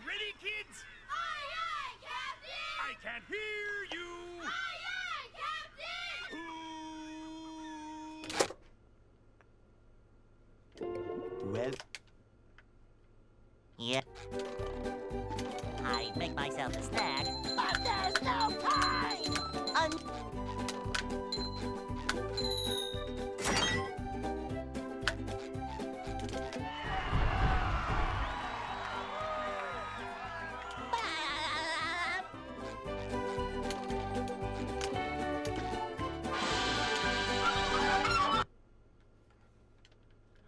ready, kids? Aye, aye, Captain! I can't hear you! Aye, aye, Captain! Well... Yeah. I make myself a snack, but there's no time!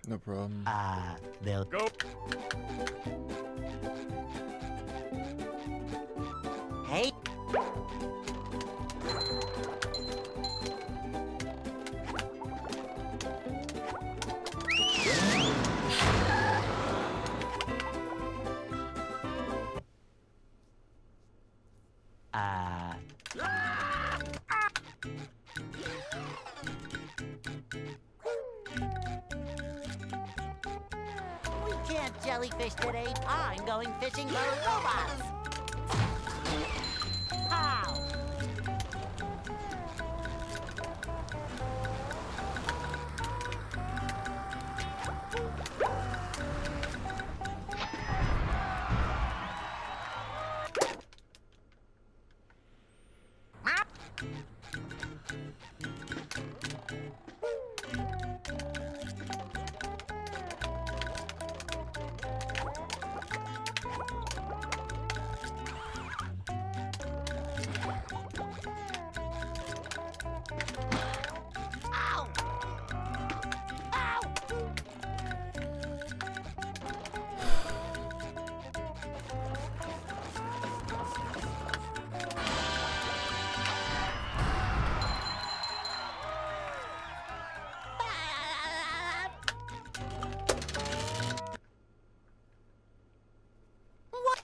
No problem. They'll Go! Hey! We can't jellyfish today. I'm going fishing for robots. How? Ow! Ow! What?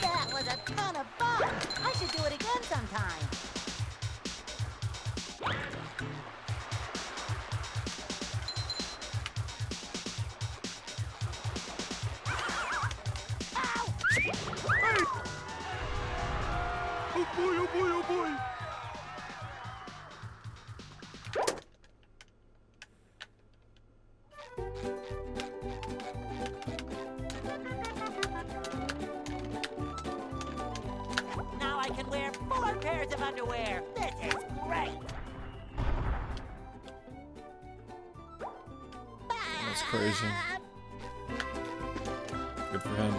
That was a ton of fun. I should do it again sometime. Ow! Oh boy, oh boy, oh boy! Now I can wear 4 pairs of underwear. This is great. That's crazy. Good for him.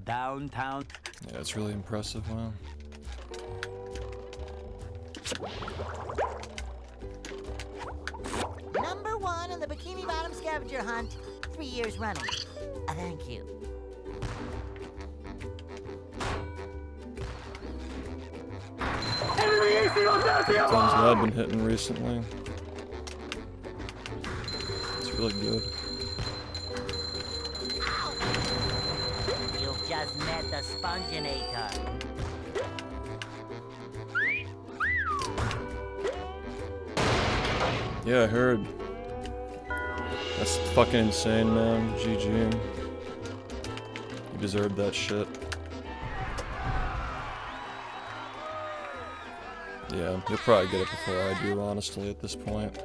Downtown. Yeah, that's really impressive, wow. Number 1 on the Bikini Bottom scavenger hunt. 3 years running. Thank you. Times that I've been hitting recently. It's really good. You've just met the Sponginator. Yeah, I heard. That's fucking insane, man. GG. You deserved that shit. Yeah, you'll probably get it before I do, honestly, at this point.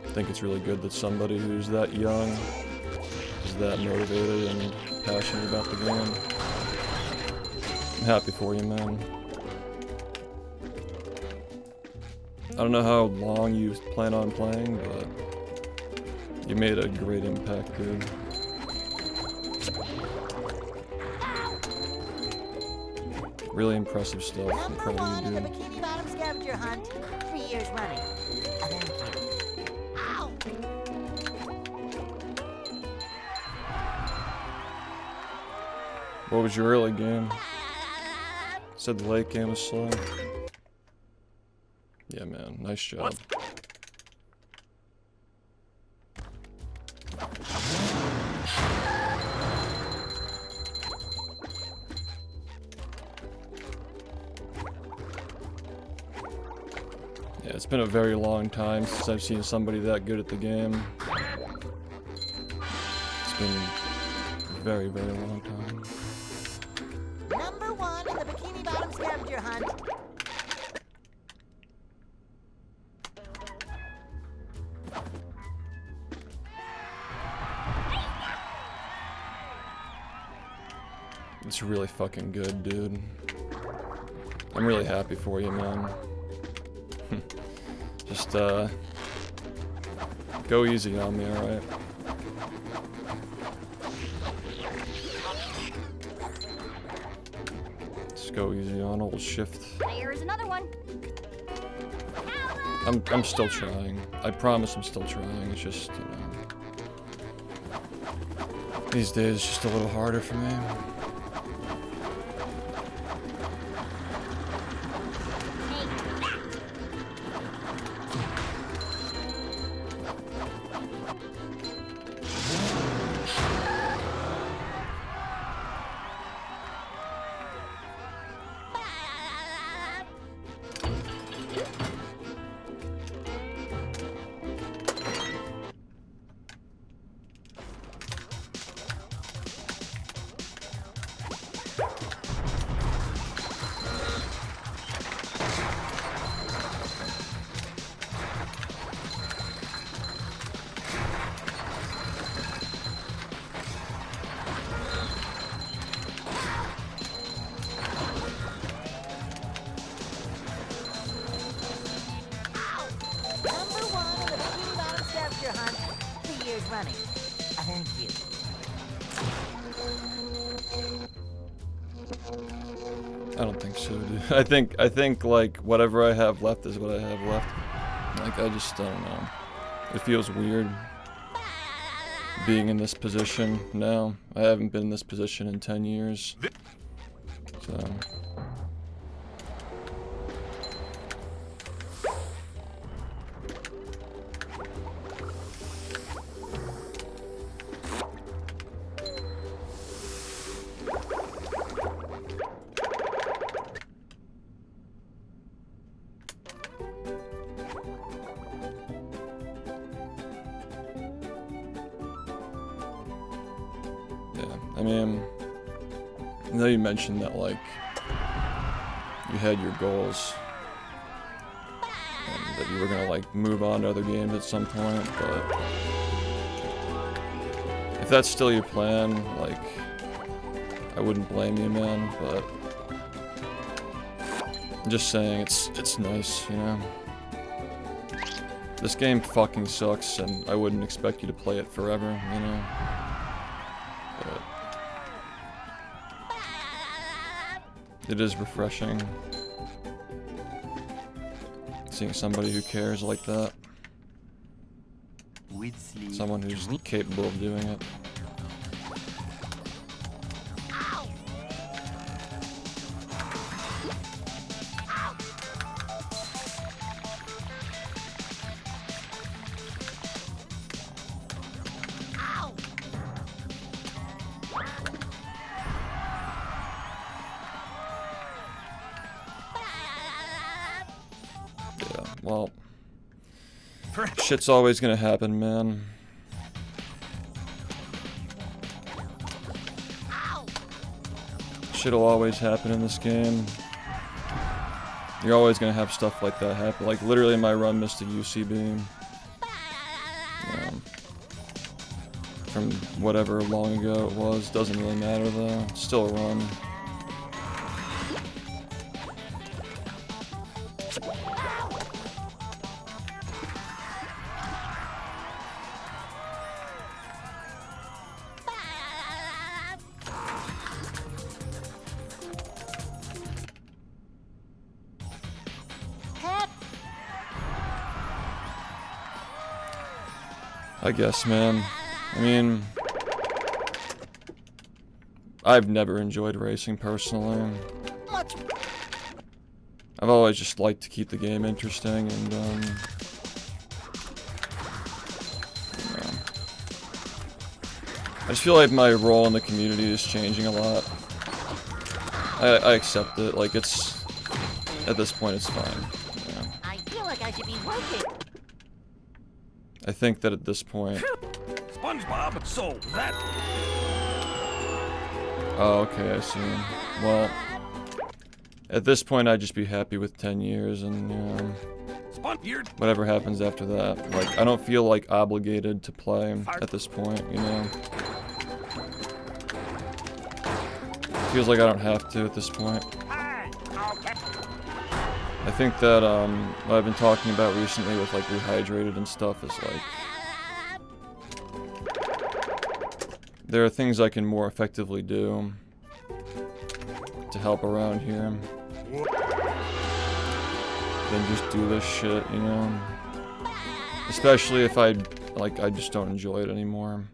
I think it's really good that somebody who's that young is that motivated and passionate about the game. I'm happy for you, man. I don't know how long you plan on playing, but you made a great impact, dude. Really impressive stuff. I'm Number proud 1 of in you, the dude. Bikini Bottom scavenger hunt. 3 years running. Thank you. Ow! What was your early game? Said the late game was slow. Yeah, man. Nice job. Yeah, it's been a very long time since I've seen somebody that good at the game. It's been a very, very long time. Number 1 in the Bikini Bottom scavenger hunt. It's really fucking good, dude. I'm really happy for you, man. Just, go easy on me, alright? Just go easy on old Shift. There's another one. I'm still trying. I promise I'm still trying. It's just, you know, these days it's just a little harder for me. Number 1 in the Bikini Bottom scavenger hunt. 3 years running. Thank you. I don't think so, dude. I think like whatever I have left is what I have left. Like I just don't know. It feels weird being in this position now. I haven't been in this position in 10 years. So I mean, I know you mentioned that, like, you had your goals, and that you were gonna, like, move on to other games at some point, but if that's still your plan, like, I wouldn't blame you, man, but I'm just saying, it's nice, you know? This game fucking sucks, and I wouldn't expect you to play it forever, you know? But it is refreshing seeing somebody who cares like that. Someone who's capable of doing it. Yeah, well, shit's always gonna happen, man. Shit'll always happen in this game. You're always gonna have stuff like that happen. Like, literally my run missed a UC beam. From whatever long ago it was. Doesn't really matter though. It's still a run. I guess, man. I mean, I've never enjoyed racing personally. What's I've always just liked to keep the game interesting and, you know. I just feel like my role in the community is changing a lot. I accept it, like it's, at this point it's fine. You know. I feel like I should be working. I think that at this point... SpongeBob, so that... Oh, okay, I see. Well, at this point I'd just be happy with 10 years and, you know, whatever happens after that. Like, I don't feel like obligated to play at this point, you know. Feels like I don't have to at this point. I think that, what I've been talking about recently with, like, Rehydrated and stuff is, like... There are things I can more effectively do to help around here than just do this shit, you know? Especially if I just don't enjoy it anymore.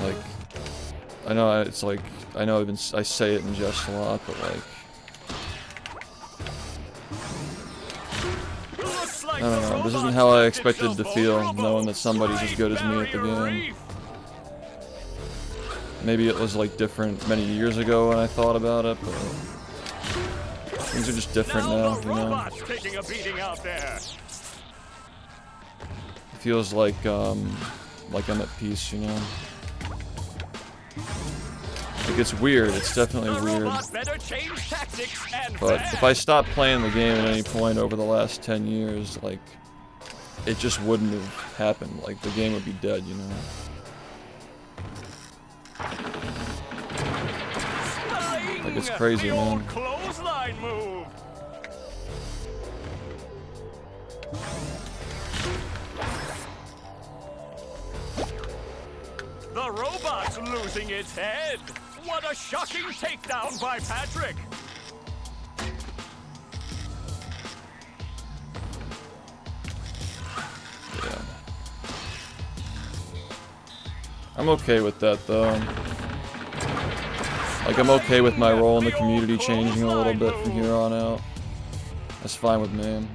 Like, I know it's like, I know I say it in jest a lot, but like, I don't know, this isn't how I expected to feel, knowing that somebody's as good as me at the game. Maybe it was like different many years ago when I thought about it, but things are just different now, you know? It feels like I'm at peace, you know? Like, it's weird, it's definitely weird. But if I stopped playing the game at any point over the last 10 years, like, it just wouldn't have happened. Like, the game would be dead, you know? Like, it's crazy, man. The robot's losing its head. What a shocking takedown by Patrick. Yeah. I'm okay with that, though. Like, I'm okay with my role in the community changing a little bit from here on out. That's fine with me.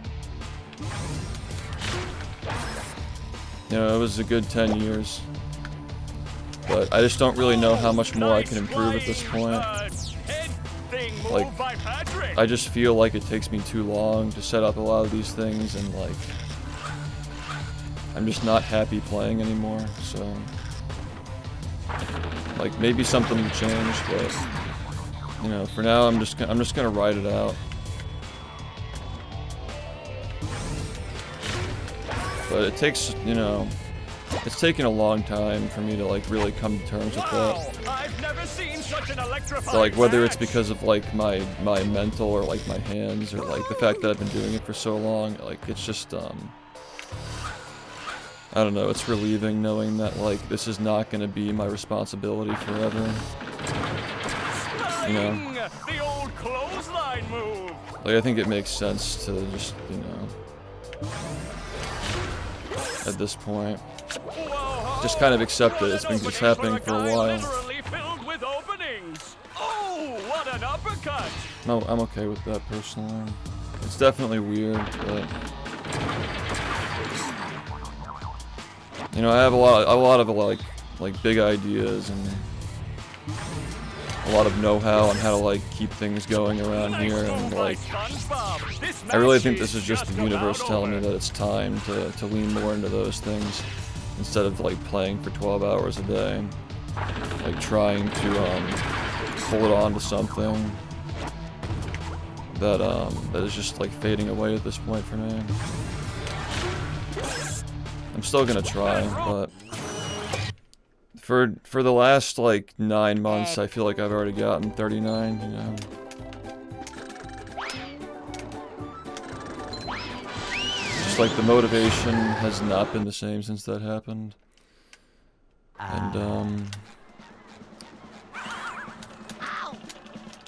You know, it was a good 10 years. But I just don't really know how much more I can improve at this point. Like, I just feel like it takes me too long to set up a lot of these things, and like, I'm just not happy playing anymore, so... Like, maybe something will change, but, you know, for now I'm just gonna ride it out. But it takes, you know, it's taken a long time for me to, like, really come to terms with that. I've never seen such an electrifying So, like, whether it's because of, like, my mental or, like, my hands, or, like, the fact that I've been doing it for so long, like, it's just, I don't know, it's relieving knowing that, like, this is not gonna be my responsibility forever. You know? The old clothesline move. Like, I think it makes sense to just, you know, at this point, just kind of accept it. It's been just happening for a while. Oh, what an uppercut! No, I'm okay with that personally. It's definitely weird, but you know, I have a lot of like big ideas and a lot of know-how on how to, like, keep things going around here, and, like, I really think this is just the universe telling me that it's time to lean more into those things instead of, like, playing for 12 hours a day, like, trying to hold on to something that that is just, like, fading away at this point for me. I'm still gonna try, but for the last, like, 9 months, I feel like I've already gotten 39, you know? Just, like, the motivation has not been the same since that happened. And,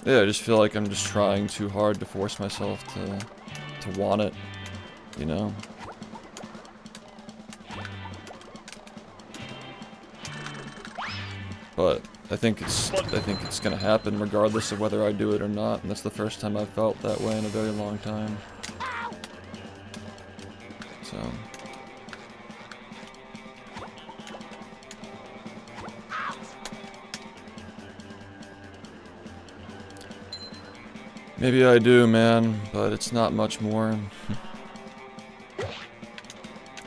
yeah, I just feel like I'm just trying too hard to force myself to want it, you know? But think it's gonna happen regardless of whether I do it or not, and that's the first time I've felt that way in a very long time. So maybe I do, man, but it's not much more.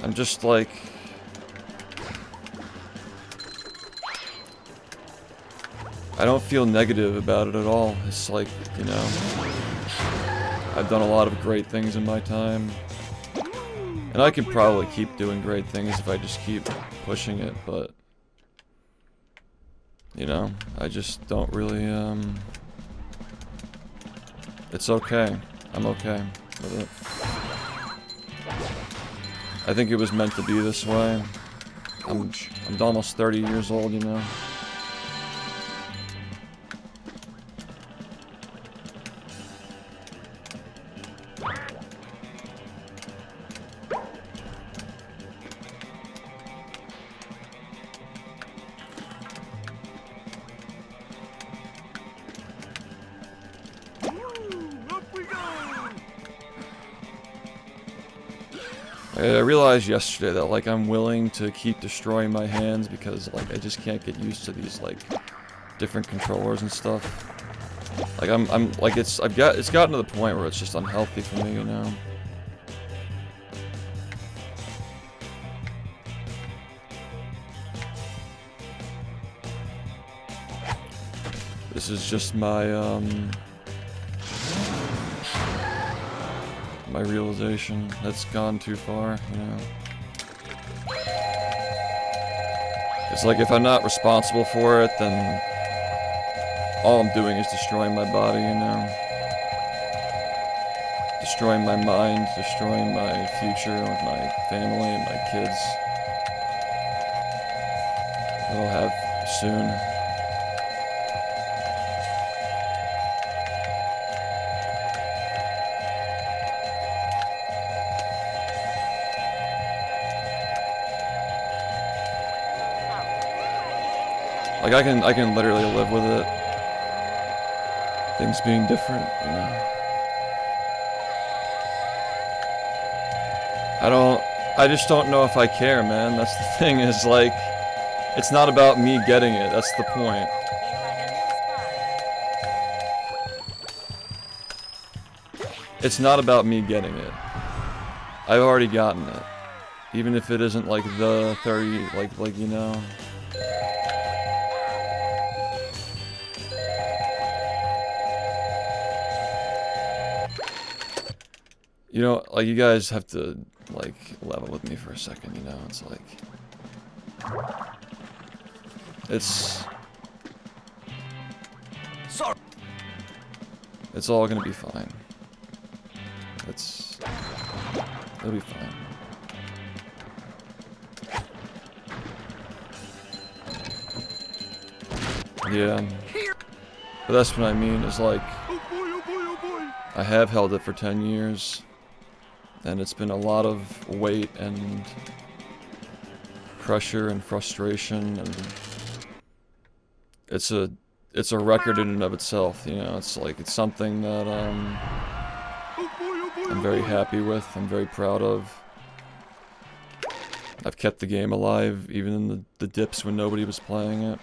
I'm just like, I don't feel negative about it at all. It's like, you know, I've done a lot of great things in my time. And I could probably keep doing great things if I just keep pushing it, but, you know, I just don't really, it's okay. I'm okay with it. I think it was meant to be this way. I'm almost 30 years old, you know. I realized yesterday that, like, I'm willing to keep destroying my hands because, like, I just can't get used to these, like, different controllers and stuff. Like, it's gotten to the point where it's just unhealthy for me, you know? This is just my, my realization that's gone too far, you know. It's like if I'm not responsible for it, then all I'm doing is destroying my body, you know. Destroying my mind, destroying my future with my family and my kids that I'll have soon. Like, I can literally live with it. Things being different, you know. I just don't know if I care, man. That's the thing, is like, it's not about me getting it, that's the point. It's not about me getting it. I've already gotten it. Even if it isn't like the 30, like, you know. You know, like, you guys have to, like, level with me for a second, you know? It's like... Sorry. It's all gonna be fine. It'll be fine. Yeah. But that's what I mean, is like... I have held it for 10 years. And it's been a lot of weight and pressure and frustration, and it's a record in and of itself, you know. It's like, it's something that I'm very happy with, I'm very proud of. I've kept the game alive even in the dips when nobody was playing it.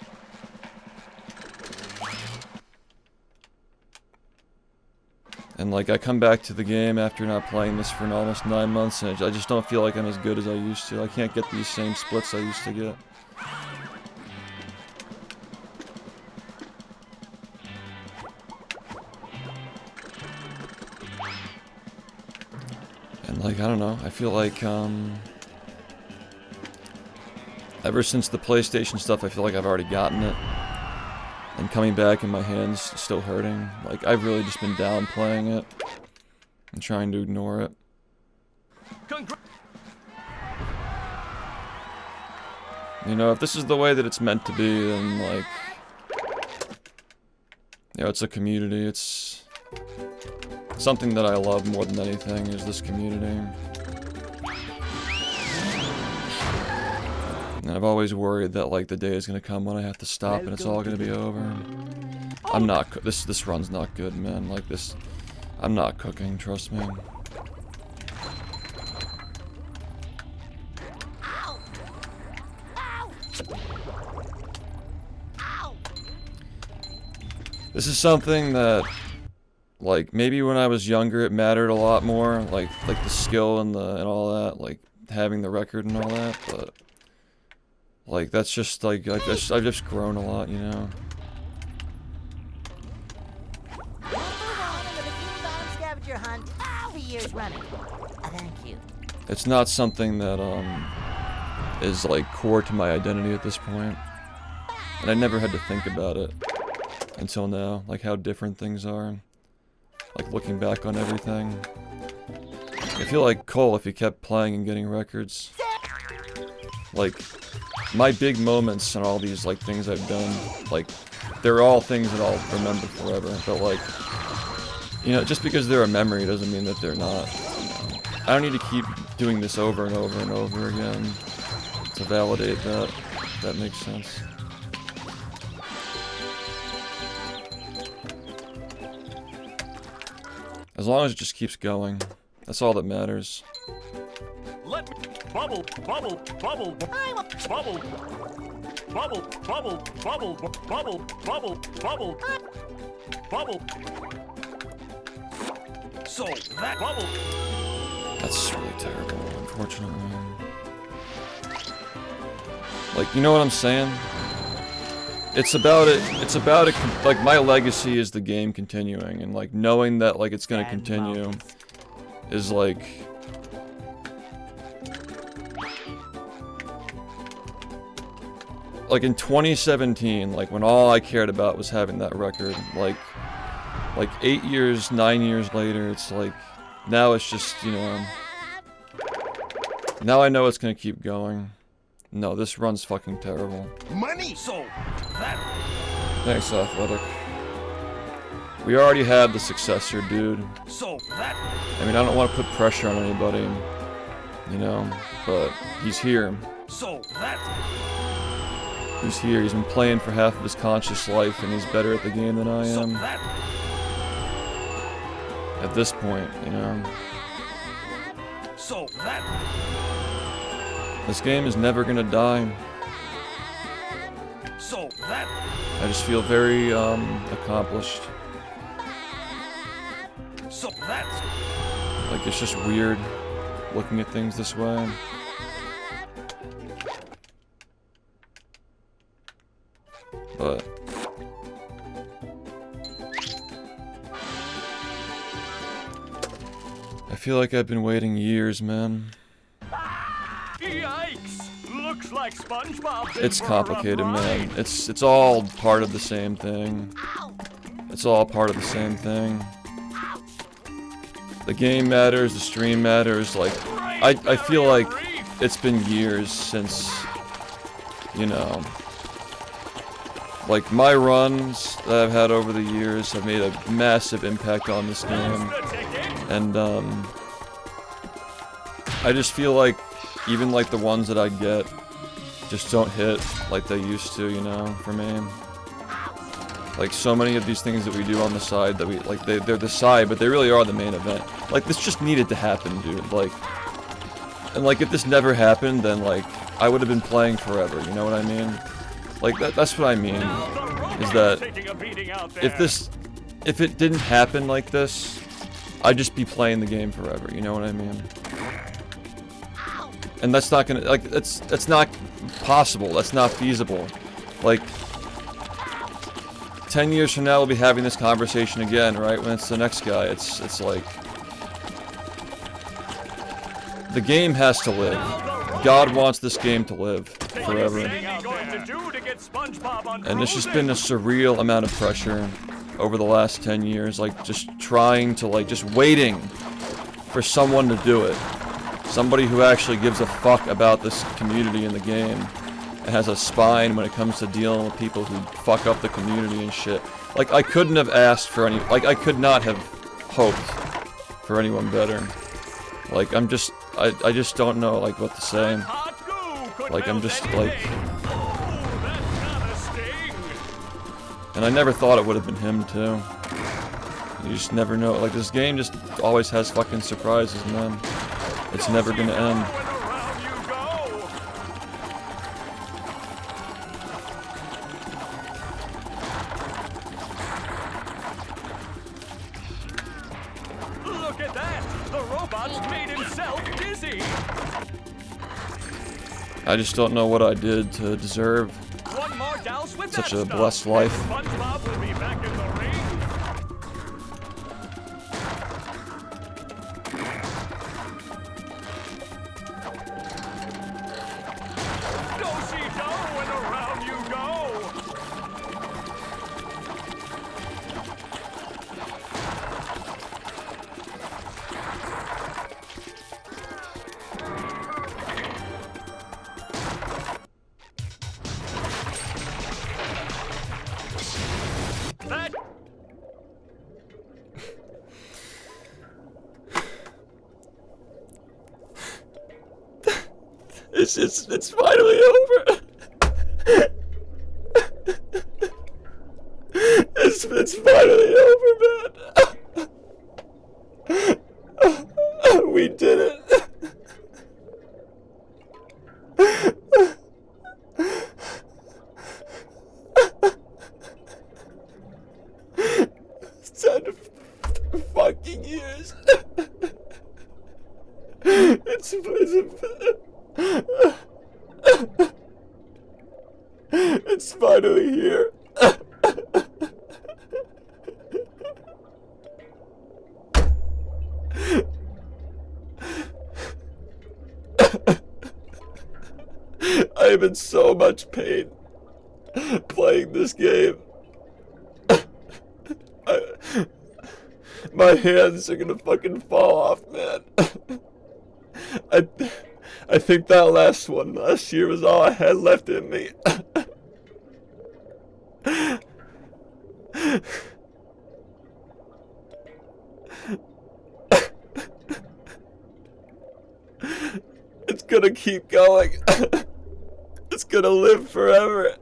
And, like, I come back to the game after not playing this for almost 9 months, and I just don't feel like I'm as good as I used to. I can't get these same splits I used to get. And, like, I don't know, I feel like, ever since the PlayStation stuff, I feel like I've already gotten it. And coming back and my hands still hurting. Like, I've really just been downplaying it and trying to ignore it. You know, if this is the way that it's meant to be, then, like, you know, it's a community. It's something that I love more than anything, is this community. And I've always worried that like the day is gonna come when I have to stop and it's all gonna be over. I'm not. This run's not good, man. Like this, I'm not cooking. Trust me. This is something that, like, maybe when I was younger it mattered a lot more, like the skill and all that, like having the record and all that. But like that's just like I've just grown a lot, you know. Number one in the Bikini Bottom scavenger hunt, 3 years running. Thank you. It's not something that is like core to my identity at this point, and I never had to think about it until now, like how different things are. Like looking back on everything, I feel like Cole if he kept playing and getting records. Like my big moments and all these like things I've done, like they're all things that I'll remember forever. But like, you know, just because they're a memory doesn't mean that they're not. You know? I don't need to keep doing this over and over and over again to validate that. If that makes sense. As long as it just keeps going, that's all that matters. Let me bubble, bubble, bubble, bubble, bubble, bubble, bubble, bubble, bubble, bubble, bubble. So that bubble. That's really terrible, unfortunately. Like, you know what I'm saying? It's about it, like, my legacy is the game continuing, and, like, knowing that, like, it's gonna continue is, like... Like, in 2017, like, when all I cared about was having that record, like 8 years, 9 years later, it's like, now it's just, you know... Now I know it's gonna keep going. No, this run's fucking terrible. Money, so that. Thanks, Athletic. We already had the successor, dude. So that. I mean, I don't want to put pressure on anybody, you know, but he's here. So that. He's here. He's been playing for half of his conscious life, and he's better at the game than I am. At this point, you know. So that. This game is never gonna die. So that. I just feel very accomplished. So that. Like it's just weird looking at things this way. But I feel like I've been waiting years, man. Yikes! Looks like SpongeBob. It's complicated, man. It's all part of the same thing. It's all part of the same thing. The game matters, the stream matters, like, I feel like it's been years since, you know, like, my runs that I've had over the years have made a massive impact on this game, and, I just feel like even, like, the ones that I get just don't hit like they used to, you know, for me. Like, so many of these things that we do on the side that we, like, they're the side, but they really are the main event. Like, this just needed to happen, dude, like, and, like, if this never happened, then, like, I would have been playing forever, you know what I mean? Like, that's what I mean, is that if it didn't happen like this, I'd just be playing the game forever, you know what I mean? And that's not gonna, like, that's not possible, that's not feasible. Like, 10 years from now we'll be having this conversation again, right? When it's the next guy, it's like... The game has to live. God wants this game to live forever. And it's just been a surreal amount of pressure over the last 10 years, like, just trying to, like, just waiting for someone to do it. Somebody who actually gives a fuck about this community in the game and has a spine when it comes to dealing with people who fuck up the community and shit. Like, I couldn't have asked for any, like, I could not have hoped for anyone better. Like, I just don't know, like, what to say. Like, I'm just, Smells like... anything. Oh, that's not a sting. And I never thought it would have been him, too. You just never know. Like, this game just always has fucking surprises, man. It's never gonna end. When around you go. Look at that! The robot's made himself dizzy. I just don't know what I did to deserve One more douse with such that a stuff, blessed and life. SpongeBob will be back in the ring. Do-si-do when around you go. That It's finally over. It's finally over, man. We did it. It's 10 fucking years. It's finally here. I am in so much pain playing this game. My hands are gonna fucking fall off, man. I think that last year was all I had left in me. It's gonna keep going. It's gonna live forever.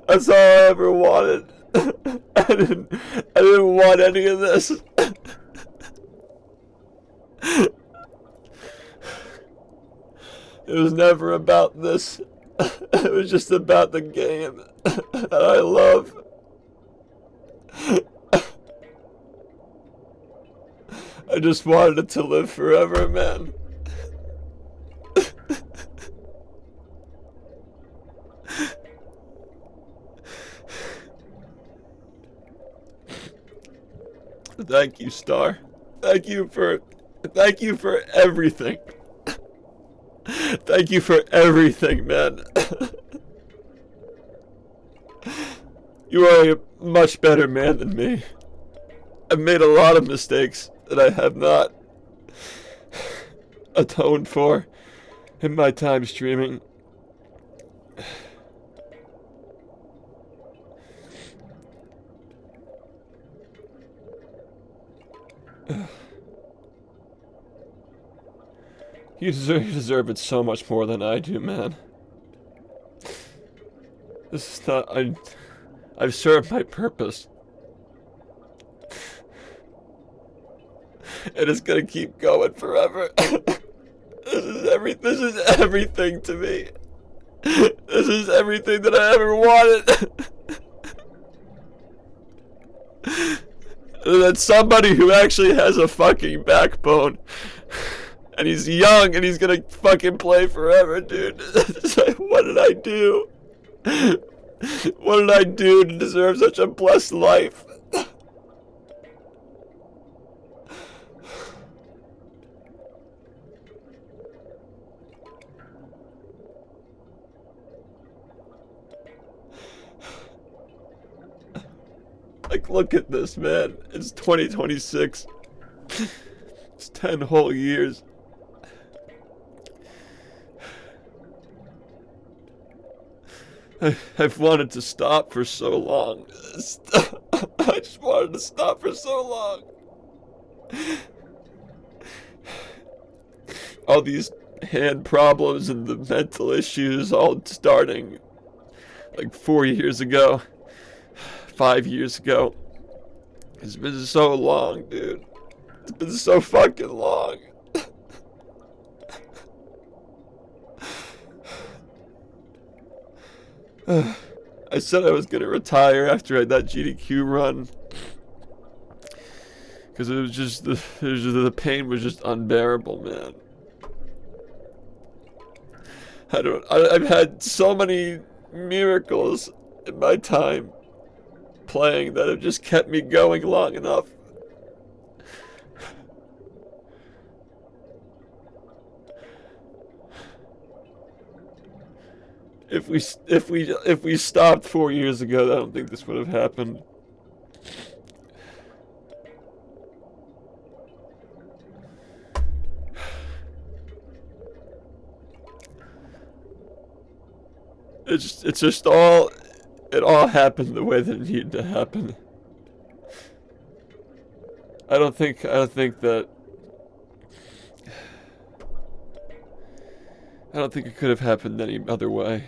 That's all I ever wanted. I didn't want any of this. It was never about this. It was just about the game that I love. I just wanted it to live forever, man. Thank you, Star. Thank you for everything. Thank you for everything, man. You are a much better man than me. I've made a lot of mistakes that I have not atoned for in my time streaming. You deserve it so much more than I do, man. This is not... I've served my purpose. And it's gonna keep going forever. This is everything to me. This is everything that I ever wanted. And that's somebody who actually has a fucking backbone. And he's young and he's gonna fucking play forever, dude. It's like, what did I do? What did I do to deserve such a blessed life? Like, look at this, man. It's 2026. It's 10 whole years. I've wanted to stop for so long. I just wanted to stop for so long. All these hand problems and the mental issues all starting like 4 years ago, 5 years ago. It's been so long, dude. It's been so fucking long. I said I was gonna retire after that GDQ run, because it was just the pain was just unbearable, man. I've had so many miracles in my time playing that have just kept me going long enough. If we stopped 4 years ago, I don't think this would have happened. It all happened the way that it needed to happen. I don't think it could have happened any other way.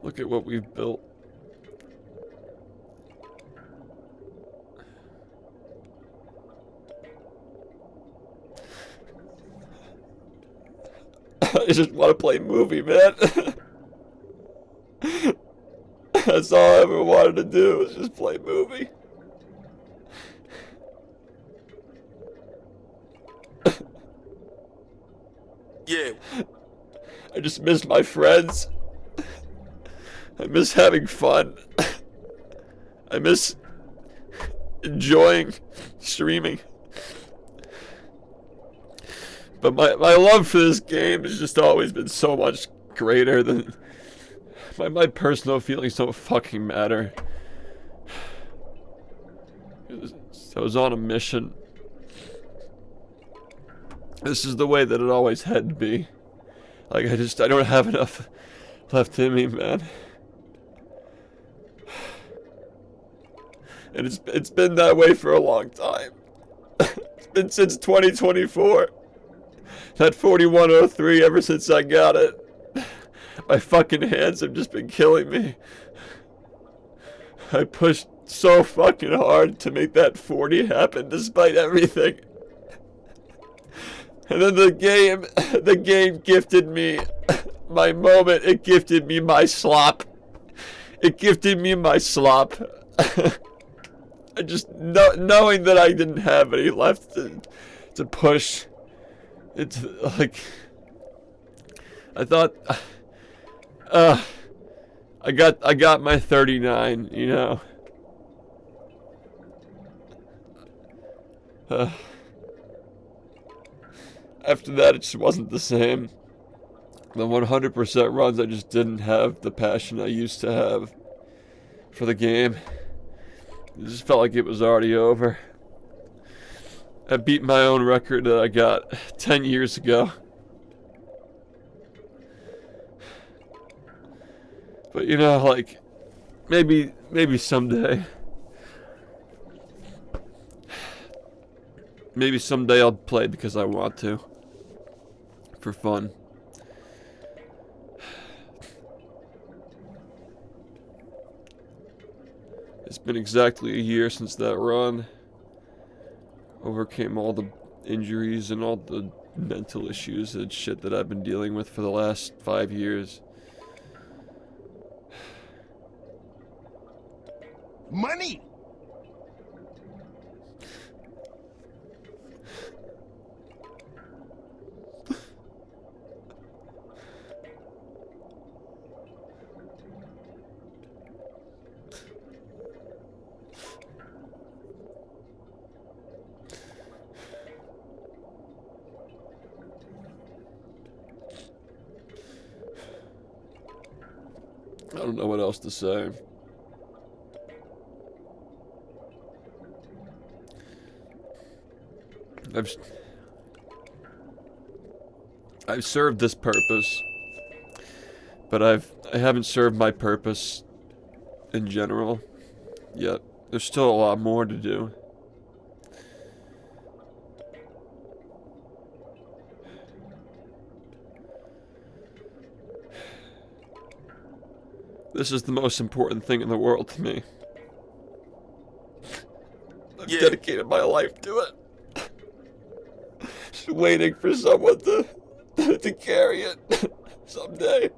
Look at what we've built. I just want to play movie, man. That's all I ever wanted to do, was just play movie. Yeah. I just miss my friends. I miss having fun. I miss enjoying streaming. But my love for this game has just always been so much greater than... My personal feelings don't fucking matter. I was on a mission. This is the way that it always had to be. Like, I don't have enough left in me, man. And it's been that way for a long time. It's been since 2024. That 4103 ever since I got it. My fucking hands have just been killing me. I pushed so fucking hard to make that 40 happen despite everything. And then the game gifted me my moment. It gifted me my slop. It gifted me my slop. I just, knowing that I didn't have any left to push. It's like, I thought, I got my 39, you know. After that, it just wasn't the same. The 100% runs, I just didn't have the passion I used to have for the game. It just felt like it was already over. I beat my own record that I got 10 years ago. But you know, like, maybe someday. Maybe someday I'll play because I want to. For fun. It's been exactly a year since that run. Overcame all the injuries and all the mental issues and shit that I've been dealing with for the last 5 years. Money! I don't know what else to say. I've served this purpose, but I haven't served my purpose in general. Yet, there's still a lot more to do. This is the most important thing in the world to me. I've dedicated my life to it. Just waiting for someone to carry it someday.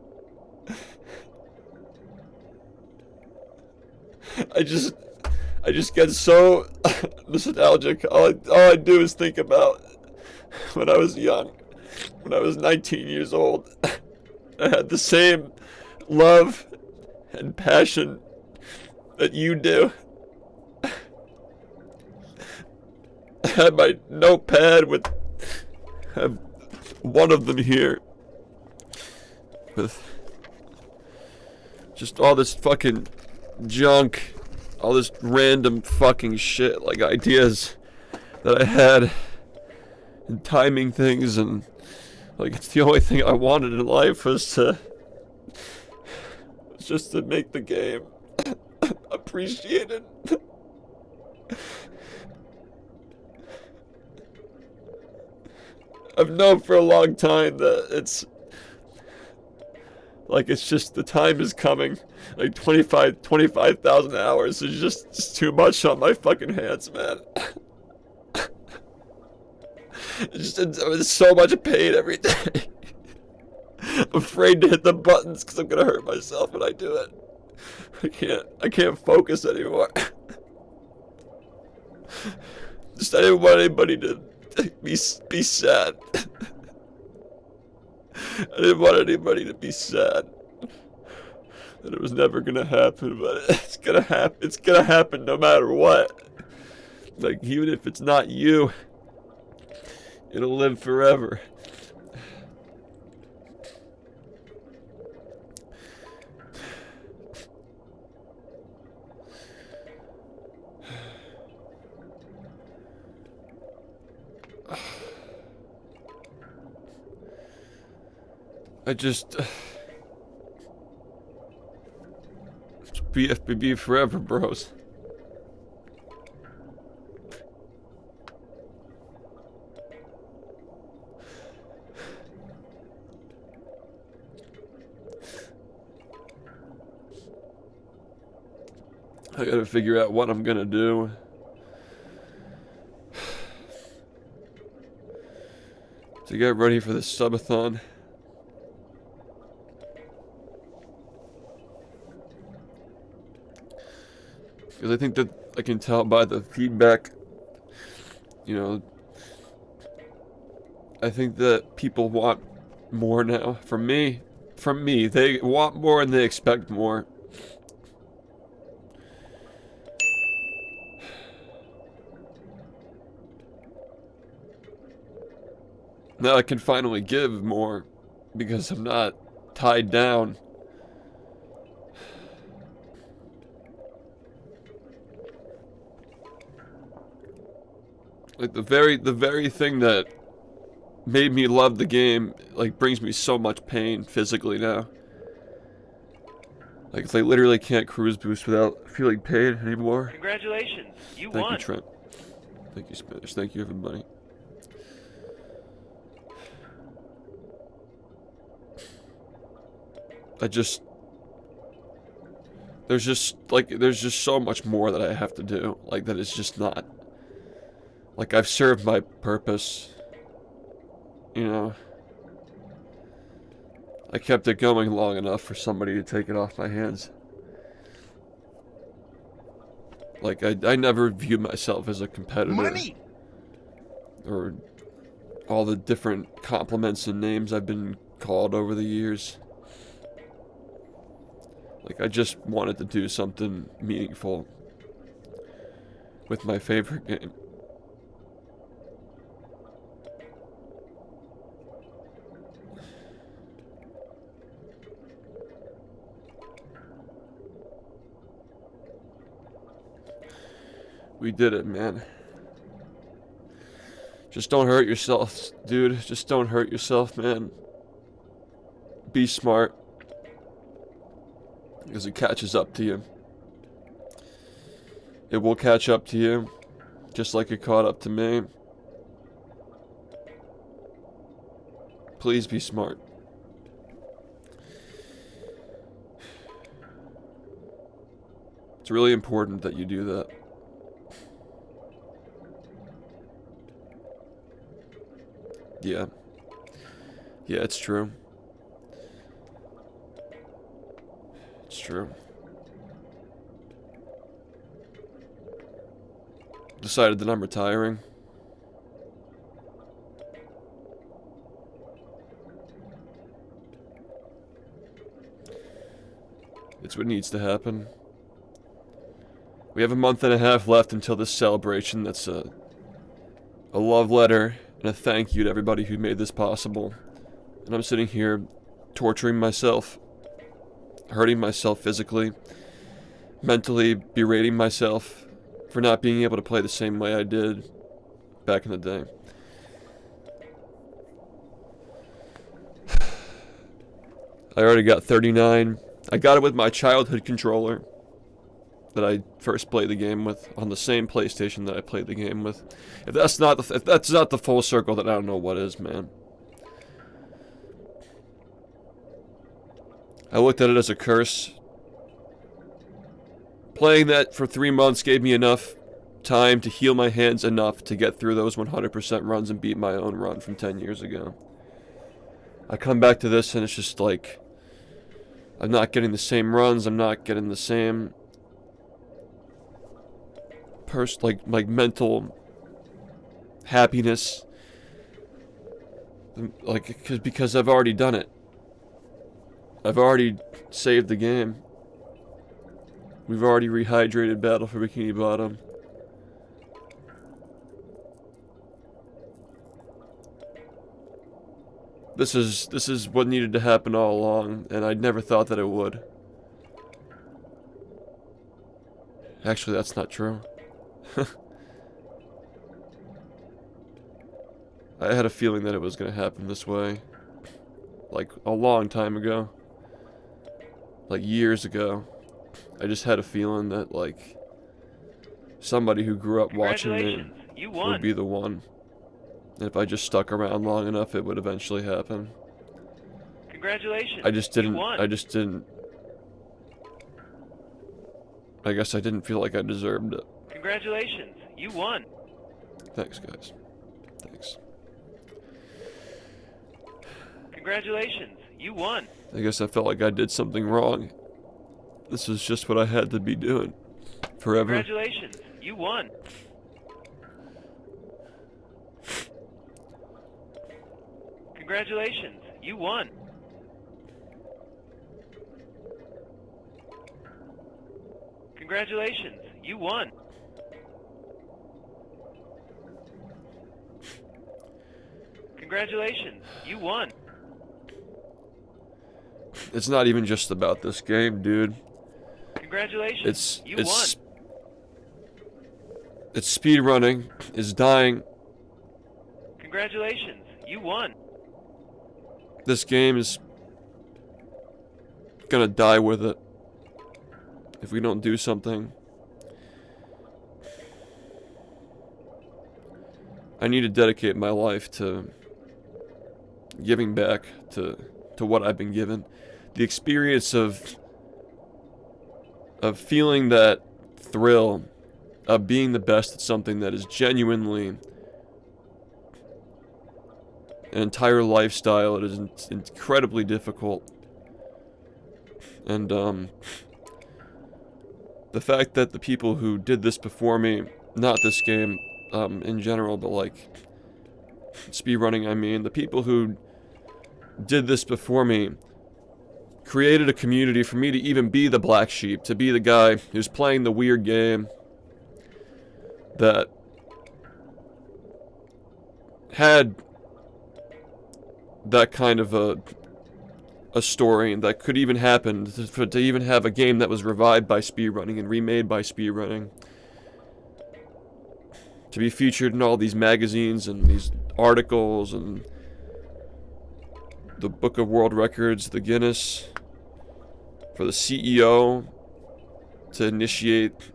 I just get so nostalgic. All I do is think about when I was young, when I was 19 years old. I had the same love and passion that you do. I had my notepad with, I have one of them here, with just all this fucking junk, all this random fucking shit, like ideas that I had, and timing things, and like it's the only thing I wanted in life was just to make the game appreciated. I've known for a long time that it's just the time is coming. Like 25,000 hours is just too much on my fucking hands, man. It's so much pain every day. I'm afraid to hit the buttons because I'm gonna hurt myself when I do it. I can't focus anymore. Just I didn't want anybody to be sad. I didn't want anybody to be sad that it was never gonna happen, but it's gonna happen. It's gonna happen no matter what. Like, even if it's not you, it'll live forever. It's BfBB forever, bros. I gotta figure out what I'm gonna do to get ready for this subathon. Because I think that I can tell by the feedback, you know, I think that people want more now. From me, they want more and they expect more. Now I can finally give more because I'm not tied down. Like the very thing that made me love the game, like, brings me so much pain physically now. Like, I literally can't cruise boost without feeling pain anymore. Congratulations, you won. Thank you, Trent. Thank you, Spanish. Thank you, everybody. There's just so much more that I have to do. Like, that it's just not. Like, I've served my purpose, you know. I kept it going long enough for somebody to take it off my hands. Like, I never viewed myself as a competitor. Money! Or all the different compliments and names I've been called over the years. Like, I just wanted to do something meaningful with my favorite game. We did it, man. Just don't hurt yourself, dude. Just don't hurt yourself, man. Be smart. Because it catches up to you. It will catch up to you, just like it caught up to me. Please be smart. It's really important that you do that. Yeah. Yeah, it's true. It's true. Decided that I'm retiring. It's what needs to happen. We have a month and a half left until this celebration. That's a love letter and a thank you to everybody who made this possible. And I'm sitting here torturing myself, hurting myself physically, mentally berating myself for not being able to play the same way I did back in the day. I already got 39. I got it with my childhood controller that I first played the game with on the same PlayStation that I played the game with. If that's not the full circle, then I don't know what is, man. I looked at it as a curse. Playing that for 3 months gave me enough time to heal my hands enough to get through those 100% runs and beat my own run from 10 years ago. I come back to this and it's just like, I'm not getting the same runs, I'm not getting the same like mental happiness, like because I've already done it. I've already saved the game. We've already rehydrated Battle for Bikini Bottom. This is what needed to happen all along, and I never thought that it would. Actually, that's not true. I had a feeling that it was going to happen this way. Like, a long time ago. Like, years ago. I just had a feeling that, like, somebody who grew up watching me would be the one. And if I just stuck around long enough, it would eventually happen. Congratulations. I just didn't. I guess I didn't feel like I deserved it. Congratulations. You won. Thanks, guys. Thanks. Congratulations. You won. I guess I felt like I did something wrong. This is just what I had to be doing. Forever. Congratulations. You won. Congratulations. You won. Congratulations. You won. Congratulations. You won. It's not even just about this game, dude. Congratulations. You won. It's speedrunning. It's dying. Congratulations. You won. This game is gonna die with it if we don't do something. I need to dedicate my life to giving back to what I've been given. The experience of feeling that thrill of being the best at something that is genuinely an entire lifestyle. It is incredibly difficult. And the fact that the people who did this before me, not this game in general, but like speedrunning, I mean, the people who did this before me created a community for me to even be the black sheep, to be the guy who's playing the weird game that had that kind of a story that could even happen, to even have a game that was revived by speedrunning and remade by speedrunning, to be featured in all these magazines and these articles and the Book of World Records, the Guinness, for the CEO to initiate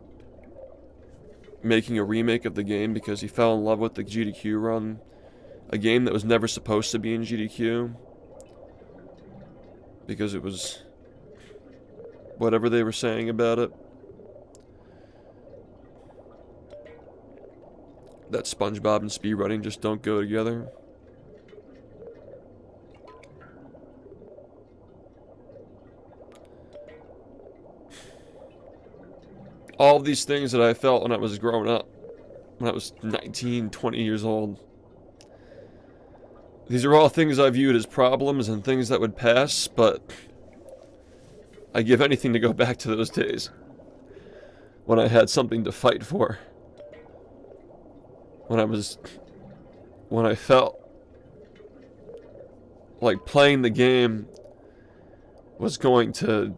making a remake of the game because he fell in love with the GDQ run. A game that was never supposed to be in GDQ. Because it was whatever they were saying about it. That SpongeBob and speedrunning just don't go together. All these things that I felt when I was growing up, when I was 19, 20 years old. These are all things I viewed as problems and things that would pass, but I give anything to go back to those days. When I had something to fight for. When I felt like playing the game was going to,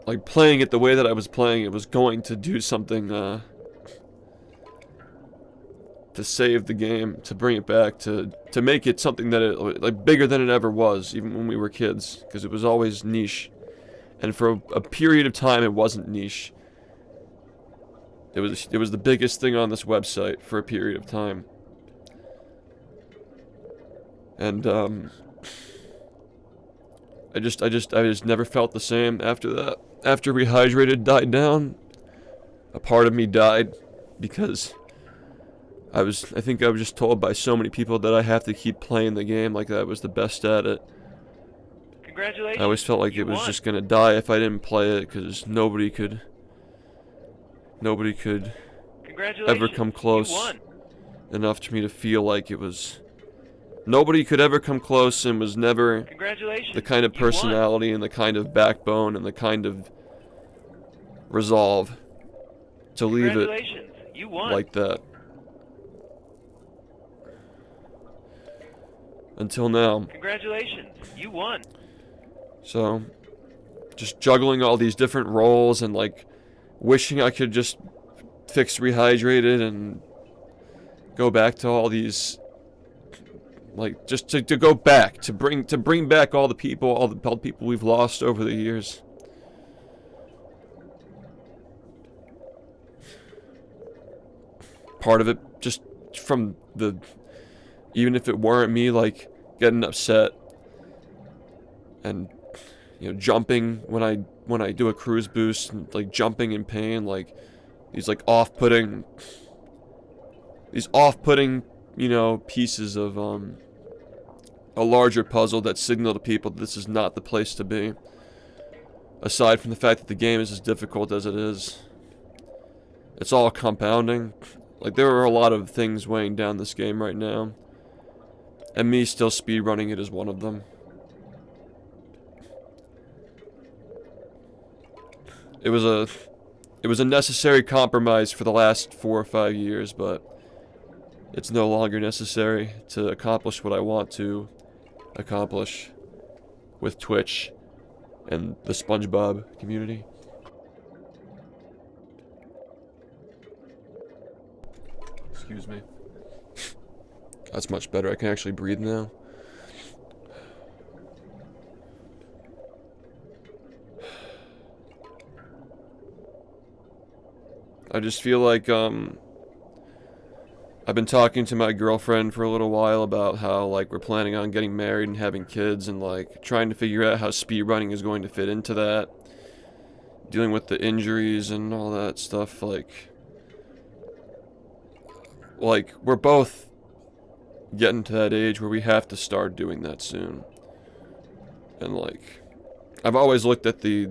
like playing it the way that I was playing it was going to do something to save the game, to bring it back, to make it something that it, like, bigger than it ever was, even when we were kids, because it was always niche. And for a period of time it wasn't niche. It was the biggest thing on this website for a period of time. And I just never felt the same after that. After Rehydrated died down, a part of me died because I think I was just told by so many people that I have to keep playing the game like I was the best at it. Congratulations. I always felt like it was just gonna die if I didn't play it, because nobody could ever come close enough to me to feel like it was. Nobody could ever come close and was never the kind of personality and the kind of backbone and the kind of resolve to leave it like that. Until now. Congratulations, you won. So, just juggling all these different roles and like wishing I could just fix Rehydrated and go back to all these, like, just to go back, to bring back all the people we've lost over the years. Part of it just from the, even if it weren't me, like, getting upset and, you know, jumping when I do a cruise boost, and, like, jumping in pain, like, these, like, off-putting, you know, pieces of, a larger puzzle that signal to people that this is not the place to be. Aside from the fact that the game is as difficult as it is. It's all compounding. Like, there are a lot of things weighing down this game right now. And me still speedrunning it is one of them. It was a necessary compromise for the last 4 or 5 years, but it's no longer necessary to accomplish what I want to accomplish with Twitch and the SpongeBob community. Excuse me. That's much better. I can actually breathe now. I just feel like, I've been talking to my girlfriend for a little while about how, like, we're planning on getting married and having kids, and, like, trying to figure out how speedrunning is going to fit into that. Dealing with the injuries and all that stuff, like, we're both getting to that age where we have to start doing that soon. And, like, I've always looked at the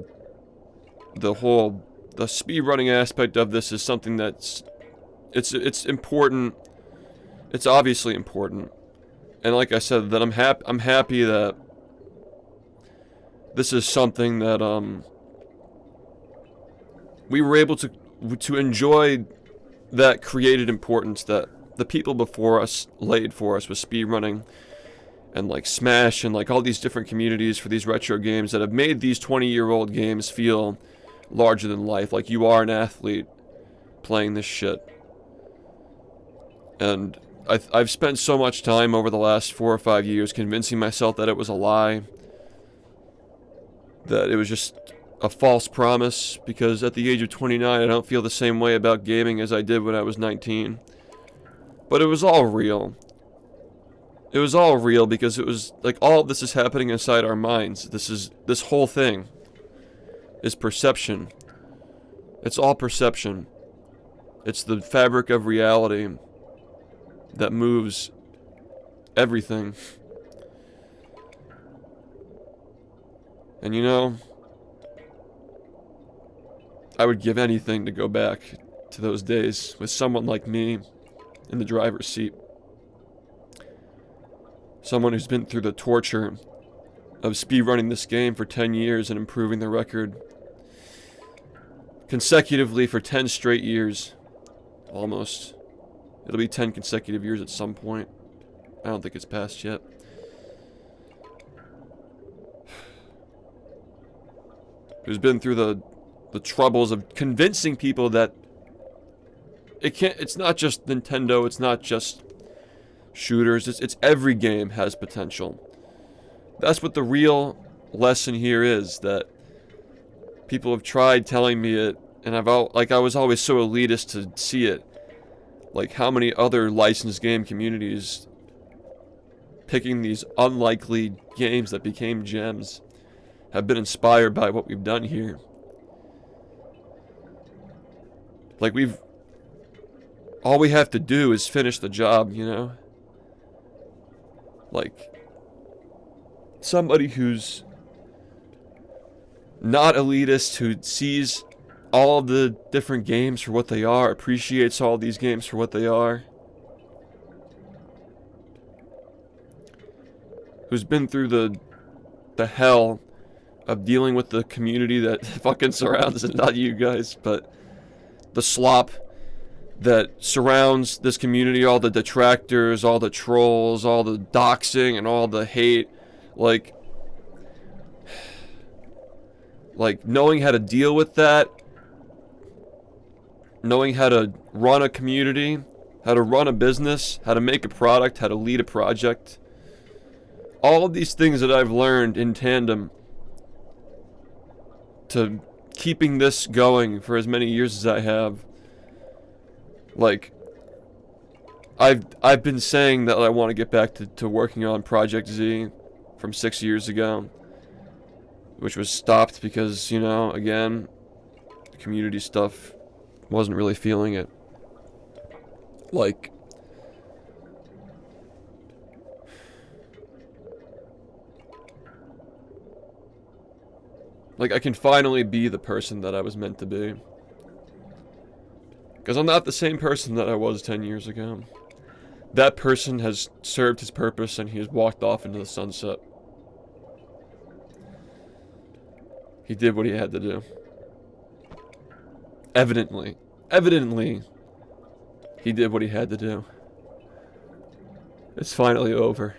speedrunning aspect of this as something that's, it's important. It's obviously important. And like I said, that I'm happy that this is something that we were able to enjoy, that created importance that the people before us laid for us with speedrunning and like Smash and like all these different communities for these retro games that have made these 20-year-old games feel larger than life, like you are an athlete playing this shit. And I've spent so much time over the last 4 or 5 years convincing myself that it was a lie, that it was just a false promise, because at the age of 29 I don't feel the same way about gaming as I did when I was 19. But it was all real. It was all real because it was like all of this is happening inside our minds. This whole thing is perception. It's all perception. It's the fabric of reality that moves everything. And you know, I would give anything to go back to those days with someone like me in the driver's seat. Someone who's been through the torture of speedrunning this game for 10 years and improving the record consecutively for 10 straight years. Almost. It'll be 10 consecutive years at some point. I don't think it's passed yet. Who's been through the troubles of convincing people that it's not just Nintendo, it's not just shooters, it's every game has potential. That's what the real lesson here is, that people have tried telling me it, and I was always so elitist to see it. Like how many other licensed game communities picking these unlikely games that became gems have been inspired by what we've done here. Like all we have to do is finish the job, you know? Like, somebody who's not elitist, who sees all of the different games for what they are, appreciates all these games for what they are, who's been through the hell of dealing with the community that fucking surrounds it, not you guys, but the slop that surrounds this community, all the detractors, all the trolls, all the doxing, and all the hate. Like knowing how to deal with that, knowing how to run a community, how to run a business, how to make a product, how to lead a project. All of these things that I've learned in tandem to keeping this going for as many years as I have. Like, I've been saying that I want to get back to working on Project Z from 6 years ago, which was stopped because, you know, again, the community stuff wasn't really feeling it. Like, I can finally be the person that I was meant to be. Because I'm not the same person that I was 10 years ago. That person has served his purpose and he has walked off into the sunset. He did what he had to do. Evidently, he did what he had to do. It's finally over.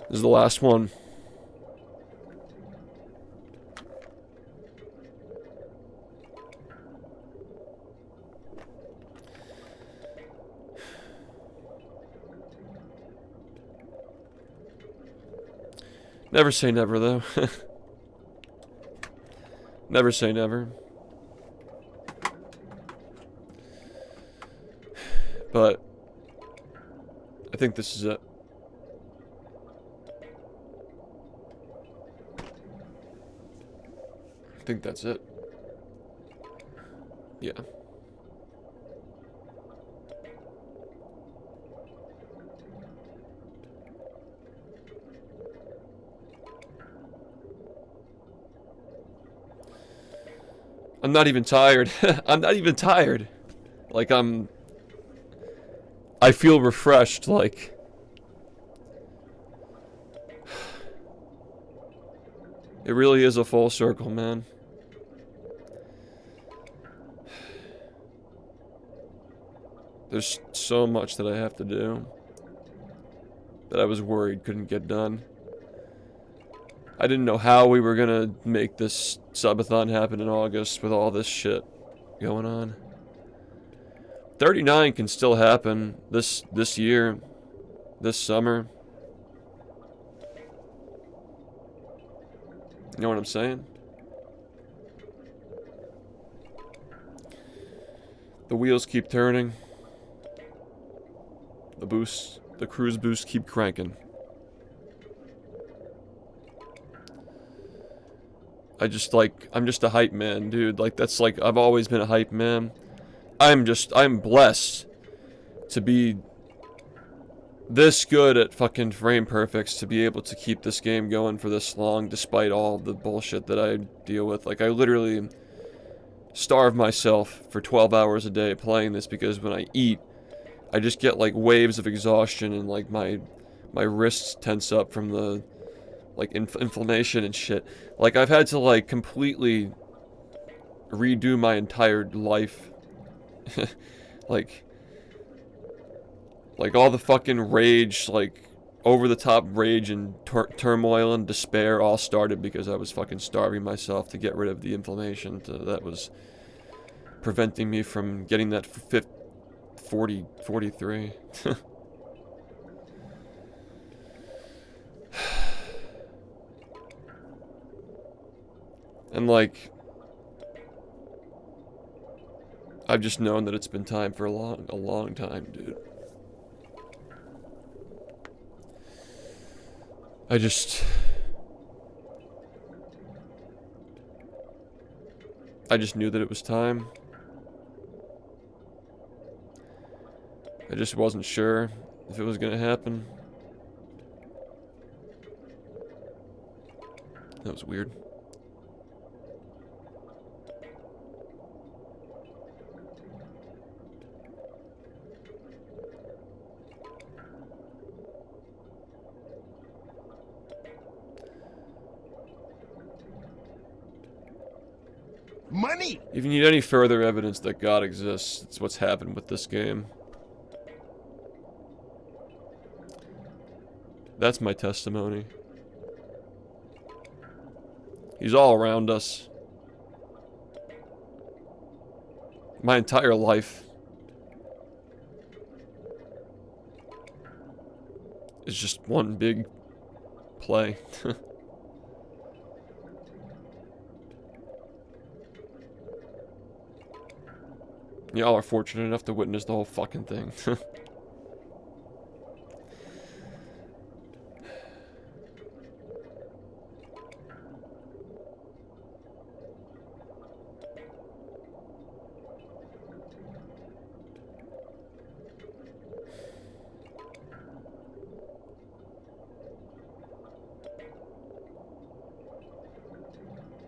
This is the last one. Never say never, though. Never say never. But I think this is it. I think that's it. Yeah. I'm not even tired. I'm not even tired. Like, I feel refreshed, like... It really is a full circle, man. There's so much that I have to do that I was worried couldn't get done. I didn't know how we were gonna make this subathon happen in August with all this shit going on. 39 can still happen this year, this summer. You know what I'm saying? The wheels keep turning. The cruise boosts keep cranking. I'm just a hype man, dude. Like, that's like, I've always been a hype man. I'm blessed to be this good at fucking frame perfects, to be able to keep this game going for this long, despite all the bullshit that I deal with. Like, I literally starve myself for 12 hours a day playing this, because when I eat, I just get like waves of exhaustion, and like my wrists tense up from the like inflammation and shit. Like, I've had to like completely redo my entire life. like all the fucking rage, like over the top rage and turmoil and despair all started because I was fucking starving myself to get rid of the inflammation that was preventing me from getting that 43. And like, I've just known that it's been time for a long time, dude. I just knew that it was time. I just wasn't sure if it was gonna happen. That was weird. Money! If you need any further evidence that God exists, it's what's happened with this game. That's my testimony. He's all around us. My entire life is just one big play. Y'all are fortunate enough to witness the whole fucking thing.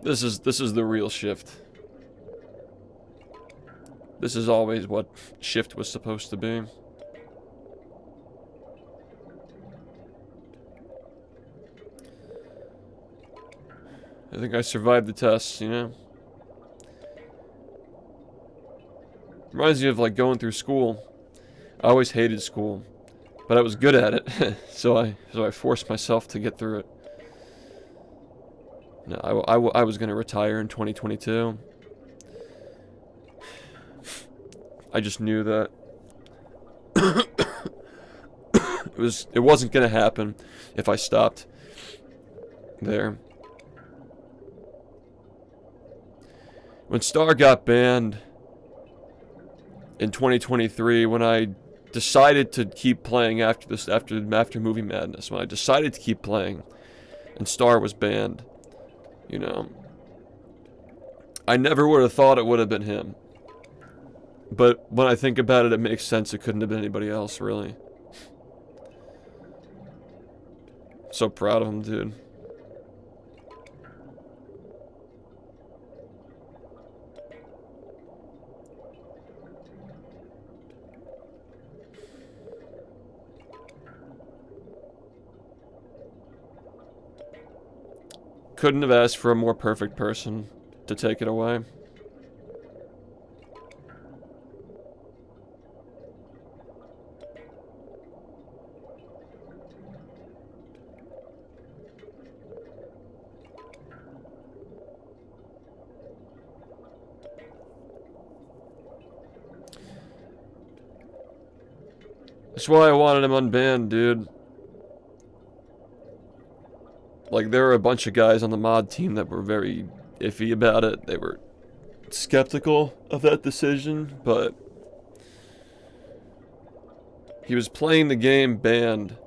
This is the real shift. This is always what shift was supposed to be. I think I survived the test, you know? Reminds me of like going through school. I always hated school, but I was good at it, so I forced myself to get through it. No, I was gonna retire in 2022. I just knew that it wasn't gonna happen if I stopped there. When Star got banned in 2023, when I decided to keep playing after Movie Madness, when I decided to keep playing, and Star was banned, you know, I never would have thought it would have been him. But when I think about it, it makes sense. It couldn't have been anybody else, really. So proud of him, dude. Couldn't have asked for a more perfect person to take it away. That's why I wanted him unbanned, dude. Like, there were a bunch of guys on the mod team that were very iffy about it. They were skeptical of that decision, but he was playing the game banned.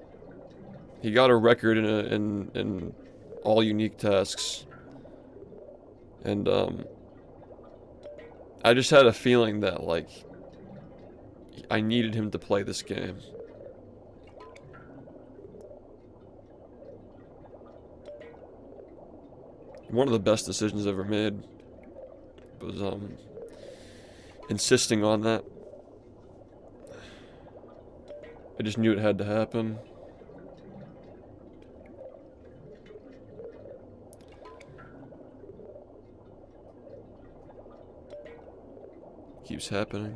He got a record in all unique tasks. And, I just had a feeling that, like, I needed him to play this game. One of the best decisions ever made was, insisting on that. I just knew it had to happen. Keeps happening.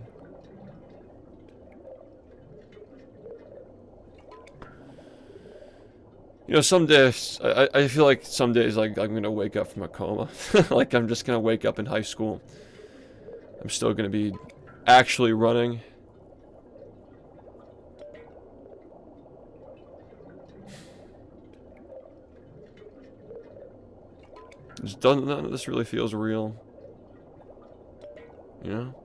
You know, some days, I feel like some days, like, I'm gonna wake up from a coma. Like, I'm just gonna wake up in high school. I'm still gonna be actually running. Just doesn't, none of this really feels real. You know?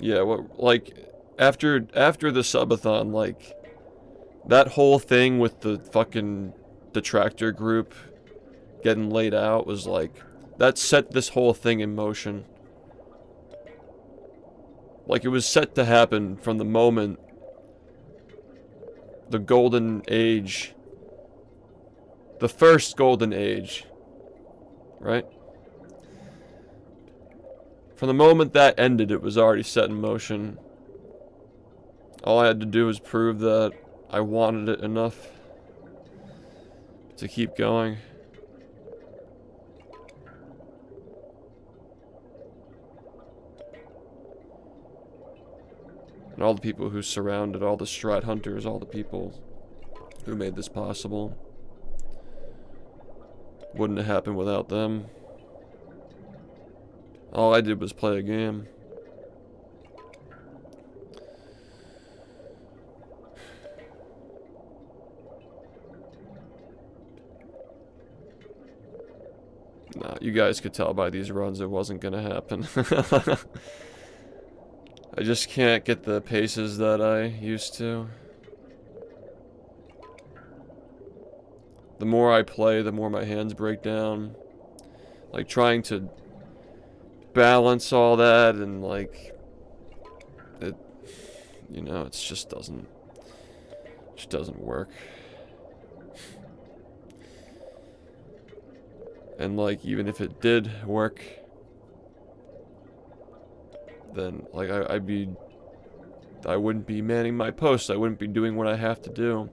Yeah, what, like, after the subathon, like, that whole thing with the fucking detractor group getting laid out was like, that set this whole thing in motion. Like, it was set to happen from the moment the golden age, the first golden age, right? From the moment that ended, it was already set in motion. All I had to do was prove that I wanted it enough to keep going. And all the people who surrounded, all the strat hunters, all the people who made this possible. Wouldn't have happened without them. All I did was play a game. Nah, you guys could tell by these runs it wasn't gonna happen. I just can't get the paces that I used to. The more I play, the more my hands break down. Like, trying to balance all that and, like, it, you know, it just doesn't work. And, like, even if it did work, then, like, I wouldn't be manning my post. I wouldn't be doing what I have to do.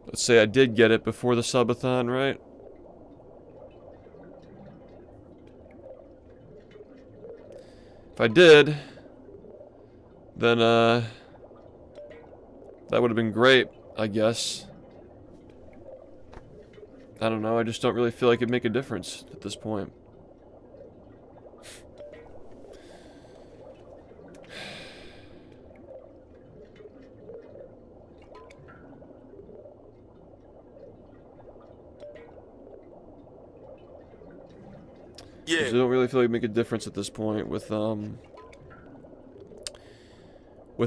Let's say I did get it before the subathon, right? If I did, then, that would have been great, I guess. I don't know, I just don't really feel like it'd make a difference at this point. Yeah. I don't really feel like it'd make a difference at this point with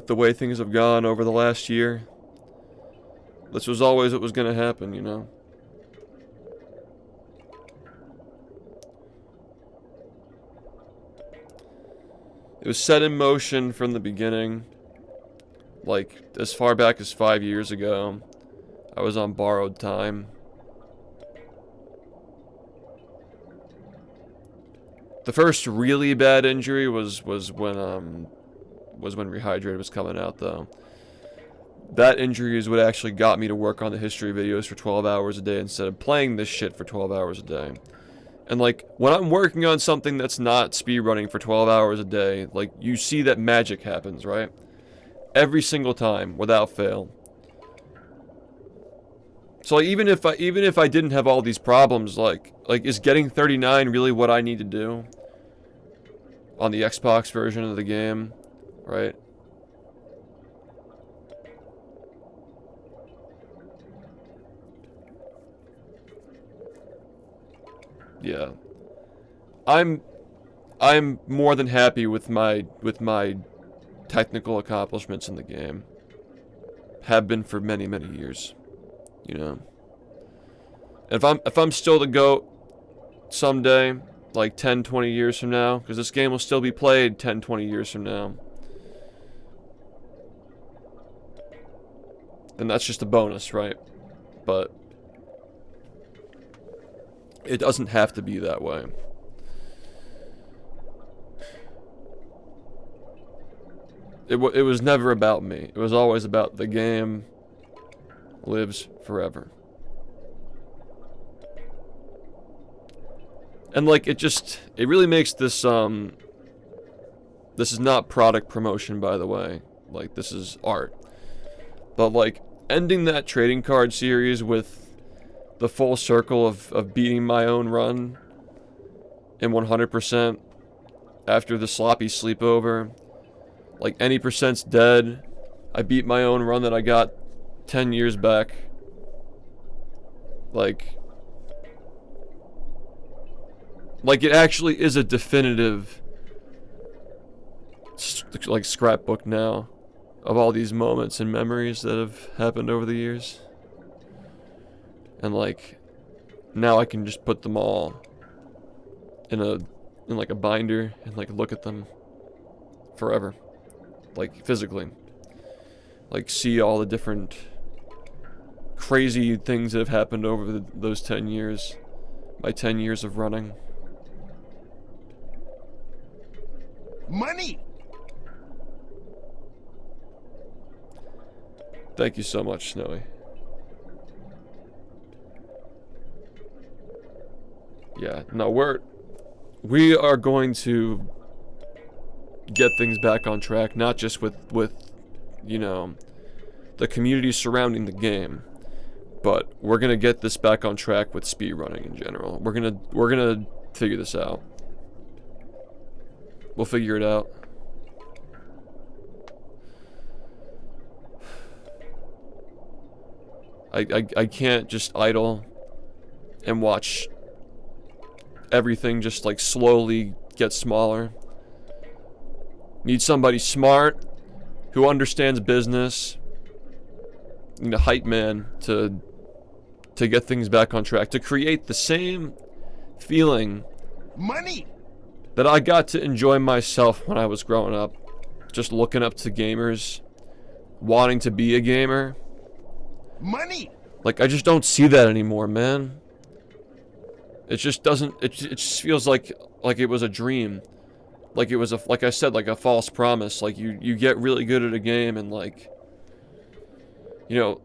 the way things have gone over the last year. This was always what was gonna happen, you know? It was set in motion from the beginning. Like, as far back as 5 years ago, I was on borrowed time. The first really bad injury was when Rehydrated was coming out, though. That injury is what actually got me to work on the history videos for 12 hours a day instead of playing this shit for 12 hours a day. And, like, when I'm working on something that's not speedrunning for 12 hours a day, like, you see that magic happens, right? Every single time, without fail. So, like, even if I didn't have all these problems, like, is getting 39 really what I need to do? on the Xbox version of the game, right? Yeah. I'm more than happy with my technical accomplishments in the game. Have been for many, many years. You know. If I'm still the GOAT someday, like 10, 20 years from now, because this game will still be played 10, 20 years from now, then that's just a bonus, right? But it doesn't have to be that way. It was never about me. It was always about the game lives forever. And like it really makes this this is not product promotion, by the way. Like, this is art. But like ending that trading card series with the full circle of beating my own run in 100% after the sloppy sleepover. Like, any percent's dead. I beat my own run that I got 10 years back. Like it actually is a definitive like scrapbook now of all these moments and memories that have happened over the years. And like now I can just put them all in like a binder and like look at them forever. Like physically. Like see all the different crazy things that have happened over those 10 years. My 10 years of running. Money! Thank you so much, Snowy. Yeah, no, we are going to get things back on track, not just with you know, the community surrounding the game, but we're gonna get this back on track with speedrunning in general. We're gonna figure this out. We'll figure it out. I can't just idle and watch everything just like slowly get smaller. Need somebody smart who understands business. Need a hype man to get things back on track, to create the same feeling Money! that I got to enjoy myself when I was growing up, just looking up to gamers, wanting to be a gamer. Money! Like, I just don't see that anymore, man. It just doesn't, it just feels like it was a dream. Like it was like I said, like a false promise. Like you get really good at a game and like, you know,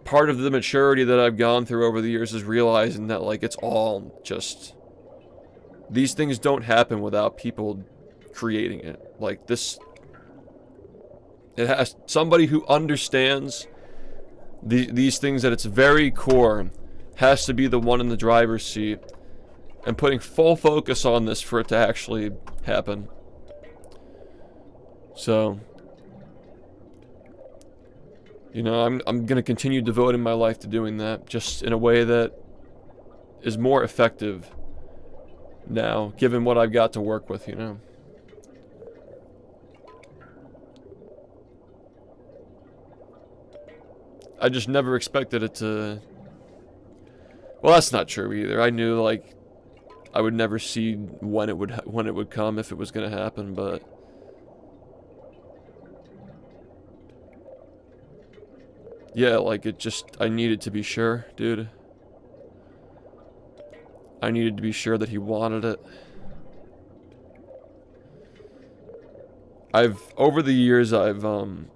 part of the maturity that I've gone through over the years is realizing that like it's all just, these things don't happen without people creating it. Like this, it has somebody who understands these things at its very core has to be the one in the driver's seat and putting full focus on this for it to actually happen. So, you know, I'm gonna continue devoting my life to doing that, just in a way that is more effective now, given what I've got to work with, you know. I just never expected it to... Well, that's not true either. I knew, like, I would never see when it would come, if it was gonna happen, but... Yeah, like, it just... I needed to be sure, dude. I needed to be sure that he wanted it. Over the years, and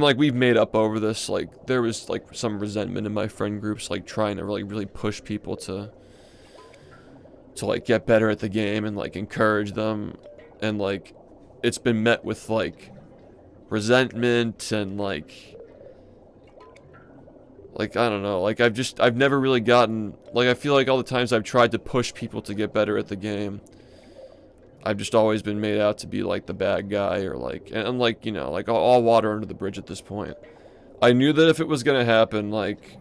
like we've made up over this, like there was like some resentment in my friend groups, like trying to really push people to like get better at the game and like encourage them, and like it's been met with like resentment and like I don't know, like I've never really gotten, like I feel like all the times I've tried to push people to get better at the game, I've just always been made out to be like the bad guy, or like, and like, you know, like all water under the bridge at this point. I knew that if it was gonna happen, like,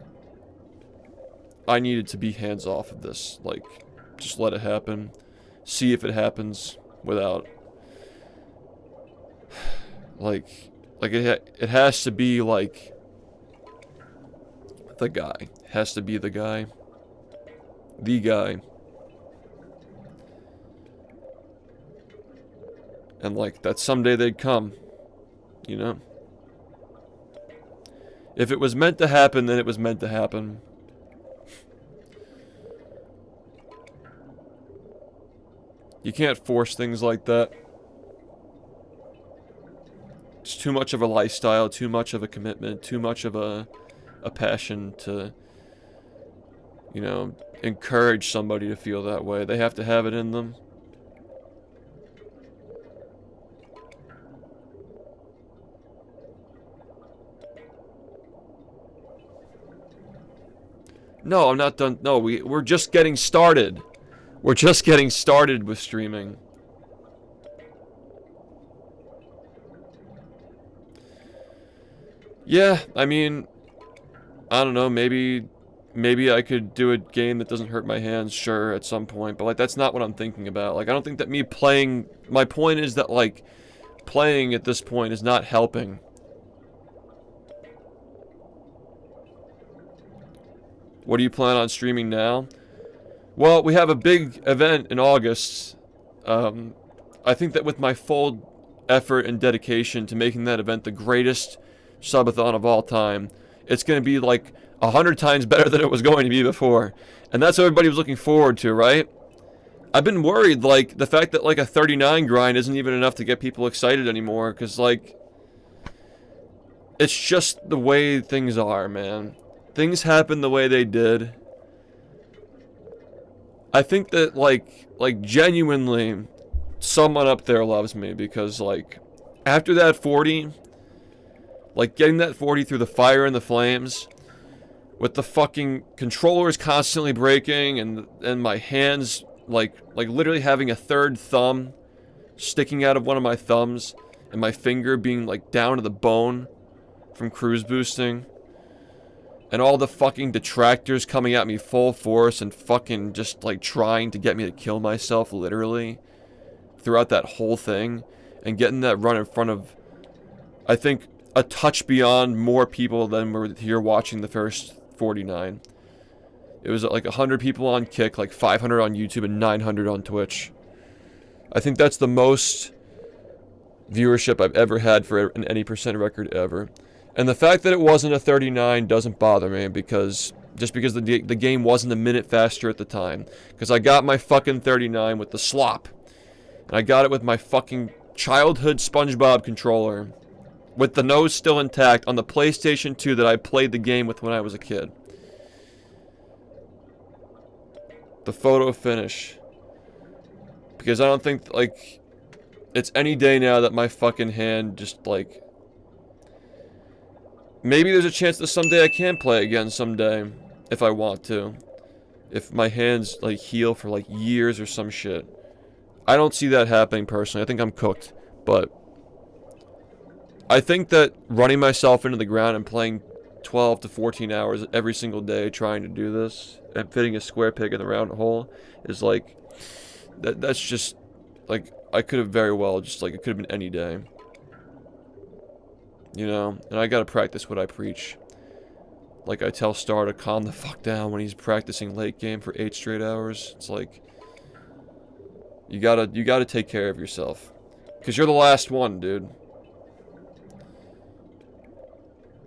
I needed to be hands off of this. Like, just let it happen. See if it happens without, like it has to be like the guy. It has to be the guy. The guy. And like, that someday they'd come, you know? If it was meant to happen, then it was meant to happen. You can't force things like that. It's too much of a lifestyle, too much of a commitment, too much of a passion to, you know, encourage somebody to feel that way. They have to have it in them. No, I'm not done. No, we're just getting started. We're just getting started with streaming. Yeah, I mean, I don't know, maybe I could do a game that doesn't hurt my hands, sure, at some point, but like, that's not what I'm thinking about. Like, I don't think that me playing, my point is that like, playing at this point is not helping. What do you plan on streaming now? Well, we have a big event in August. I think that with my full effort and dedication to making that event the greatest subathon of all time, it's going to be like 100 times better than it was going to be before. And that's what everybody was looking forward to, right? I've been worried, like, the fact that like a 39 grind isn't even enough to get people excited anymore, because like, it's just the way things are, man. Things happen the way they did. I think that like genuinely someone up there loves me, because like, after that 40, like getting that 40 through the fire and the flames, with the fucking controllers constantly breaking, and my hands like literally having a third thumb sticking out of one of my thumbs, and my finger being like down to the bone from cruise boosting. And all the fucking detractors coming at me full force and fucking just like trying to get me to kill myself, literally, throughout that whole thing. And getting that run in front of, I think, a touch beyond more people than were here watching the first 49. It was like 100 people on Kick, like 500 on YouTube, and 900 on Twitch. I think that's the most viewership I've ever had for any percent record ever. And the fact that it wasn't a 39 doesn't bother me, because just because the game wasn't a minute faster at the time. Because I got my fucking 39 with the slop. And I got it with my fucking childhood SpongeBob controller, with the nose still intact, on the PlayStation 2 that I played the game with when I was a kid. The photo finish. Because I don't think, like, it's any day now that my fucking hand just, like... Maybe there's a chance that someday I can play again someday, if I want to. If my hands, like, heal for, like, years or some shit. I don't see that happening, personally. I think I'm cooked. But I think that running myself into the ground and playing 12 to 14 hours every single day trying to do this, and fitting a square peg in the round hole, is, like... That's just... Like, I could have very well just, like, it could have been any day. You know, and I gotta practice what I preach. Like, I tell Star to calm the fuck down when he's practicing late game for 8 straight hours. It's like, you gotta take care of yourself, because you're the last one, dude.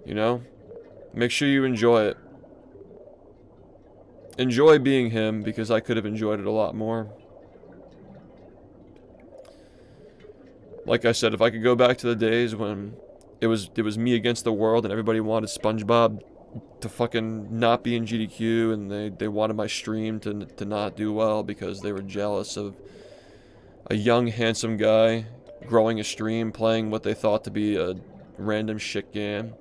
You know? Make sure you enjoy it. Enjoy being him, because I could have enjoyed it a lot more. Like I said, if I could go back to the days when it was me against the world, and everybody wanted SpongeBob to fucking not be in GDQ, and they wanted my stream to not do well because they were jealous of a young, handsome guy growing a stream playing what they thought to be a random shit game.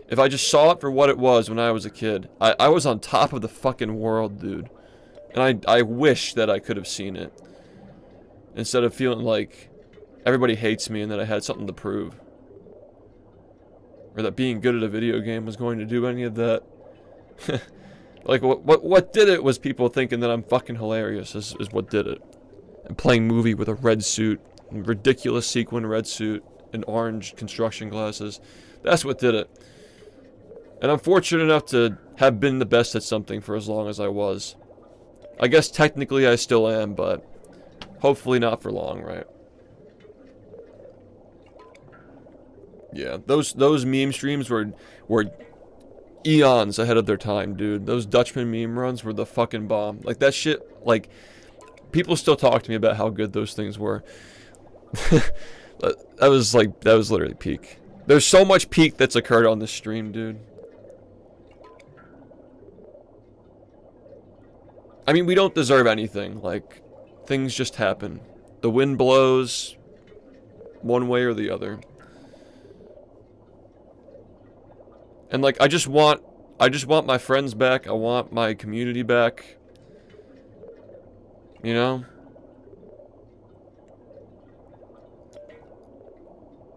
If I just saw it for what it was when I was a kid, I was on top of the fucking world, dude. And I wish that I could have seen it. Instead of feeling like everybody hates me and that I had something to prove. Or that being good at a video game was going to do any of that. Like, what did it was people thinking that I'm fucking hilarious is what did it. And playing movie with a red suit, a ridiculous sequin red suit, and orange construction glasses. That's what did it. And I'm fortunate enough to have been the best at something for as long as I was. I guess technically I still am, but hopefully not for long, right? Yeah, those meme streams were eons ahead of their time, dude. Those Dutchman meme runs were the fucking bomb. Like, that shit, like, people still talk to me about how good those things were. That was literally peak. There's so much peak that's occurred on this stream, dude. I mean, we don't deserve anything. Like, things just happen. The wind blows one way or the other. And like, I just want my friends back. I want my community back. You know?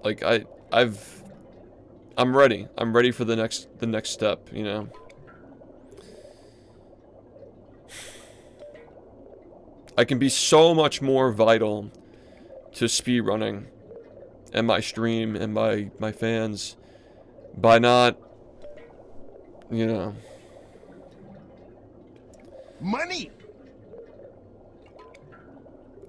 Like, I'm ready. I'm ready for the next step, you know? I can be so much more vital to speedrunning and my stream and my fans by not, you know. Money!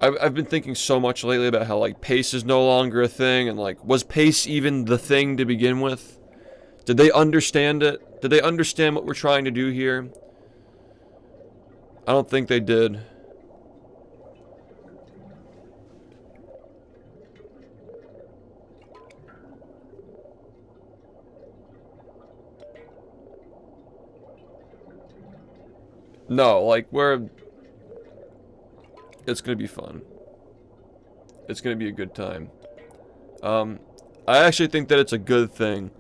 I've been thinking so much lately about how, like, pace is no longer a thing, and, like, was pace even the thing to begin with? Did they understand it? Did they understand what we're trying to do here? I don't think they did. No, like, it's gonna be fun. It's gonna be a good time. I actually think that it's a good thing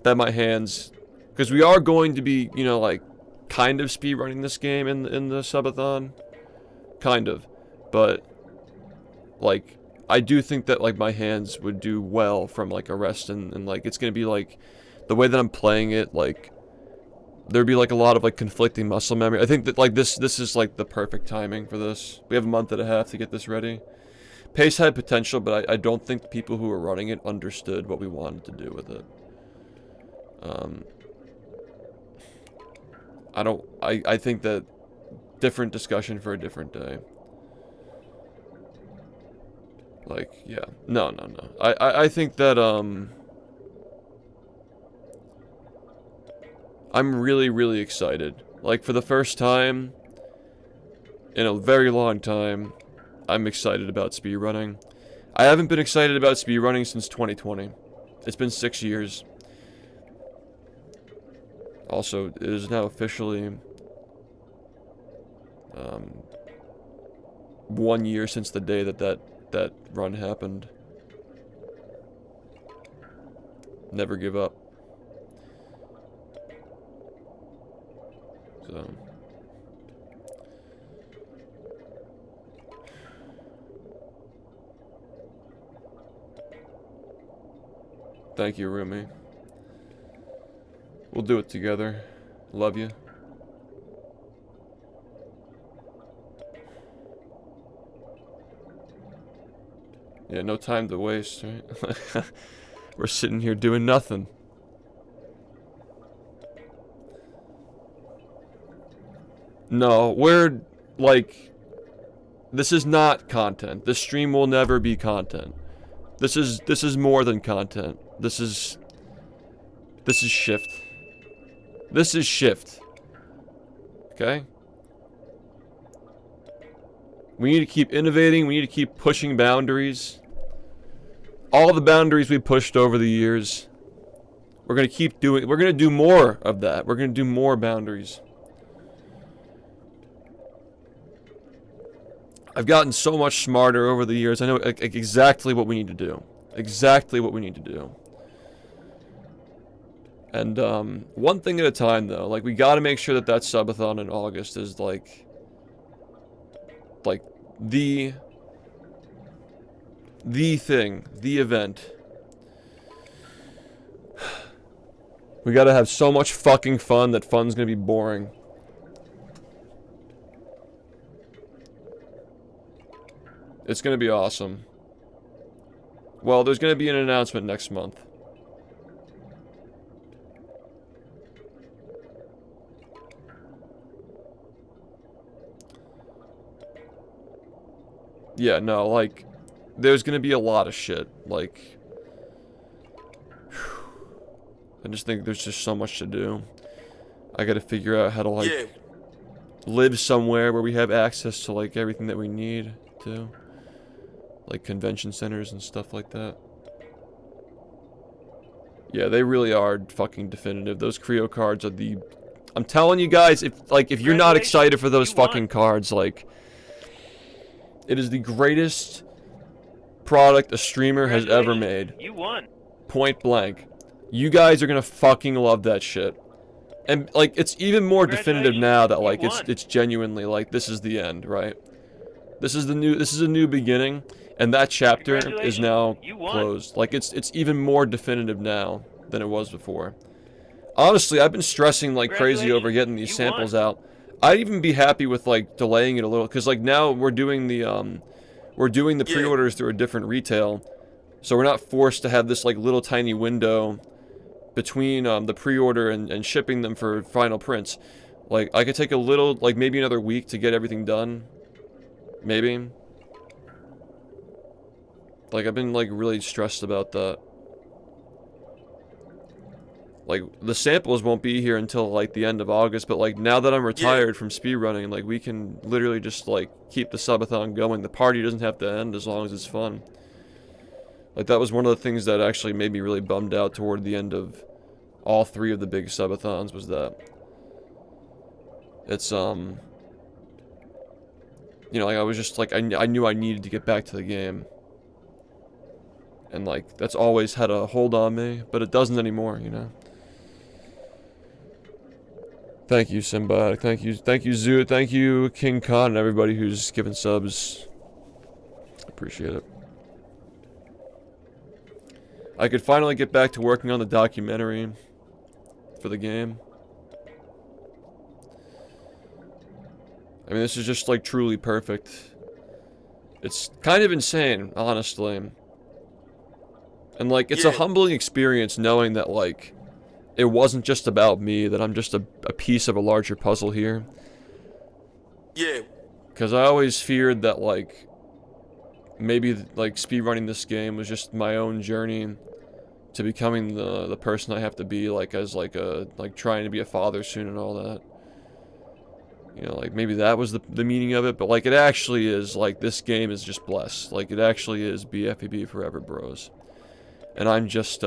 that my hands, because we are going to be, you know, like, kind of speedrunning this game in the subathon, kind of, but like, I do think that, like, my hands would do well from, like, a rest, and like, it's gonna be like the way that I'm playing it, like, there'd be, like, a lot of, like, conflicting muscle memory. I think that, like, this is, like, the perfect timing for this. We have a month and a half to get this ready. Pace had potential, but I don't think the people who were running it understood what we wanted to do with it. I think that different discussion for a different day. Like, yeah. No. I think that, I'm really, really excited. Like, for the first time in a very long time, I'm excited about speedrunning. I haven't been excited about speedrunning since 2020. It's been 6 years. Also, it is now officially 1 year since the day that run happened. Never give up. So, thank you, Rumi. We'll do it together. Love you. Yeah, no time to waste, right? We're sitting here doing nothing. No, we're, like, this is not content. This stream will never be content. This is more than content. This is shift. This is shift. Okay? We need to keep innovating. We need to keep pushing boundaries. All the boundaries we pushed over the years. We're going to keep doing. We're going to do more of that. We're going to do more boundaries. I've gotten so much smarter over the years. I know exactly what we need to do. Exactly what we need to do. And one thing at a time, though. Like, we got to make sure that subathon in August is like the the thing, the event. We gotta have so much fucking fun that fun's gonna be boring. It's gonna be awesome. Well, there's gonna be an announcement next month. Yeah, no, like, there's gonna be a lot of shit, like, I just think there's just so much to do. I gotta figure out how to, like, Yeah. live somewhere where we have access to, like, everything that we need to. Like, convention centers and stuff like that. Yeah, they really are fucking definitive. Those Creo cards are the... I'm telling you guys, if you're not excited for those fucking cards, like... It is the greatest product a streamer has ever made. You won. Point blank. You guys are gonna fucking love that shit. And, like, it's even more definitive now that, like, it's genuinely, like, this is the end, right? This is a new beginning, and that chapter is now closed. Like, it's even more definitive now than it was before. Honestly, I've been stressing like crazy over getting these samples out. I'd even be happy with, like, delaying it a little, because, like, now we're doing the pre-orders through a different retail, so we're not forced to have this, like, little tiny window between the pre-order and shipping them for final prints. Like, I could take a little, like, maybe another week to get everything done. Maybe. Like, I've been, like, really stressed about that. Like, the samples won't be here until, like, the end of August, but, like, now that I'm retired from speedrunning, like, we can literally just, like, keep the subathon going. The party doesn't have to end as long as it's fun. Like, that was one of the things that actually made me really bummed out toward the end of all 3 of the big subathons, was that it's, you know, like, I was just, like, I knew I needed to get back to the game. And, like, that's always had a hold on me, but it doesn't anymore, you know? Thank you, Symbiotic. Thank you, Zoo. Thank you, King Khan, and everybody who's given subs. Appreciate it. I could finally get back to working on the documentary for the game. I mean, this is just, like, truly perfect. It's kind of insane, honestly. And, like, it's a humbling experience knowing that, like, it wasn't just about me, that I'm just a piece of a larger puzzle here. Yeah. Because I always feared that, like, maybe, like, speedrunning this game was just my own journey to becoming the person I have to be, like, as, like, trying to be a father soon and all that. You know, like, maybe that was the meaning of it, but, like, it actually is, like, this game is just blessed. Like, it actually is BfBB Forever Bros. And I'm just,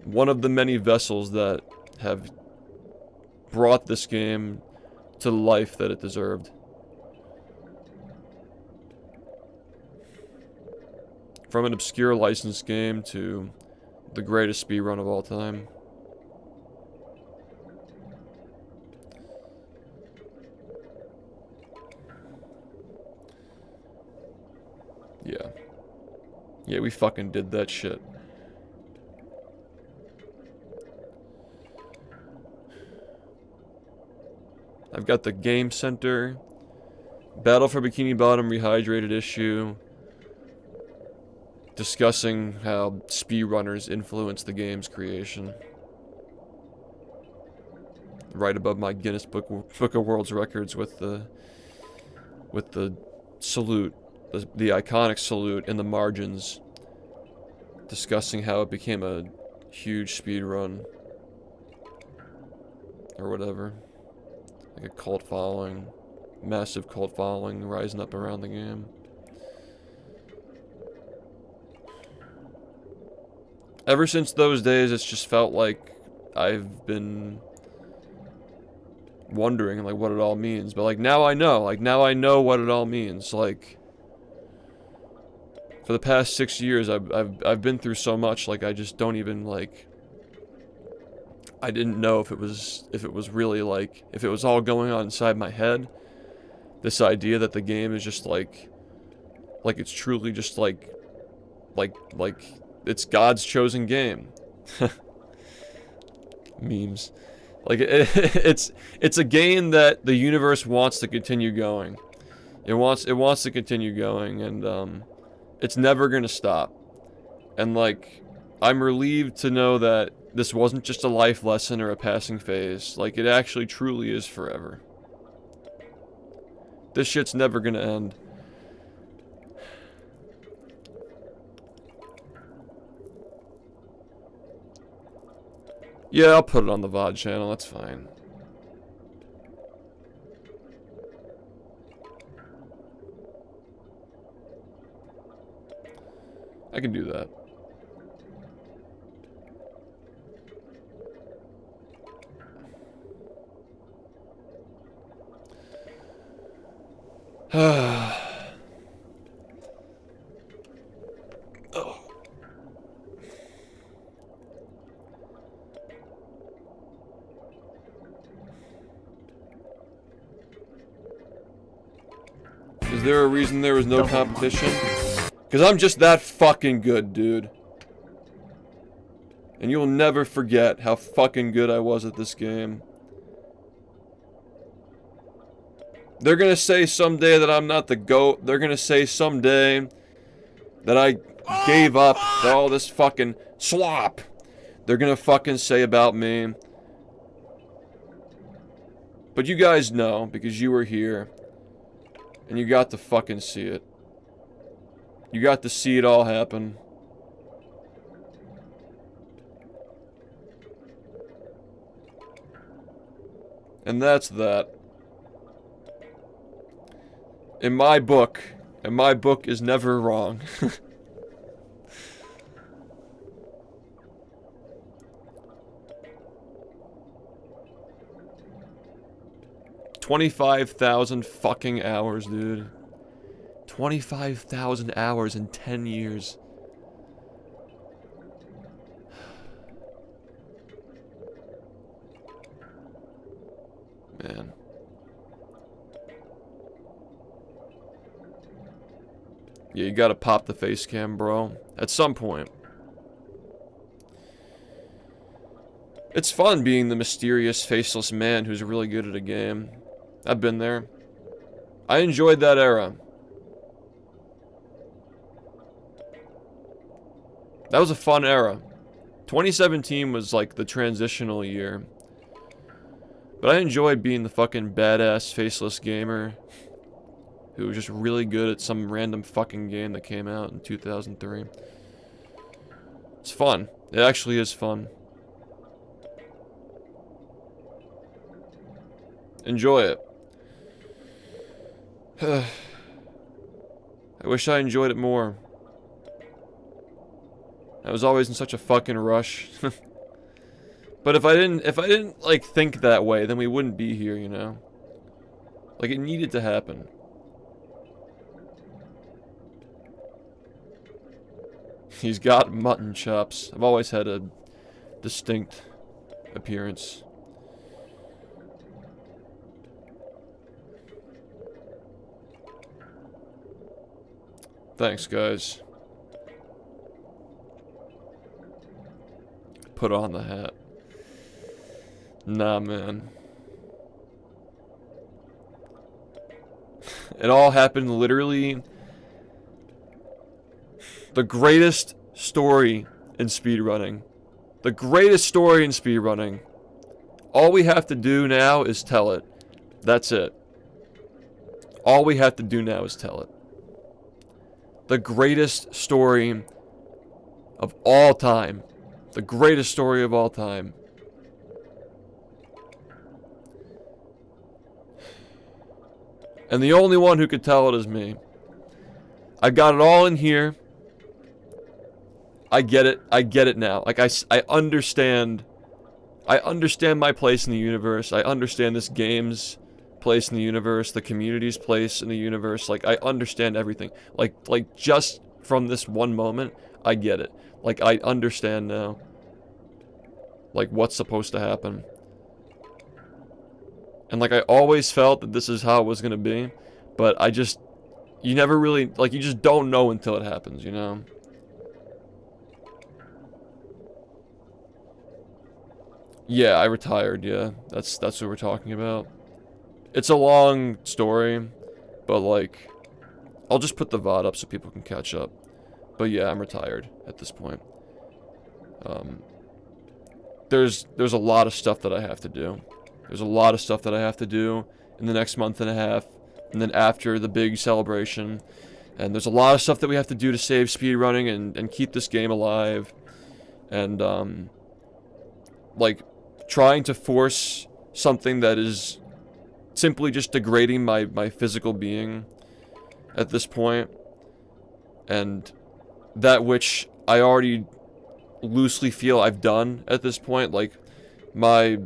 one of the many vessels that have brought this game to the life that it deserved. From an obscure licensed game to the greatest speedrun of all time. Yeah. Yeah, we fucking did that shit. I've got the Game Center, Battle for Bikini Bottom Rehydrated issue, discussing how speedrunners influence the game's creation. Right above my Guinness Book of World Records with the salute, the iconic salute in the margins, discussing how it became a huge speedrun or whatever. Like a cult following, massive cult following rising up around the game. Ever since those days, it's just felt like I've been wondering, like, what it all means. But, like, now I know. Like, now I know what it all means. Like, for the past 6 years, I've been through so much. Like, I just don't even, like, I didn't know if it was really, like, if it was all going on inside my head, This idea that the game is just like it's truly just like it's God's chosen game. Memes. Like it's a game that the universe wants to continue going. It wants to continue going, and it's never gonna stop. And like, I'm relieved to know that this wasn't just a life lesson or a passing phase. Like, it actually truly is forever. This shit's never gonna end. Yeah, I'll put it on the VOD channel, that's fine. I can do that. Oh. Is there a reason there was no competition? Because I'm just that fucking good, dude. And you'll never forget how fucking good I was at this game. They're gonna say someday that I'm not the GOAT. They're gonna say someday that I gave up, that all this fucking slop. They're gonna fucking say about me. But you guys know, because you were here. And you got to fucking see it. You got to see it all happen. And that's that. In my book, and my book is never wrong. 25,000 fucking hours, dude. 25,000 hours in 10 years. Man. Yeah, you gotta pop the face cam, bro. At some point. It's fun being the mysterious, faceless man who's really good at a game. I've been there. I enjoyed that era. That was a fun era. 2017 was like the transitional year. But I enjoyed being the fucking badass, faceless gamer who was just really good at some random fucking game that came out in 2003. It's fun. It actually is fun. Enjoy it. I wish I enjoyed it more. I was always in such a fucking rush. But if I didn't like think that way, then we wouldn't be here, you know? Like, it needed to happen. He's got mutton chops. I've always had a distinct appearance. Thanks, guys. Put on the hat. Nah, man. It all happened literally. The greatest story in speedrunning. The greatest story in speedrunning. All we have to do now is tell it. That's it. All we have to do now is tell it. The greatest story of all time. The greatest story of all time. And the only one who could tell it is me. I got it all in here. I get it. I get it now. Like, I understand. I understand my place in the universe. I understand this game's place in the universe, the community's place in the universe. Like, I understand everything. Like just from this one moment, I get it. Like, I understand now. Like, what's supposed to happen. And like, I always felt that this is how it was gonna be. But you never really, like, you just don't know until it happens, you know? Yeah, I retired, yeah. That's what we're talking about. It's a long story, but, like, I'll just put the VOD up so people can catch up. But yeah, I'm retired at this point. There's a lot of stuff that I have to do. There's a lot of stuff that I have to do in the next month and a half, and then after the big celebration. And there's a lot of stuff that we have to do to save speedrunning and keep this game alive. And, like, trying to force something that is simply just degrading my physical being at this point. And that which I already loosely feel I've done at this point. Like, my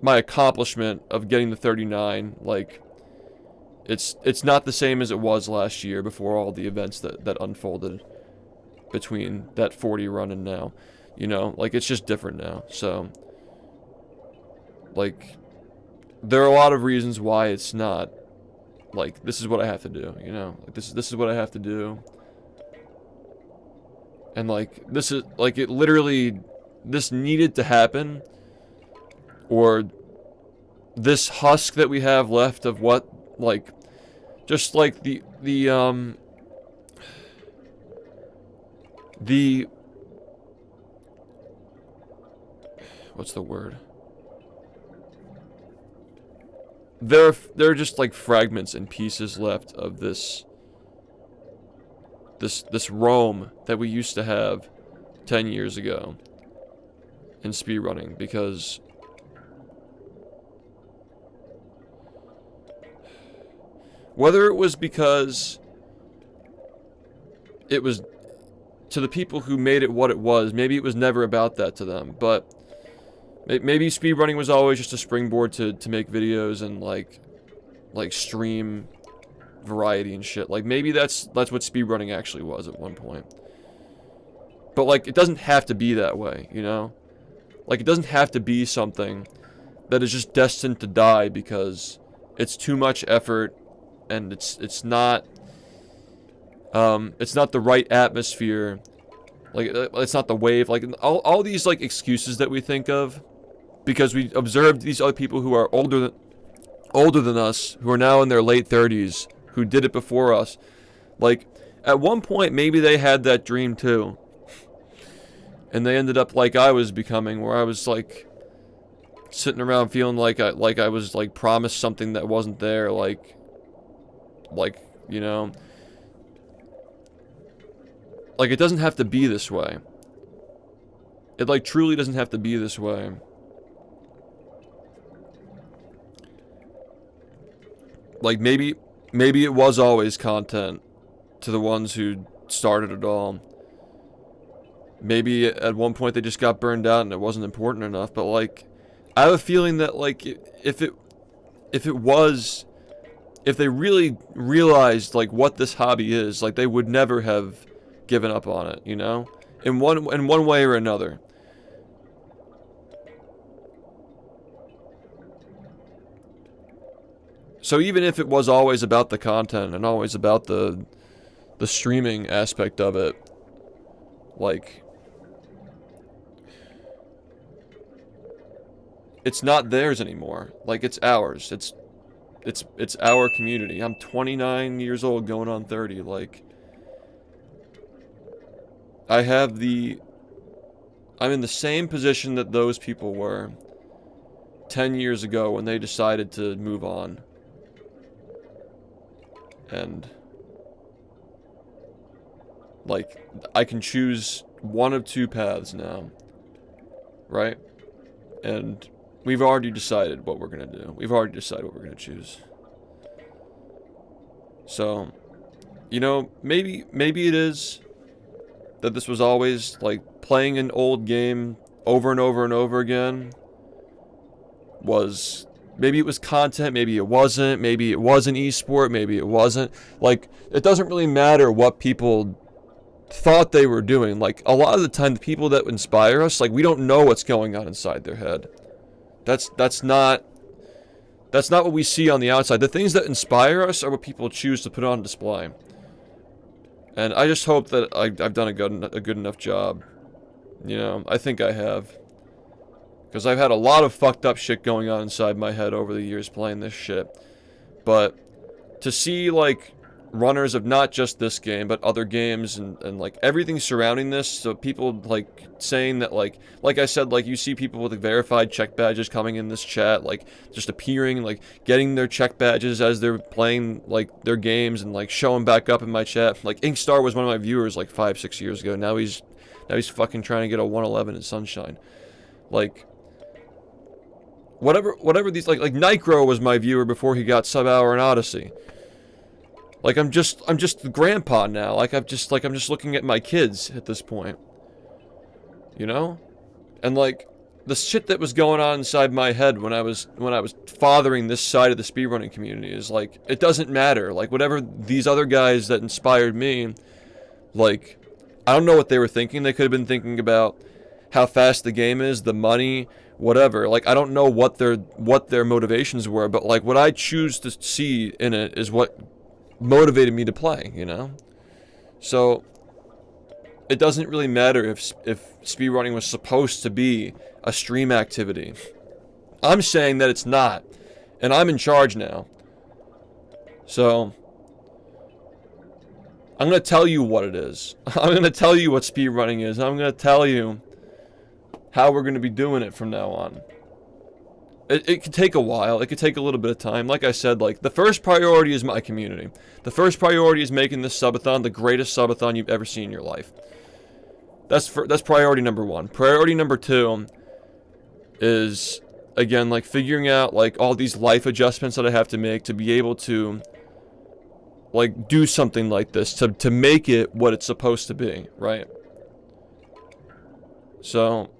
accomplishment of getting the 39, like, it's not the same as it was last year before all the events that unfolded between that 40 run and now. You know, like, it's just different now. So, like, there are a lot of reasons why it's not, like, this is what I have to do, you know? Like, this is what I have to do. And, like, this is, like, it literally, this needed to happen. Or this husk that we have left of what, like, just like the what's the word? There are just, like, fragments and pieces left of this Rome that we used to have 10 years ago in speedrunning, because whether it was because it was to the people who made it what it was, maybe it was never about that to them, but maybe speedrunning was always just a springboard to make videos and like stream variety and shit. Like, maybe that's what speedrunning actually was at one point. But, like, it doesn't have to be that way, you know? Like, it doesn't have to be something that is just destined to die because it's too much effort and it's not the right atmosphere. Like, it's not the wave. Like, all these, like, excuses that we think of because we observed these other people who are older than us, who are now in their late 30s, who did it before us. Like, at one point, maybe they had that dream too. And they ended up like I was becoming, where I was, like, sitting around feeling like I was, like, promised something that wasn't there, like, you know. Like, it doesn't have to be this way. It, like, truly doesn't have to be this way. Like, maybe it was always content to the ones who started it all. Maybe at one point they just got burned out and it wasn't important enough, but, like, I have a feeling that, like, if they really realized, like, what this hobby is, like, they would never have given up on it, you know? In one way or another. So even if it was always about the content and always about the streaming aspect of it, like, it's not theirs anymore. Like, it's ours. It's our community. I'm 29 years old going on 30. Like, I'm in the same position that those people were 10 years ago when they decided to move on. And, like, I can choose one of two paths now. Right? And we've already decided what we're gonna do. We've already decided what we're gonna choose. So, you know, maybe it is that this was always, like, playing an old game over and over and over again was, maybe it was content, maybe it wasn't, maybe it was an esport, maybe it wasn't. Like, it doesn't really matter what people thought they were doing. Like, a lot of the time, the people that inspire us, like, we don't know what's going on inside their head. That's not That's not what we see on the outside. The things that inspire us are what people choose to put on display. And I just hope that I've done a good enough job. You know, I think I have. Because I've had a lot of fucked up shit going on inside my head over the years playing this shit. But to see, like, runners of not just this game, but other games and like, everything surrounding this, so people, like, saying that, like I said, like, you see people with like, verified check badges coming in this chat, like, just appearing, like, getting their check badges as they're playing, like, their games and, like, showing back up in my chat. Like, Inkstar was one of my viewers, like, 5-6 years ago. Now he's fucking trying to get a 111 in Sunshine. Like, whatever these, like Nicro was my viewer before he got sub-hour in Odyssey. Like, I'm just the grandpa now. Like, I'm just looking at my kids at this point. You know? And, like, the shit that was going on inside my head when I was fathering this side of the speedrunning community is, like, it doesn't matter. Like, whatever these other guys that inspired me, like, I don't know what they were thinking. They could have been thinking about how fast the game is, the money, whatever. Like, I don't know what their motivations were, but, like, what I choose to see in it is what motivated me to play, you know? So it doesn't really matter if speedrunning was supposed to be a stream activity. I'm saying that it's not, and I'm in charge now. So I'm going to tell you what it is. I'm going to tell you what speedrunning is. I'm going to tell you how we're going to be doing it from now on. It could take a while. It could take a little bit of time. Like I said, like, the first priority is my community. The first priority is making this subathon the greatest subathon you've ever seen in your life. That's priority number 1. Priority number 2 is, again, like, figuring out, like, all these life adjustments that I have to make to be able to, like, do something like this, to make it what it's supposed to be, right? So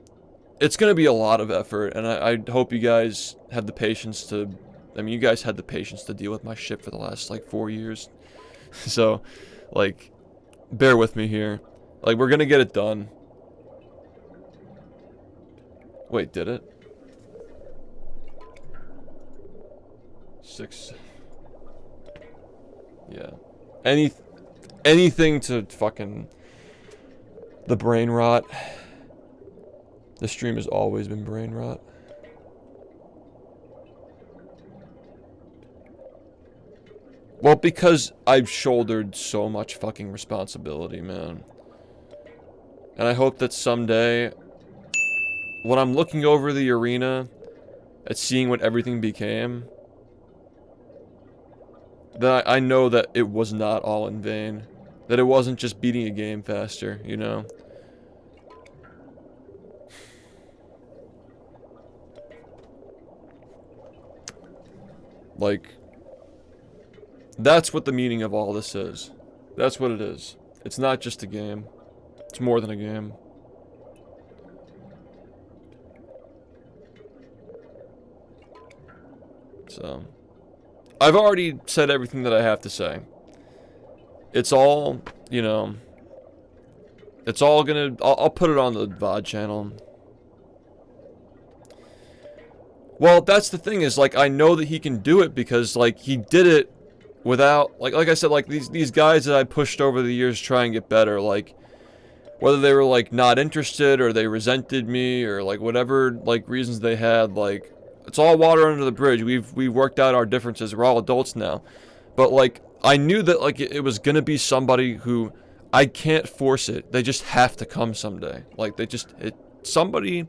it's going to be a lot of effort, and I hope you guys have the patience to... I mean, you guys had the patience to deal with my shit for the last, like, 4 years. So, like, bear with me here. Like, we're going to get it done. Wait, did it? 6... Yeah. Anything to fucking... the brain rot. The stream has always been brain rot. Well, because I've shouldered so much fucking responsibility, man. And I hope that someday, when I'm looking over the arena at seeing what everything became, that I know that it was not all in vain. That it wasn't just beating a game faster, you know? Like, that's what the meaning of all this is. That's what it is. It's not just a game. It's more than a game. So, I've already said everything that I have to say. It's all, you know, it's all gonna, I'll put it on the VOD channel. Well, that's the thing is, like, I know that he can do it because, like, he did it without, like I said, like, these guys that I pushed over the years to try and get better, like, whether they were, like, not interested or they resented me or, like, whatever, like, reasons they had, like, it's all water under the bridge. We've worked out our differences. We're all adults now. But, like, I knew that, like, it was gonna be somebody who I can't force it. They just have to come someday. Like, they just, somebody...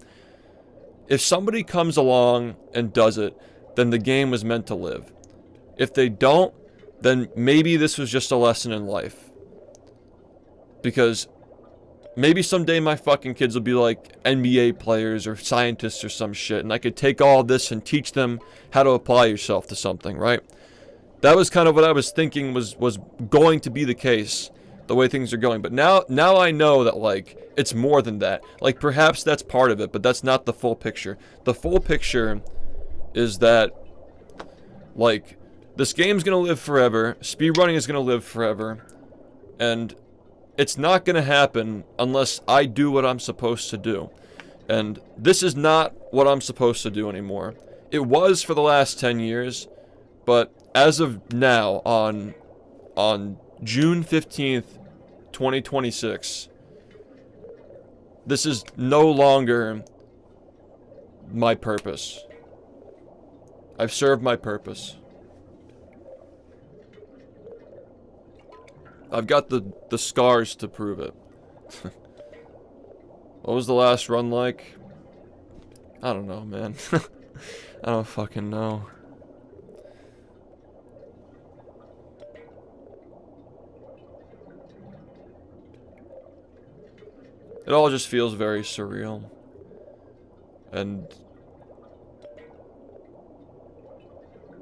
If somebody comes along and does it, then the game was meant to live. If they don't, then maybe this was just a lesson in life. Because maybe someday my fucking kids will be like NBA players or scientists or some shit, and I could take all this and teach them how to apply yourself to something, right? That was kind of what I was thinking was going to be the case, the way things are going. But now I know that, like, it's more than that. Like, perhaps that's part of it, but that's not the full picture. The full picture is that, like, this game's gonna live forever, speedrunning is gonna live forever, and it's not gonna happen unless I do what I'm supposed to do. And this is not what I'm supposed to do anymore. it was for the last 10 years, but as of now, on June 15th, 2026, this is no longer my purpose. I've served my purpose. I've got the scars to prove it. What was the last run like? I don't know, man. I don't fucking know. It all just feels very surreal. And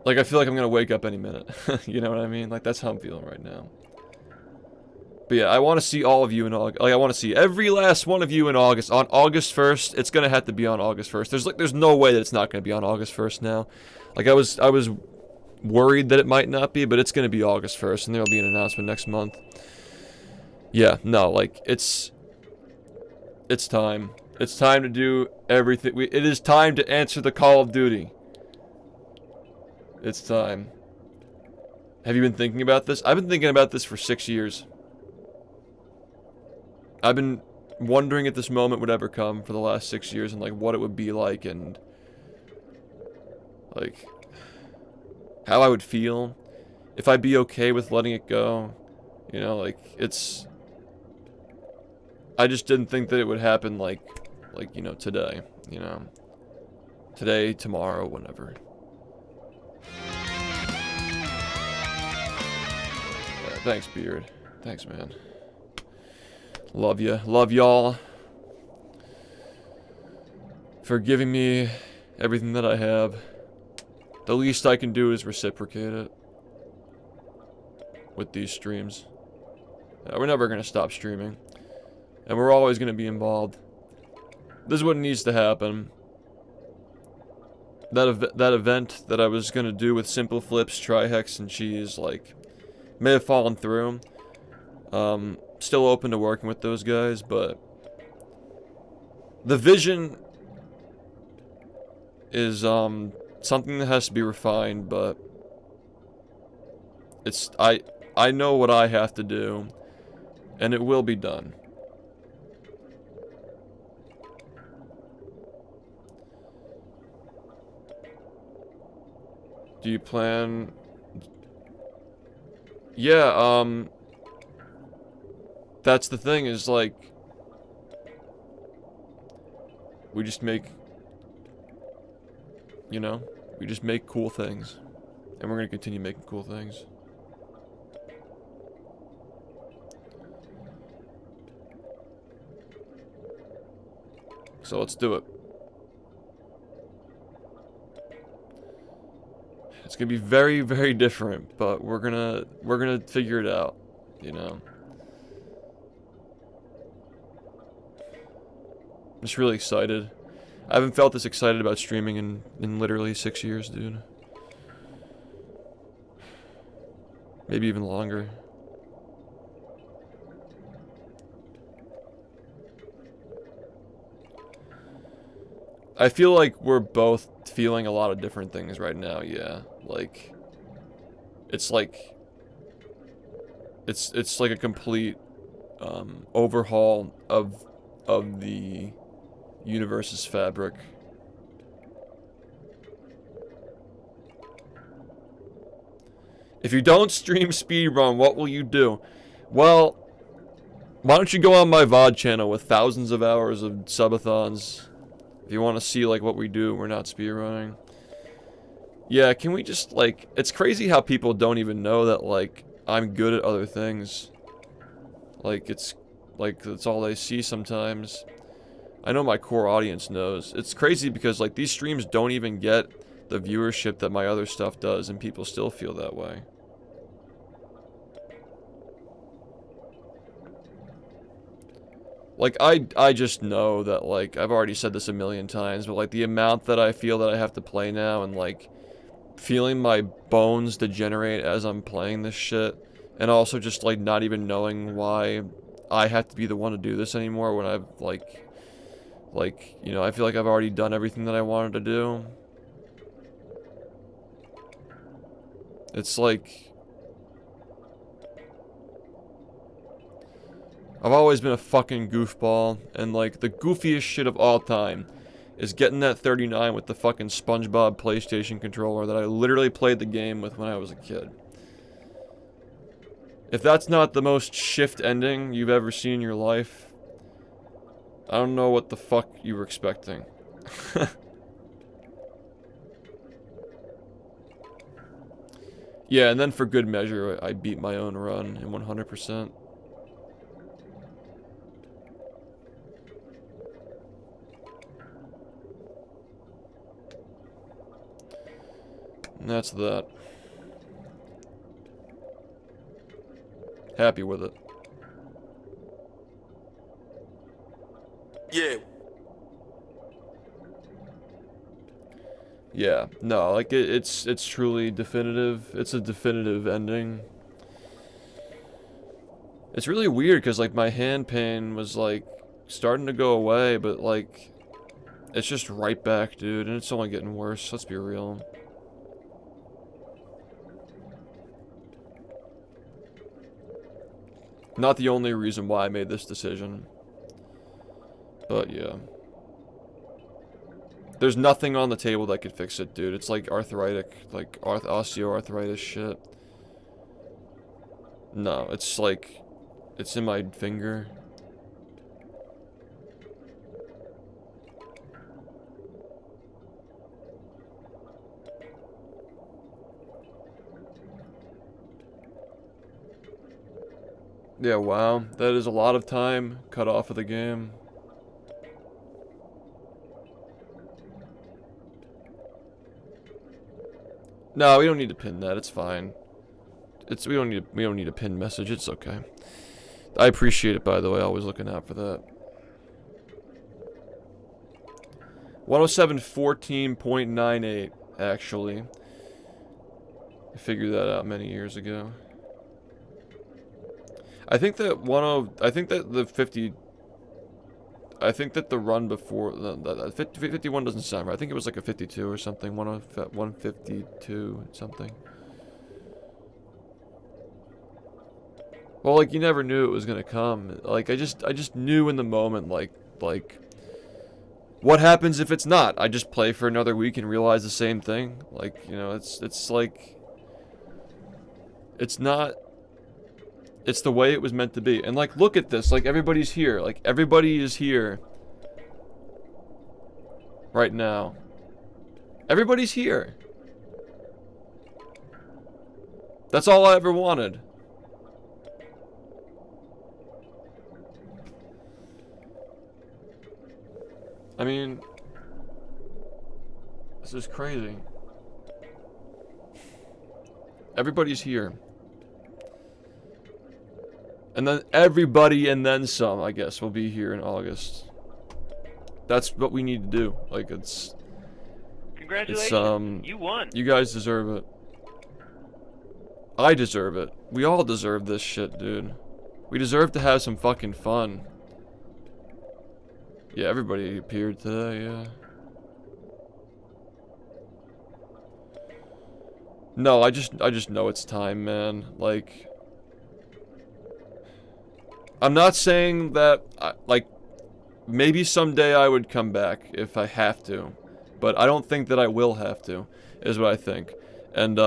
like, I feel like I'm gonna wake up any minute. You know what I mean? Like, that's how I'm feeling right now. But yeah, I want to see all of you in August. Like, I want to see every last one of you in August. On August 1st, it's gonna have to be on August 1st. There's no way that it's not gonna be on August 1st now. Like, I was worried that it might not be, but it's gonna be August 1st, and there'll be an announcement next month. Yeah, no, like, it's time. It's time to do everything. It is time to answer the call of duty. It's time. Have you been thinking about this? I've been thinking about this for 6 years. I've been wondering if this moment would ever come for the last 6 years, and like what it would be like, and like how I would feel, if I'd be okay with letting it go. You know, like, it's, I just didn't think that it would happen like, you know, today, you know. Today, tomorrow, whenever. Yeah, thanks, Beard. Thanks, man. Love ya. Love y'all for giving me everything that I have. The least I can do is reciprocate it with these streams. We're never going to stop streaming. And we're always going to be involved. This is what needs to happen. That event that I was going to do with Simple Flips, Trihex, and Cheese, like, may have fallen through. Still open to working with those guys, but the vision is something that has to be refined, but it's I know what I have to do, and it will be done. Do you plan? Yeah, that's the thing, is like, we just make, you know, we just make cool things, and we're gonna continue making cool things. So let's do it. It's gonna be very, very different, but we're gonna figure it out, you know. I'm just really excited. I haven't felt this excited about streaming in literally 6 years, dude. Maybe even longer. I feel like we're both feeling a lot of different things right now, yeah. Like, it's like a complete overhaul of the universe's fabric. If you don't stream speedrun, what will you do? Well, why don't you go on my VOD channel with thousands of hours of subathons? If you want to see, like, what we do, we're not speedrunning. Yeah, can we just, like, it's crazy how people don't even know that, like, I'm good at other things. Like, it's, like, that's all they see sometimes. I know my core audience knows. It's crazy because, like, these streams don't even get the viewership that my other stuff does, and people still feel that way. Like, I just know that, like, I've already said this a million times, but, like, the amount that I feel that I have to play now, and, like, feeling my bones degenerate as I'm playing this shit, and also just, like, not even knowing why I have to be the one to do this anymore when I've, like, you know, I feel like I've already done everything that I wanted to do. It's like... I've always been a fucking goofball, and like, the goofiest shit of all time is getting that 39 with the fucking SpongeBob PlayStation controller that I literally played the game with when I was a kid. If that's not the most shift ending you've ever seen in your life, I don't know what the fuck you were expecting. Yeah, and then for good measure, I beat my own run in 100%. And that's that. Happy with it. Yeah. Yeah, no, like it's truly definitive. It's a definitive ending. It's really weird because like my hand pain was like starting to go away, but like it's just right back, dude, and it's only getting worse. Let's be real. Not the only reason why I made this decision, but yeah. There's nothing on the table that could fix it, dude. It's like arthritic, like osteoarthritis shit. No, it's like, it's in my finger. Yeah, wow. That is a lot of time cut off of the game. No, we don't need to pin that. It's fine. We don't need a pin message. It's okay. I appreciate it, by the way. Always looking out for that. 107.14.98 actually. I figured that out many years ago. I think that the run before the 51 doesn't sound right. I think it was like a 52 or something. 152 something. Well, like you never knew it was gonna come. Like I just knew in the moment. Like what happens if it's not? I just play for another week and realize the same thing. Like you know, it's like it's not. It's the way it was meant to be. And like, look at this. Like, everybody's here. Like, everybody is here. Right now. Everybody's here. That's all I ever wanted. I mean, this is crazy. Everybody's here. And then everybody and then some, I guess, will be here in August. That's what we need to do. Like, Congratulations, you won. You guys deserve it. I deserve it. We all deserve this shit, dude. We deserve to have some fucking fun. Yeah, everybody appeared today, yeah. No, I just know it's time, man. Like, I'm not saying that, like, maybe someday I would come back if I have to. But I don't think that I will have to, is what I think. And,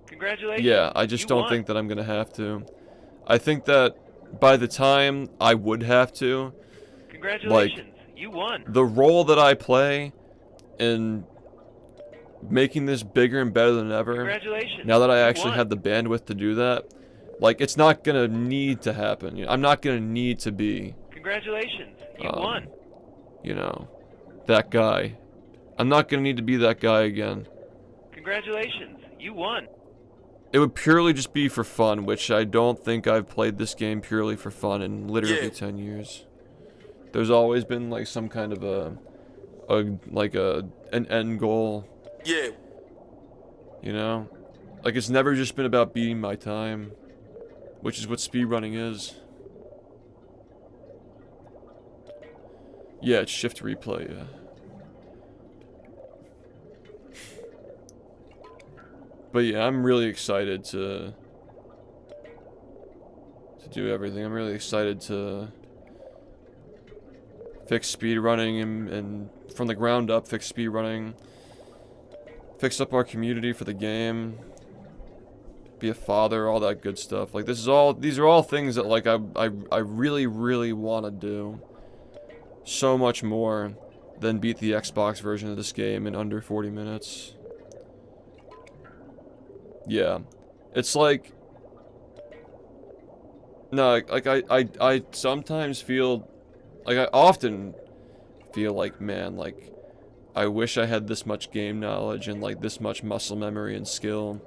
Congratulations. yeah, I just don't think that I'm gonna have to. I think that by the time I would have to, Congratulations, you won. the role that I play in making this bigger and better than ever, Congratulations, now that I you actually won. have the bandwidth to do that, like, it's not gonna need to happen. You know, I'm not gonna need to be, Congratulations, you won. you know, that guy. I'm not gonna need to be that guy again. Congratulations, you won. It would purely just be for fun, which I don't think I've played this game purely for fun in literally 10 years. There's always been like some kind of an end goal. Yeah. You know? Like it's never just been about beating my time, which is what speedrunning is. Yeah, it's shift replay, yeah. But yeah, I'm really excited to do everything. I'm really excited to fix speedrunning and from the ground up fix speedrunning. Fix up our community for the game. Be a father, all that good stuff. Like these are all things that like I really, really want to do. So much more than beat the Xbox version of this game in under 40 minutes. Yeah. It's like no, like I sometimes feel like I often feel like, man, like I wish I had this much game knowledge and like this much muscle memory and skill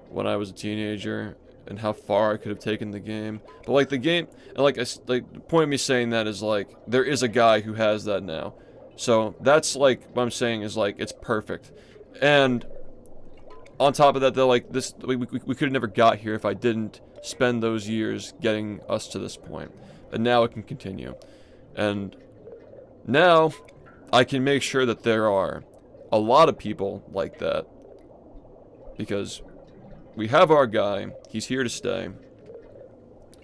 when I was a teenager, and how far I could have taken the game. But like the game, and like the point of me saying that is like there is a guy who has that now. So that's like what I'm saying is like it's perfect. And on top of that, though, like this, we could have never got here if I didn't spend those years getting us to this point. And now it can continue. And now I can make sure that there are a lot of people like that, because we have our guy, he's here to stay,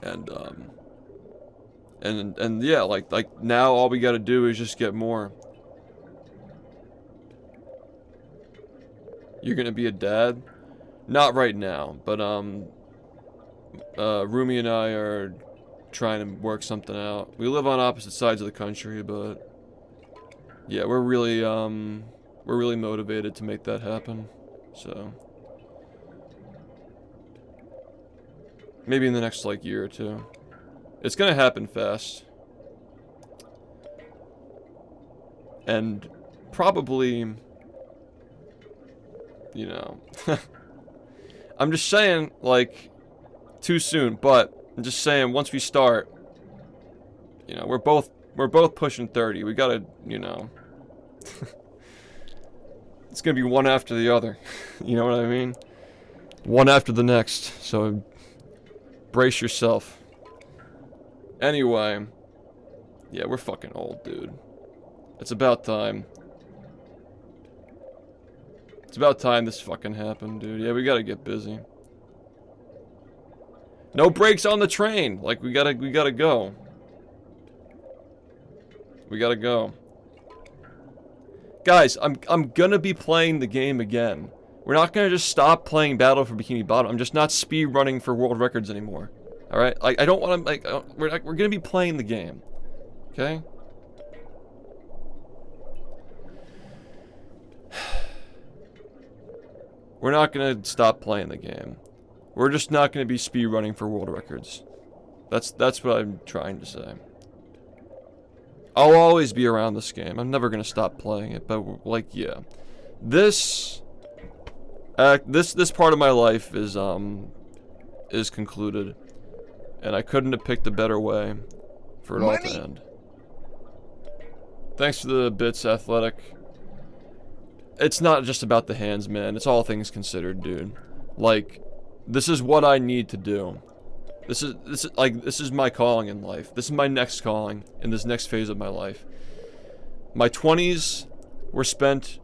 and yeah, like now all we gotta do is just get more. You're gonna be a dad? Not right now, but Rumi and I are trying to work something out. We live on opposite sides of the country, but yeah, we're really motivated to make that happen. So maybe in the next, like, year or two. It's gonna happen fast. And probably, you know, I'm just saying, like, too soon, but I'm just saying once we start, you know, we're both pushing 30. We gotta, you know, it's gonna be one after the other. You know what I mean? One after the next. So brace yourself. Anyway, yeah, we're fucking old, dude. It's about time. It's about time this fucking happened, dude. Yeah, we gotta get busy. No brakes on the train. Like, we gotta go. We gotta go. Guys, I'm gonna be playing the game again. We're not gonna just stop playing Battle for Bikini Bottom. I'm just not speed running for world records anymore. All right, like I don't want to. Like we're gonna be playing the game. Okay. We're not gonna stop playing the game. We're just not gonna be speed running for world records. That's what I'm trying to say. I'll always be around this game. I'm never gonna stop playing it. But like, yeah, this part of my life is concluded, and I couldn't have picked a better way for it all to end. Thanks for the bits, Athletic. It's not just about the hands, man. It's all things considered, dude. Like, this is what I need to do. This is my calling in life. This is my next calling in this next phase of my life. My 20s were spent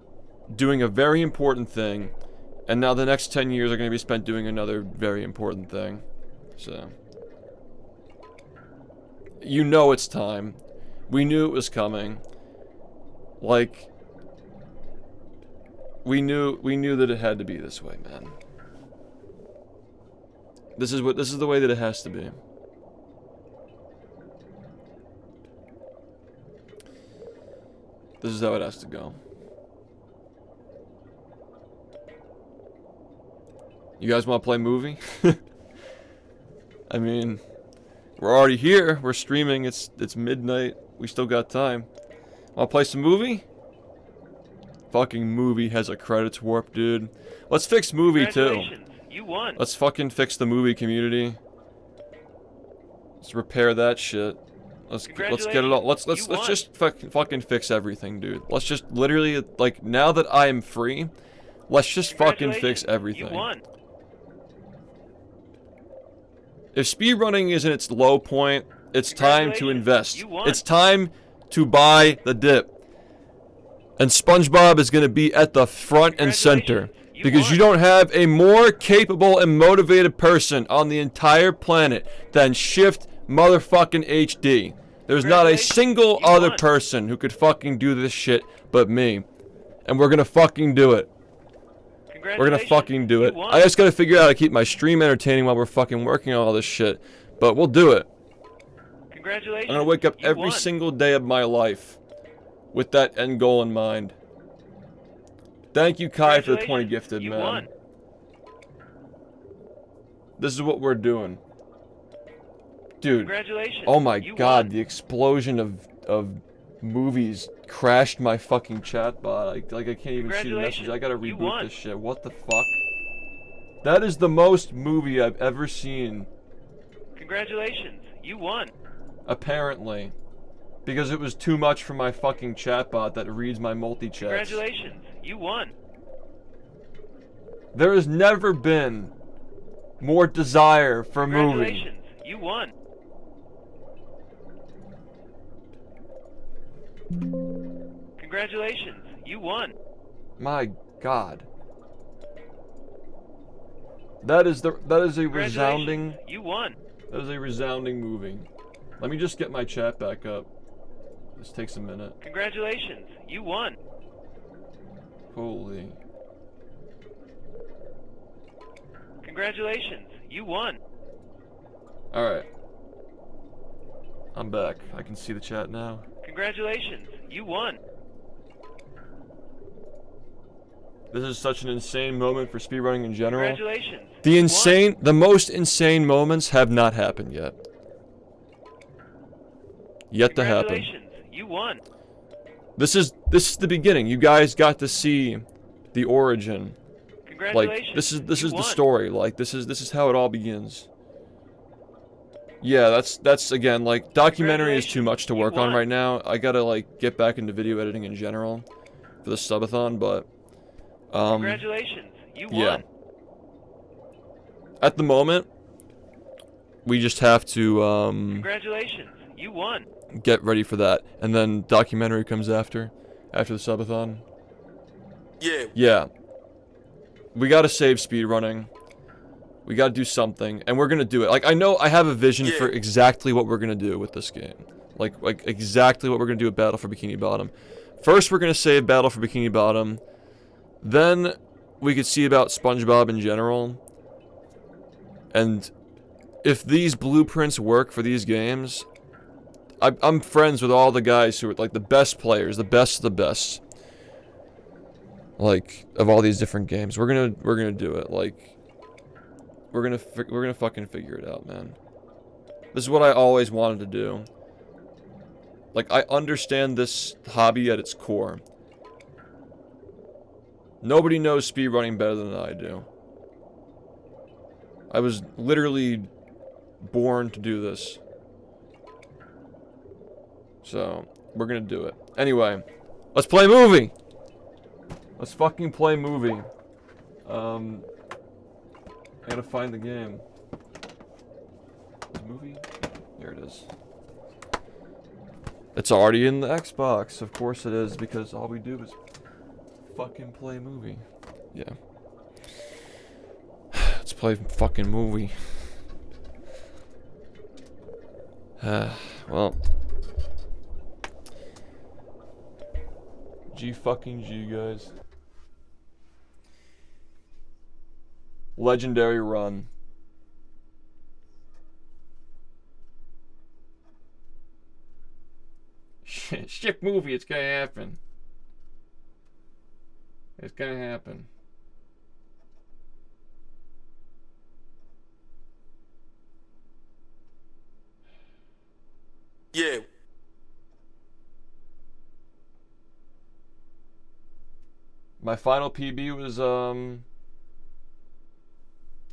doing a very important thing, and now the next 10 years are going to be spent doing another very important thing. So, you know it's time. We knew it was coming. Like, we knew that it had to be this way, man. This is the way that it has to be. This is how it has to go. You guys want to play movie? I mean, we're already here. We're streaming. It's midnight. We still got time. Want to play some movie? Fucking movie has a credits warp, dude. Let's fix movie too. You won. Let's fucking fix the movie community. Let's repair that shit. Let's get it all. Let's just fucking fix everything, dude. Let's just literally, like, now that I am free, let's just fucking fix everything. You won. If speedrunning is in its low point, it's time to invest. You won. It's time to buy the dip. And SpongeBob is gonna be at the front and center. Because you don't have a more capable and motivated person on the entire planet than Shift motherfucking HD. There's not a single other person who could fucking do this shit but me. And we're gonna fucking do it. We're gonna fucking do it. I just gotta figure out how to keep my stream entertaining while we're fucking working on all this shit. But we'll do it. Congratulations. I'm gonna wake up every single day of my life with that end goal in mind. Thank you, Kai, for the 20 gifted, man. Won. This is what we're doing. Dude, Congratulations. oh my god, won. the explosion of movies crashed my fucking chatbot. I can't even see the message. I gotta reboot this shit. What the fuck? That is the most movie I've ever seen. Congratulations. You won. Apparently. Because it was too much for my fucking chatbot that reads my multi-chats. Congratulations. You won. There has never been more desire for movie. Congratulations. You won. Congratulations. You won. My god. That is a resounding. You won. That is a resounding movie. Let me just get my chat back up. This takes a minute. Congratulations. You won. Holy. Congratulations. You won. Alright. I'm back. I can see the chat now. Congratulations. You won. This is such an insane moment for speedrunning in general. Congratulations. The most insane moments have not happened yet. Yet to happen. Congratulations. You won. This is the beginning. You guys got to see the origin. Congratulations. Like this is the story. Like this is how it all begins. Yeah, that's again like documentary is too much to work on right now. I gotta like get back into video editing in general for the subathon, but congratulations. You won. Yeah. At the moment, we just have to Congratulations. You won. get ready for that, and then documentary comes after the subathon. Yeah. Yeah. We gotta save speedrunning. We gotta do something, and we're gonna do it. Like, I know I have a vision for exactly what we're gonna do with this game. Like exactly what we're gonna do with Battle for Bikini Bottom. First, we're gonna save Battle for Bikini Bottom. Then, we could see about SpongeBob in general. And if these blueprints work for these games, I'm friends with all the guys who are like the best players, the best of the best. Like, of all these different games. We're gonna do it. Like, we're gonna fucking figure it out, man. This is what I always wanted to do. Like, I understand this hobby at its core. Nobody knows speedrunning better than I do. I was literally born to do this. So, we're gonna do it. Anyway, let's play movie! Let's fucking play movie. I gotta find the game. Movie? There it is. It's already in the Xbox. Of course it is, because all we do is fucking play movie. Yeah. Let's play fucking movie. Well. G fucking G, guys. Legendary run. Ship movie, it's gonna happen. It's gonna happen. Yeah. My final PB was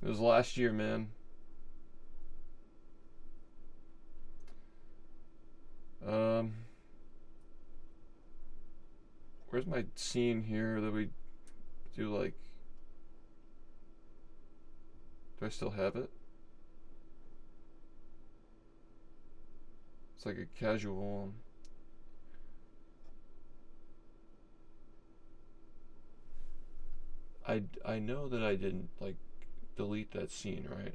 it was last year, man. Where's my scene here that we do, like... Do I still have it? It's like a casual one. I know that I didn't like delete that scene, right?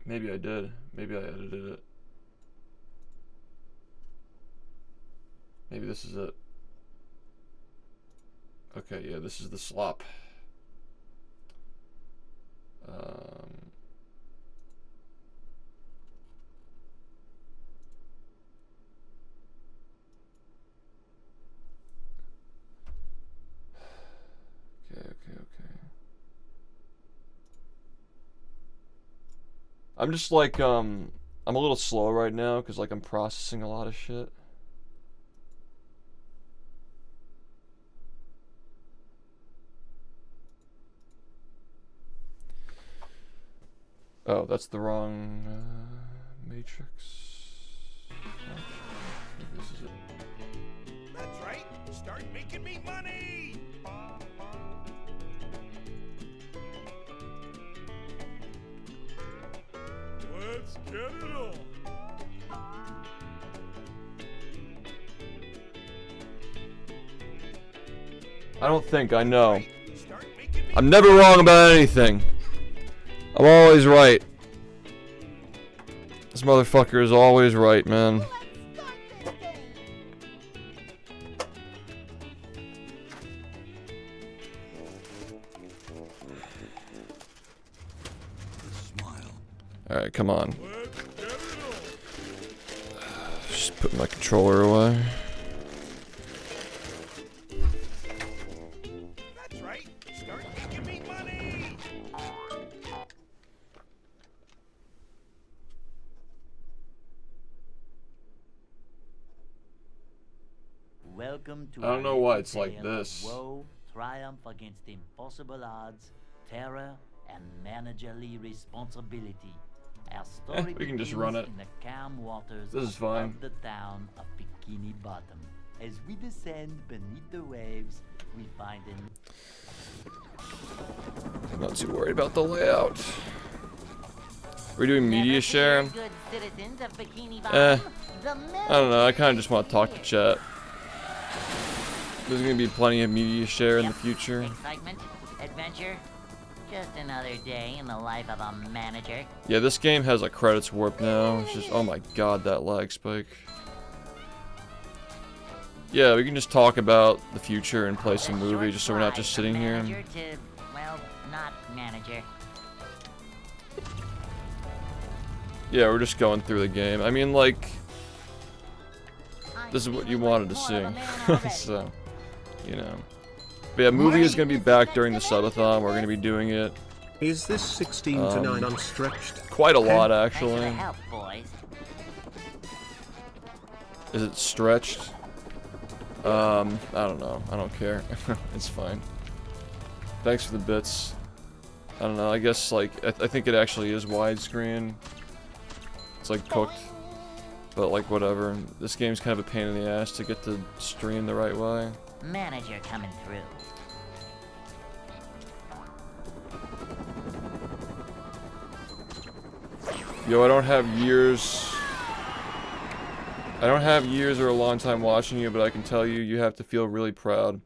Maybe I did. Maybe I edited it. Maybe this is it. Okay, yeah, this is the slop. Okay. I'm just like, I'm a little slow right now because like I'm processing a lot of shit. Oh, that's the wrong matrix. Maybe this is it. That's right. Start making me money. Let's get it on. I don't think I know. I'm never wrong about anything. I'm always right. This motherfucker is always right, man. Alright, come on. Just put my controller away. That's right. Start making me money. Welcome to I don't know our why little it's like tale of this. Woe, triumph against impossible odds, terror, and managerly responsibility. Our story we can just begins run it. in the calm waters This is fine. of the town of Bikini Bottom. As we descend beneath the waves, we find an I'm not too worried about the layout. We're doing media share. Good citizens of Bikini Eh, Bottom. The I don't know. I kind of just want to talk to chat. There's gonna be plenty of media share in the future. Excitement, adventure, just another day in the life of a manager. Yeah, this game has a credits warp now. It's just, oh my god, that lag spike. Yeah, we can just talk about the future and play some movie, just so we're not just sitting here. Manager to, well, not manager. Yeah, we're just going through the game. I mean, like, this is what you wanted to see. So, you know. But yeah, movie is going to be back during the subathon. We're going to be doing it Is this 16 to 9 unstretched? quite a lot, Thanks for actually. the help, boys. Is it stretched? I don't know. I don't care. It's fine. Thanks for the bits. I don't know. I guess, like, I think it actually is widescreen. It's, like, cooked. But, like, whatever. This game's kind of a pain in the ass to get to stream the right way. Manager coming through. Yo, I don't have years or a long time watching you, but I can tell you, you have to feel really proud.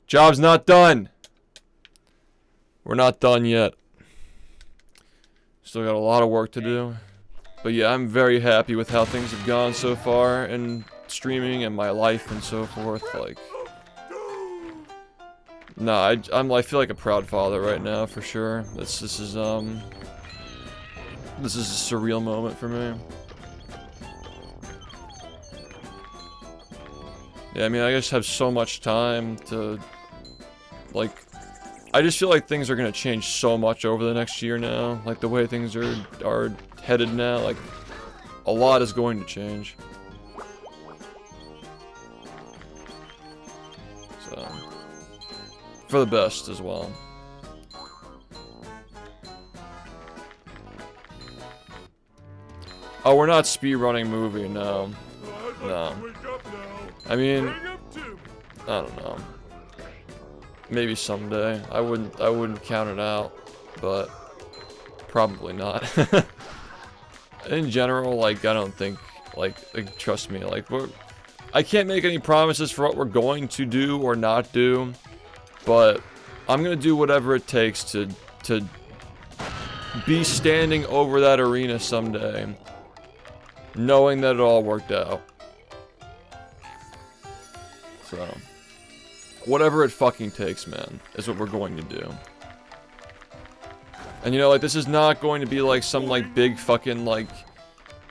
Job's not done! We're not done yet. Still got a lot of work to do. But yeah, I'm very happy with how things have gone so far in streaming and my life and so forth. Like, nah, I feel like a proud father right now for sure. This is a surreal moment for me. Yeah, I mean, I just have so much time to, like, I just feel like things are gonna change so much over the next year now. Like, the way things are headed now, like, a lot is going to change. So, for the best as well. Oh, we're not speedrunning movie, no. No. I mean, I don't know. Maybe someday. I wouldn't count it out, but probably not. In general, like, I don't think, like trust me, like, I can't make any promises for what we're going to do or not do, but I'm gonna do whatever it takes to be standing over that arena someday, knowing that it all worked out. So, whatever it fucking takes, man, is what we're going to do. And you know, like, this is not going to be like some like big fucking like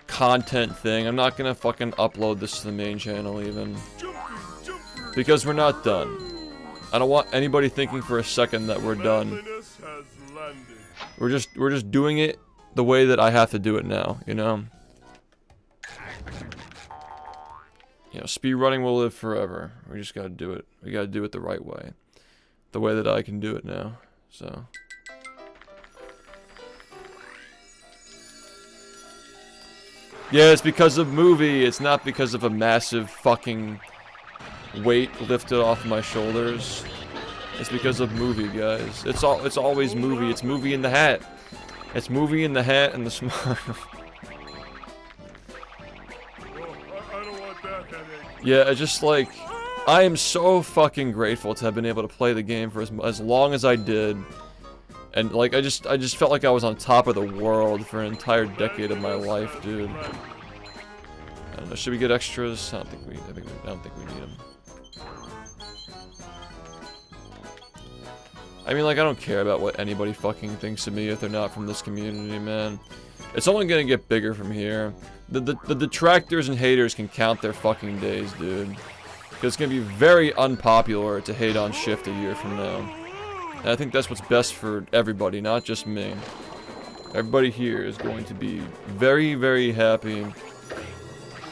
content thing. I'm not gonna fucking upload this to the main channel even, because we're not done. I don't want anybody thinking for a second that we're done. We're just doing it the way that I have to do it now, you know? You know, speedrunning will live forever. We just gotta do it. We gotta do it the right way. The way that I can do it now, so. Yeah, it's because of movie. It's not because of a massive fucking weight lifted off my shoulders. It's because of movie, guys. It's always movie. It's movie in the hat. It's movie in the hat and the smile. Yeah, it's just like, I am so fucking grateful to have been able to play the game for as long as I did. And like, I just felt like I was on top of the world for an entire decade of my life, dude. I don't know, should we get extras? I don't think we need them. I mean, like, I don't care about what anybody fucking thinks of me if they're not from this community, man. It's only gonna get bigger from here. The detractors and haters can count their fucking days, dude. Because it's gonna be very unpopular to hate on Shift a year from now. And I think that's what's best for everybody, not just me. Everybody here is going to be very, very happy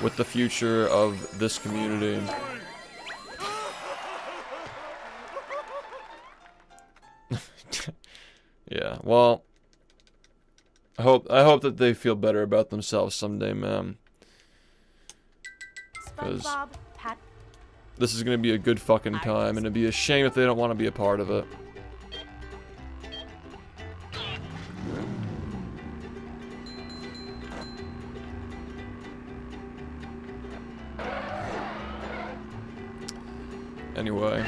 with the future of this community. Yeah, well, I hope that they feel better about themselves someday, man. Because this is gonna be a good fucking time, and it'd be a shame if they don't want to be a part of it. Anyway.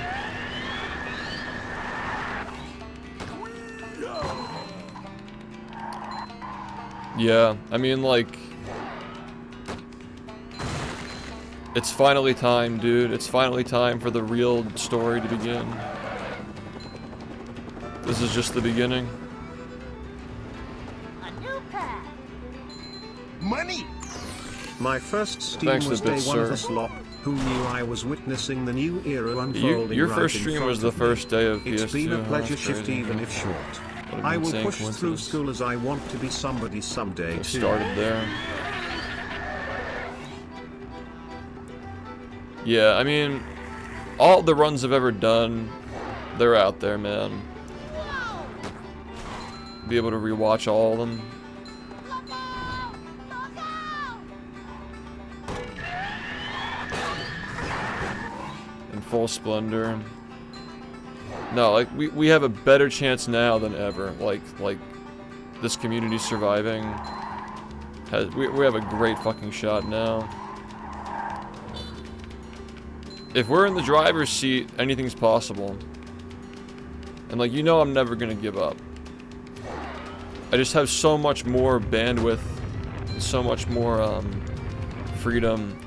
Yeah, I mean, like, it's finally time, dude. It's finally time for the real story to begin. This is just the beginning. A new path. Money! My first Steam Thanks was a bit, day one of sir. the slop. Who knew I was witnessing the new era unfolding Your right first in stream front was the of me. first day of PS2. It's been a huh? pleasure That's shift, crazy. even if short. What an I will insane push through coincidence. school as I want to be somebody someday It too. started there. Yeah, I mean, all the runs I've ever done, they're out there, man. Be able to rewatch all of them. In full splendor. No, like, we have a better chance now than ever. Like this community surviving. We have a great fucking shot now. If we're in the driver's seat, anything's possible. And like, you know, I'm never gonna give up. I just have so much more bandwidth, so much more freedom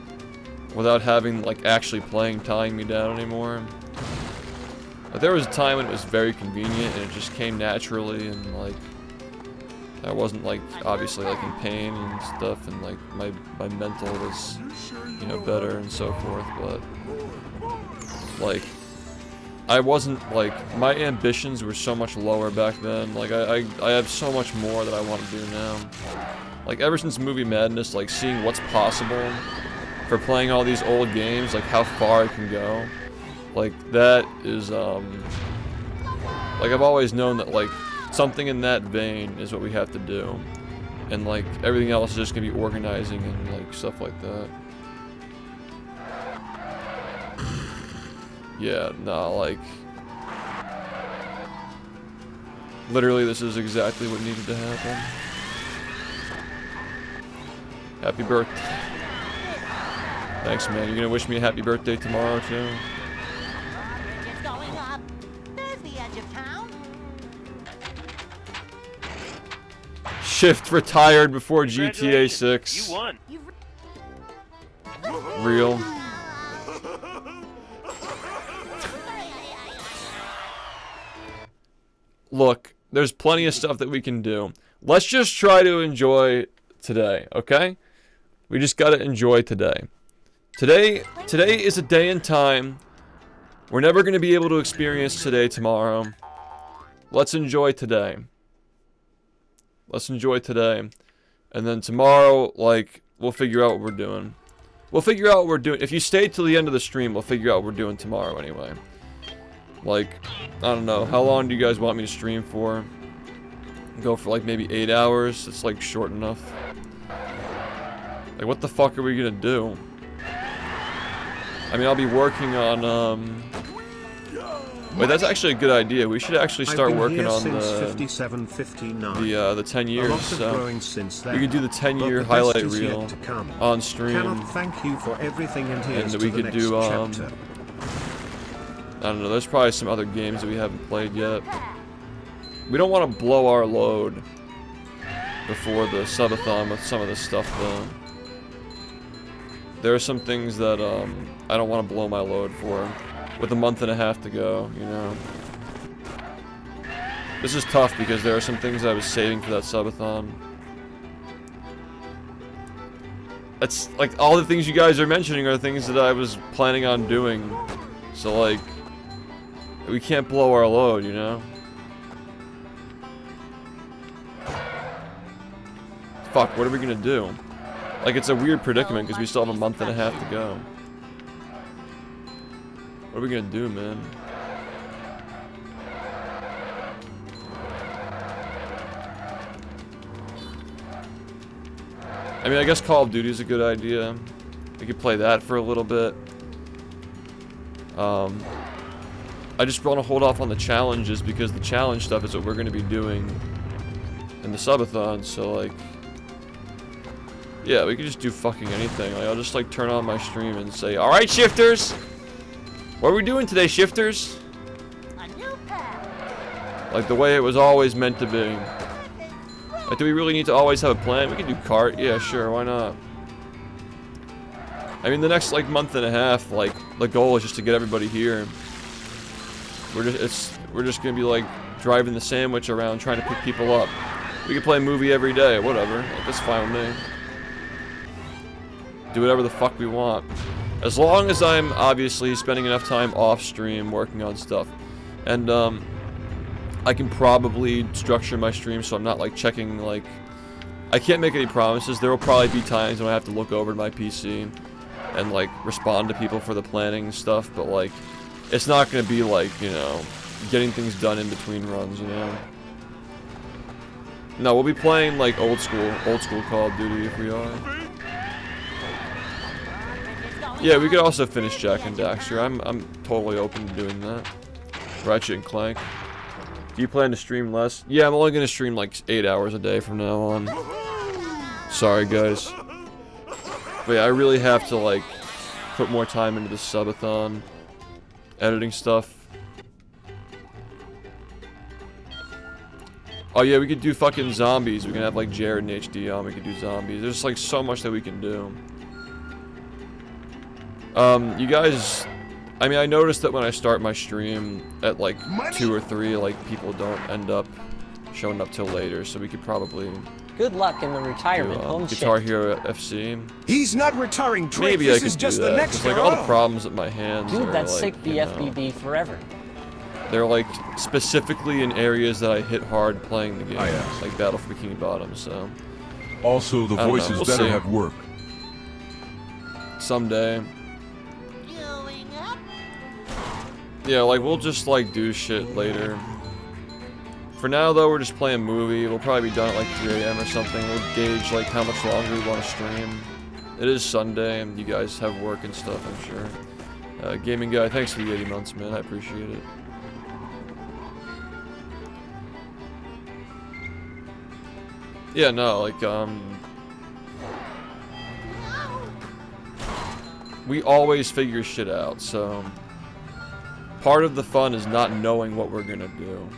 without having like actually playing tying me down anymore. Like, there was a time when it was very convenient and it just came naturally, and like I wasn't like obviously like in pain and stuff, and like my mental was, you know, better and so forth, but like I wasn't like, my ambitions were so much lower back then. Like I have so much more that I want to do now. Like ever since Movie Madness, like seeing what's possible for playing all these old games, like how far I can go, like that is like I've always known that like something in that vein is what we have to do, and like everything else is just gonna be organizing and like stuff like that. Yeah, no, like literally this is exactly what needed to happen. Happy birthday. Thanks, man. You're gonna wish me a happy birthday tomorrow, too? Bridge is going up. There's the edge of town. Shift retired before GTA Congratulations, 6. You won. Real. Look, there's plenty of stuff that we can do. Let's just try to enjoy today, okay? We just gotta enjoy today. Today is a day and time. We're never gonna be able to experience today tomorrow. Let's enjoy today. Let's enjoy today. And then tomorrow, like, we'll figure out what we're doing. We'll figure out what we're doing. If you stay till the end of the stream, we'll figure out what we're doing tomorrow anyway. Like, I don't know. How long do you guys want me to stream for? Go for like maybe 8 hours? It's like short enough. Like, what the fuck are we gonna do? I mean, I'll be working on, wait, that's actually a good idea. We should actually start working on the 10 years. So we could do the 10-year highlight reel on stream. Thank you for everything, and we could do, I don't know, there's probably some other games that we haven't played yet. We don't want to blow our load before the subathon with some of this stuff, though. There are some things that, I don't want to blow my load for. With a month and a half to go, you know. This is tough because there are some things I was saving for that subathon. It's like all the things you guys are mentioning are things that I was planning on doing. So like, we can't blow our load, you know. Fuck, what are we gonna do? Like, it's a weird predicament because we still have a month and a half to go. What are we gonna do, man? I mean, I guess Call of Duty is a good idea. We could play that for a little bit. I just want to hold off on the challenges because the challenge stuff is what we're gonna be doing in the subathon, so like... Yeah, we could just do fucking anything. Like, I'll just like turn on my stream and say, "Alright, shifters! What are we doing today, shifters?" A new path. Like the way it was always meant to be. Like, do we really need to always have a plan? We can do kart. Yeah, sure, why not? I mean, the next like month and a half, like the goal is just to get everybody here. We're just gonna be like driving the sandwich around trying to pick people up. We could play a movie every day, whatever. Like, that's fine with me. Do whatever the fuck we want. As long as I'm obviously spending enough time off stream working on stuff. And I can probably structure my stream so I'm not like checking like... I can't make any promises. There will probably be times when I have to look over to my PC and like respond to people for the planning and stuff, but like it's not gonna be like, you know, getting things done in between runs, you know. No, we'll be playing like old school Call of Duty if we are. Yeah, we could also finish Jack and Daxter. I'm totally open to doing that. Ratchet and Clank. Do you plan to stream less? Yeah, I'm only gonna stream like 8 hours a day from now on. Sorry, guys. But yeah, I really have to like put more time into the subathon, editing stuff. Oh yeah, we could do fucking zombies. We can have like Jared and HD on. We could do zombies. There's like so much that we can do. You guys, I mean, I noticed that when I start my stream at like 2 or 3, like people don't end up showing up till later. So we could probably good luck in the retirement do, home Guitar shift. Hero FC. He's not retiring, Drake. Maybe This I is could just do the that. next It's like all the hurrah. problems at my hands Dude, are that's like, sick you know, BfBB forever. they're like specifically in areas that I hit hard playing the game, Oh, yeah. like Battle for Bikini Bottom. So Also, the I don't know. voices We'll better see. have work. Someday. Going up. Yeah, like we'll just like do shit later. For now though, we're just playing a movie. We'll probably be done at like 3 AM or something. We'll gauge like how much longer we want to stream. It is Sunday and you guys have work and stuff, I'm sure. Gaming Guy, thanks for the 80 months, man. I appreciate it. Yeah, no, like, we always figure shit out, so part of the fun is not knowing what we're gonna do.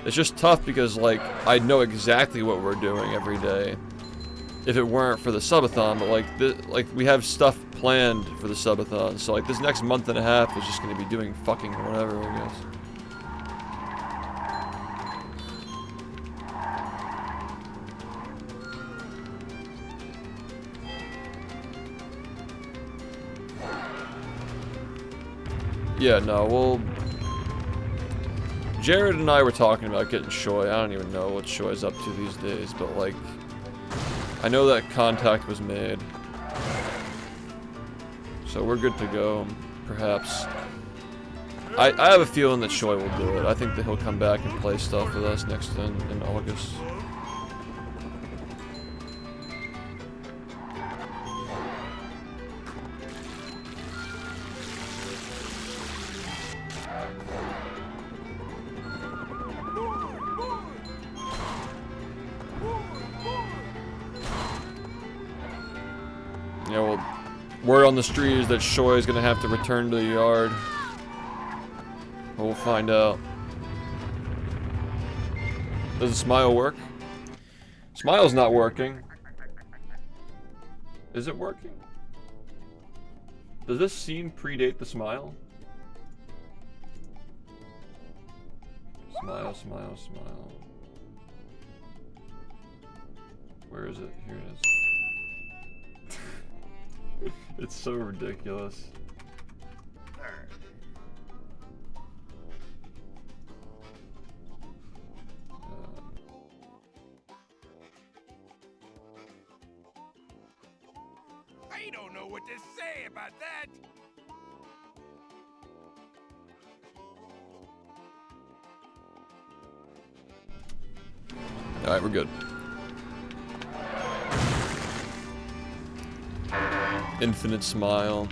It's just tough because, like, I'd know exactly what we're doing every day if it weren't for the subathon, but like we have stuff planned for the subathon, so like this next month and a half is just gonna be doing fucking whatever, I guess. Yeah, no, well, Jared and I were talking about getting Shoy. I don't even know what Shoy's up to these days, but like, I know that contact was made. So we're good to go, perhaps. I have a feeling that Shoy will do it. I think that he'll come back and play stuff with us next in August. Yeah, well, word on the street is that Shoy is gonna have to return to the yard. We'll find out. Does the smile work? Smile's not working. Is it working? Does this scene predate the smile? Smile, smile, smile. Where is it? Here it is. It's so ridiculous. I don't know what to say about that. Alright, we're good. Infinite smile.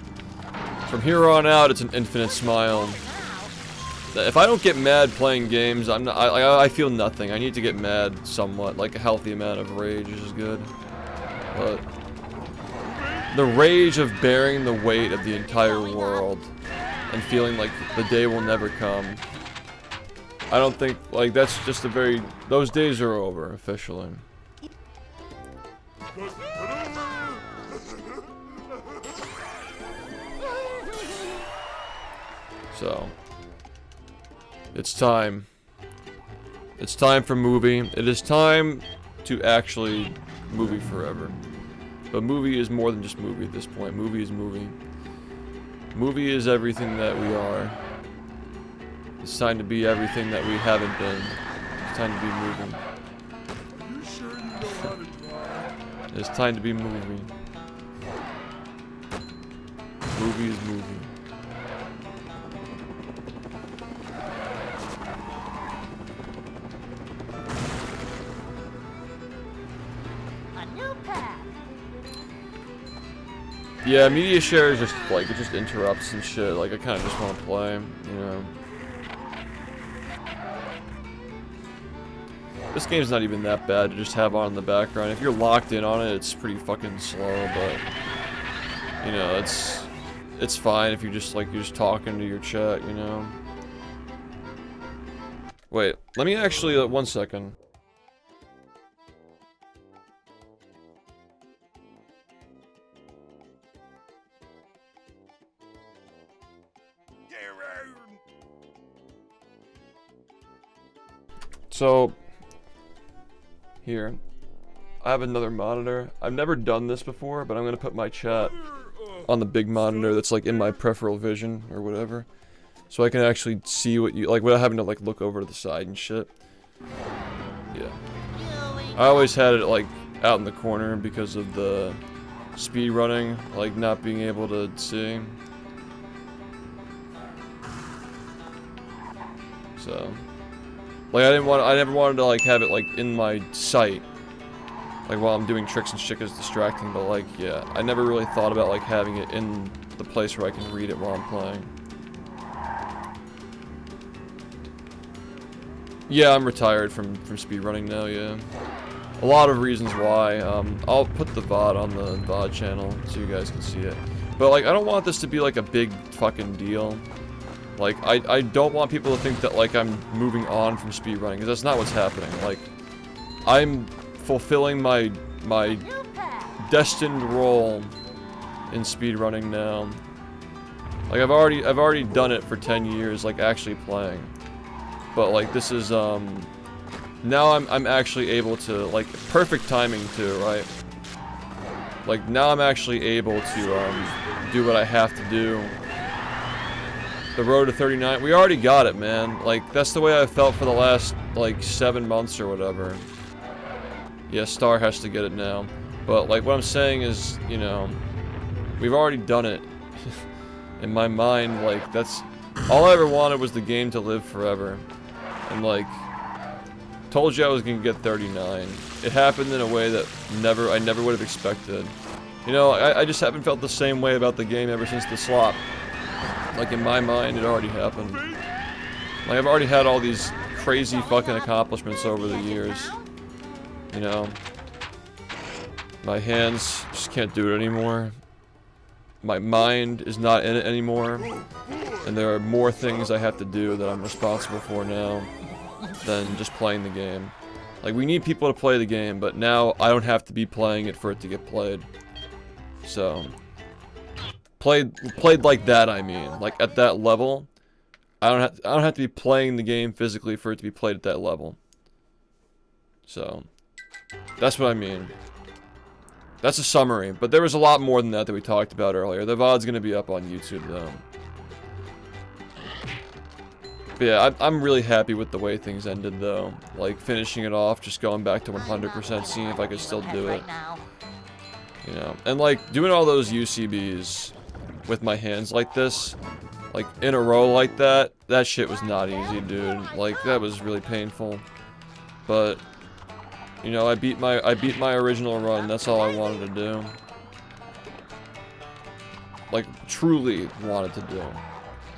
From here on out, it's an infinite smile. If I don't get mad playing games, I feel nothing. I need to get mad somewhat. Like a healthy amount of rage is good. But the rage of bearing the weight of the entire world and feeling like the day will never come. I don't think, like, that's just a very... Those days are over, officially. So, it's time. It's time for movie. It is time to actually movie forever. But movie is more than just movie at this point. Movie is movie. Movie is everything that we are. It's time to be everything that we haven't been. It's time to be moving. You sure you know how to drive? It's time to be movie. Movie is movie. Yeah, media share is just like, it just interrupts and shit. Like, I kind of just want to play, you know. This game's not even that bad to just have on in the background. If you're locked in on it, it's pretty fucking slow, but you know, it's fine if you just like, you're just talking to your chat, you know. Wait, let me actually, 1 second. So, here, I have another monitor. I've never done this before, but I'm gonna put my chat on the big monitor that's like in my peripheral vision or whatever, so I can actually see what you like without having to like look over to the side and shit. Yeah, I always had it like out in the corner because of the speed running, like not being able to see. So. Like, I never wanted to, like, have it, like, in my sight. Like, while I'm doing tricks and shit is distracting, but, like, yeah. I never really thought about, like, having it in the place where I can read it while I'm playing. Yeah, I'm retired from speedrunning now, yeah. A lot of reasons why. I'll put the VOD on the VOD channel so you guys can see it. But like, I don't want this to be like a big fucking deal. Like, I don't want people to think that like I'm moving on from speedrunning, because that's not what's happening. Like, I'm fulfilling my destined role in speedrunning now. Like, I've already done it for 10 years, like actually playing. But like, this is now I'm actually able to, like, perfect timing too, right? Like, now I'm actually able to do what I have to do. The road to 39, we already got it, man. Like, that's the way I felt for the last like 7 months or whatever. Yeah, Star has to get it now. But like, what I'm saying is, you know, we've already done it. In my mind, like, that's all I ever wanted was the game to live forever. And like, told you I was gonna get 39. It happened in a way that I never would have expected. You know, I just haven't felt the same way about the game ever since the slot. Like, in my mind, it already happened. Like, I've already had all these crazy fucking accomplishments over the years. You know, my hands just can't do it anymore. My mind is not in it anymore. And there are more things I have to do that I'm responsible for now than just playing the game. Like, we need people to play the game, but now I don't have to be playing it for it to get played. So, played like that, I mean. Like, at that level, I don't have to be playing the game physically for it to be played at that level. So, that's what I mean. That's a summary, but there was a lot more than that we talked about earlier. The VOD's gonna be up on YouTube, though. But yeah, I'm really happy with the way things ended, though. Like, finishing it off, just going back to 100%, seeing if I could still do it. You know, and like, doing all those UCBs with my hands like this, like, in a row like that shit was not easy, dude. Like, that was really painful. But, you know, I beat my original run, that's all I wanted to do. Like, truly wanted to do.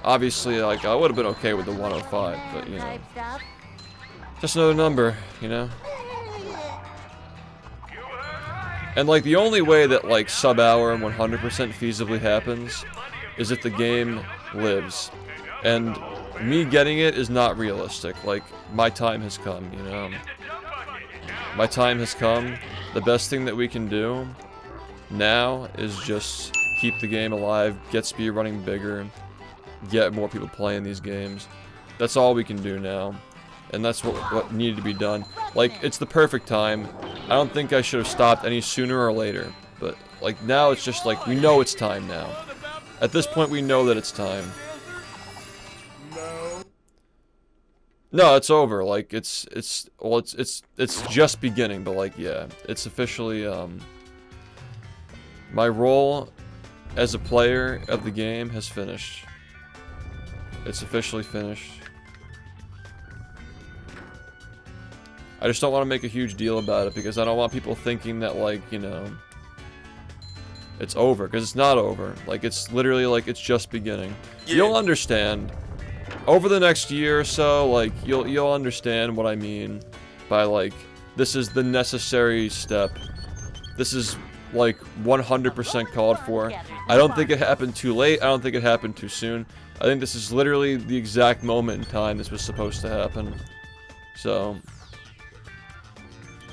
Obviously, like, I would have been okay with the 105, but, you know. Just another number, you know? And, like, the only way that, like, sub-hour 100% feasibly happens is if the game lives. And me getting it is not realistic. Like, my time has come, you know? My time has come. The best thing that we can do now is just keep the game alive, get speedrunning bigger, get more people playing these games. That's all we can do now. And that's what needed to be done. Like, it's the perfect time. I don't think I should have stopped any sooner or later. But, like, now it's just like, we know it's time now. At this point, we know that it's time. No, it's over. Like, it's just beginning, but like, yeah. It's officially, my role as a player of the game has finished. It's officially finished. I just don't want to make a huge deal about it because I don't want people thinking that, like, you know, it's over, because it's not over. Like, it's literally like it's just beginning. Yeah. You'll understand over the next year or so. Like, you'll understand what I mean by, like, this is the necessary step. This is like 100% called for. I don't think it happened too late. I don't think it happened too soon. I think this is literally the exact moment in time this was supposed to happen. So,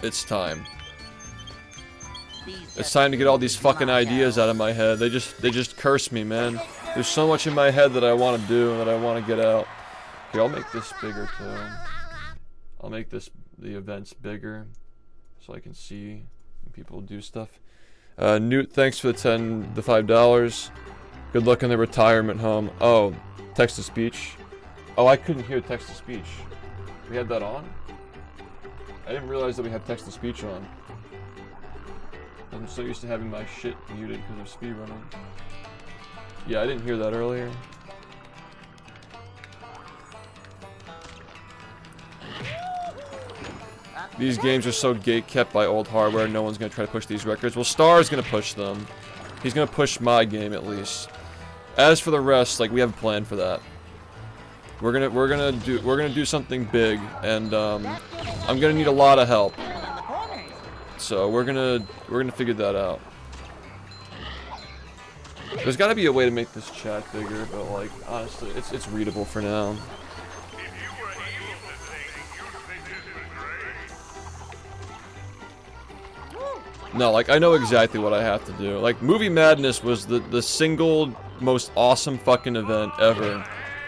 it's time. It's time to get all these fucking ideas out of my head. They just curse me, man. There's so much in my head that I want to do and that I want to get out. Here, I'll make this bigger too. I'll make the events bigger so I can see when people do stuff. Newt, thanks for the $5. Good luck in the retirement home. Oh, text-to-speech. Oh, I couldn't hear text-to-speech. We had that on? I didn't realize that we had text-to-speech on. I'm so used to having my shit muted because of speedrunning. Yeah, I didn't hear that earlier. These games are so gate-kept by old hardware, no one's gonna try to push these records. Well, Star's gonna push them. He's gonna push my game at least. As for the rest, like, we have a plan for that. We're gonna do something big, and I'm gonna need a lot of help. So we're gonna figure that out. There's got to be a way to make this chat bigger, but like honestly, it's readable for now. No, like I know exactly what I have to do. Like Movie Madness was the single most awesome fucking event ever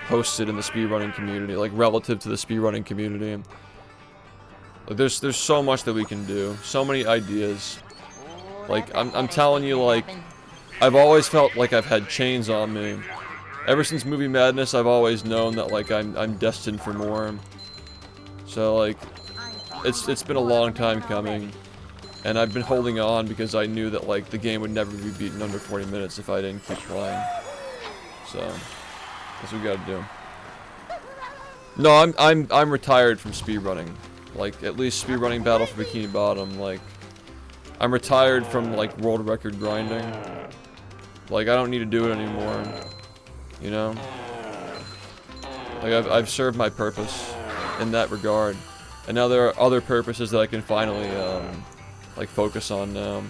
hosted in the speedrunning community, like relative to the speedrunning community. Like there's so much that we can do, so many ideas. Like I'm telling you, like I've always felt like I've had chains on me. Ever since Movie Madness, I've always known that like I'm destined for more. So like it's been a long time coming, and I've been holding on because I knew that like the game would never be beaten under 40 minutes if I didn't keep playing. So that's what we gotta do. No, I'm retired from speedrunning. Like at least speedrunning Battle for Bikini Bottom. Like I'm retired from like world record grinding. Like I don't need to do it anymore. You know? Like I've served my purpose in that regard. And now there are other purposes that I can finally like focus on now.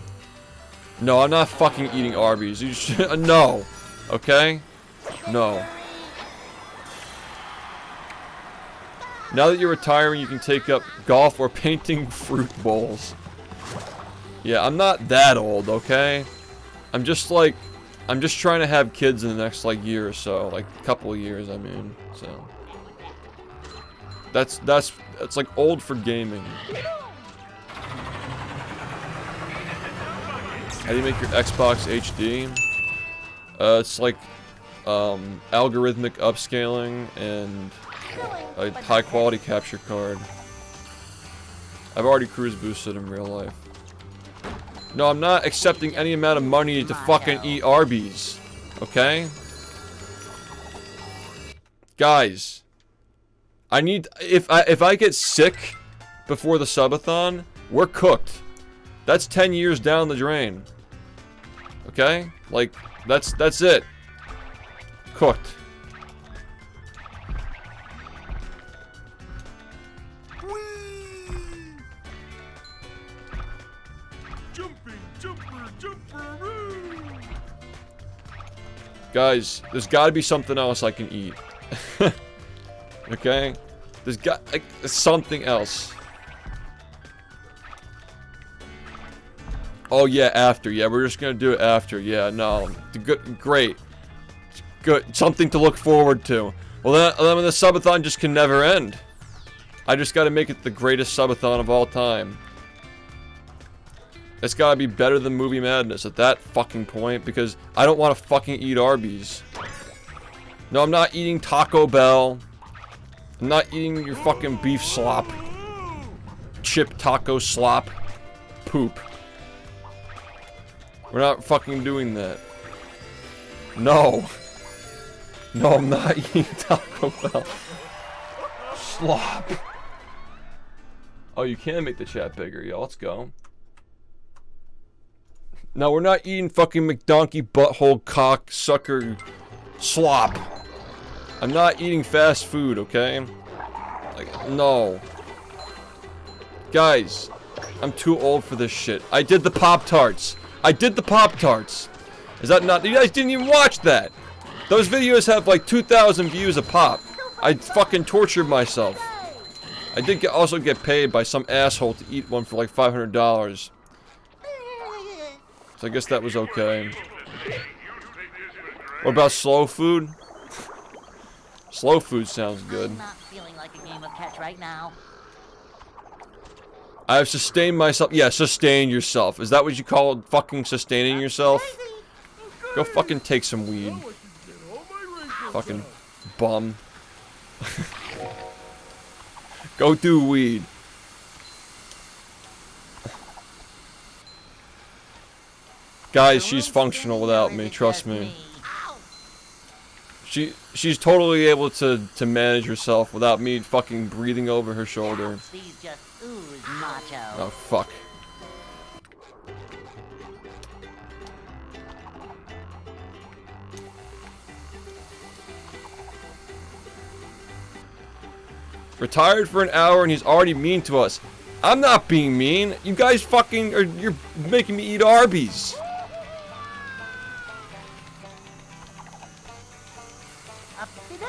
No, I'm not fucking eating Arby's. You should no. Okay? No. Now that you're retiring, you can take up golf or painting fruit bowls. Yeah, I'm not that old, okay? I'm just trying to have kids in the next like year or so, like a couple of years, I mean. So that's like old for gaming. How do you make your Xbox HD? It's like algorithmic upscaling and a high quality capture card. I've already cruise boosted in real life. No, I'm not accepting any amount of money to fucking eat Arby's. Okay? Guys, I need if I get sick before the subathon, we're cooked. That's 10 years down the drain. Okay? Like that's it. Cooked. Guys, there's got to be something else I can eat. Okay? There's got like something else. Oh yeah, after. Yeah, we're just gonna do it after. Yeah, no, good, great, good. Something to look forward to. Well, then the subathon just can never end. I just got to make it the greatest subathon of all time. It's gotta be better than Movie Madness at that fucking point, because I don't want to fucking eat Arby's. No, I'm not eating Taco Bell. I'm not eating your fucking beef slop. Chip taco slop. Poop. We're not fucking doing that. No. No, I'm not eating Taco Bell. Slop. Oh, you can make the chat bigger, yo. Let's go. No, we're not eating fucking McDonkey butthole cock sucker slop. I'm not eating fast food, okay? Like, no. Guys, I'm too old for this shit. I did the Pop-Tarts. I did the Pop-Tarts. Is that not... You guys didn't even watch that. Those videos have like 2,000 views a pop. I fucking tortured myself. I did also get paid by some asshole to eat one for like $500. So I guess that was okay. What about slow food? Slow food sounds good. I'm not feeling like a game of catch right now. I have sustained myself. Yeah, sustain yourself. Is that what you call fucking sustaining yourself? Go fucking take some weed. Fucking bum. Go do weed. Guys, she's functional without me, trust me. She's totally able to manage herself without me fucking breathing over her shoulder. Oh fuck. Retired for an hour and he's already mean to us. I'm not being mean. You guys fucking you're making me eat Arby's.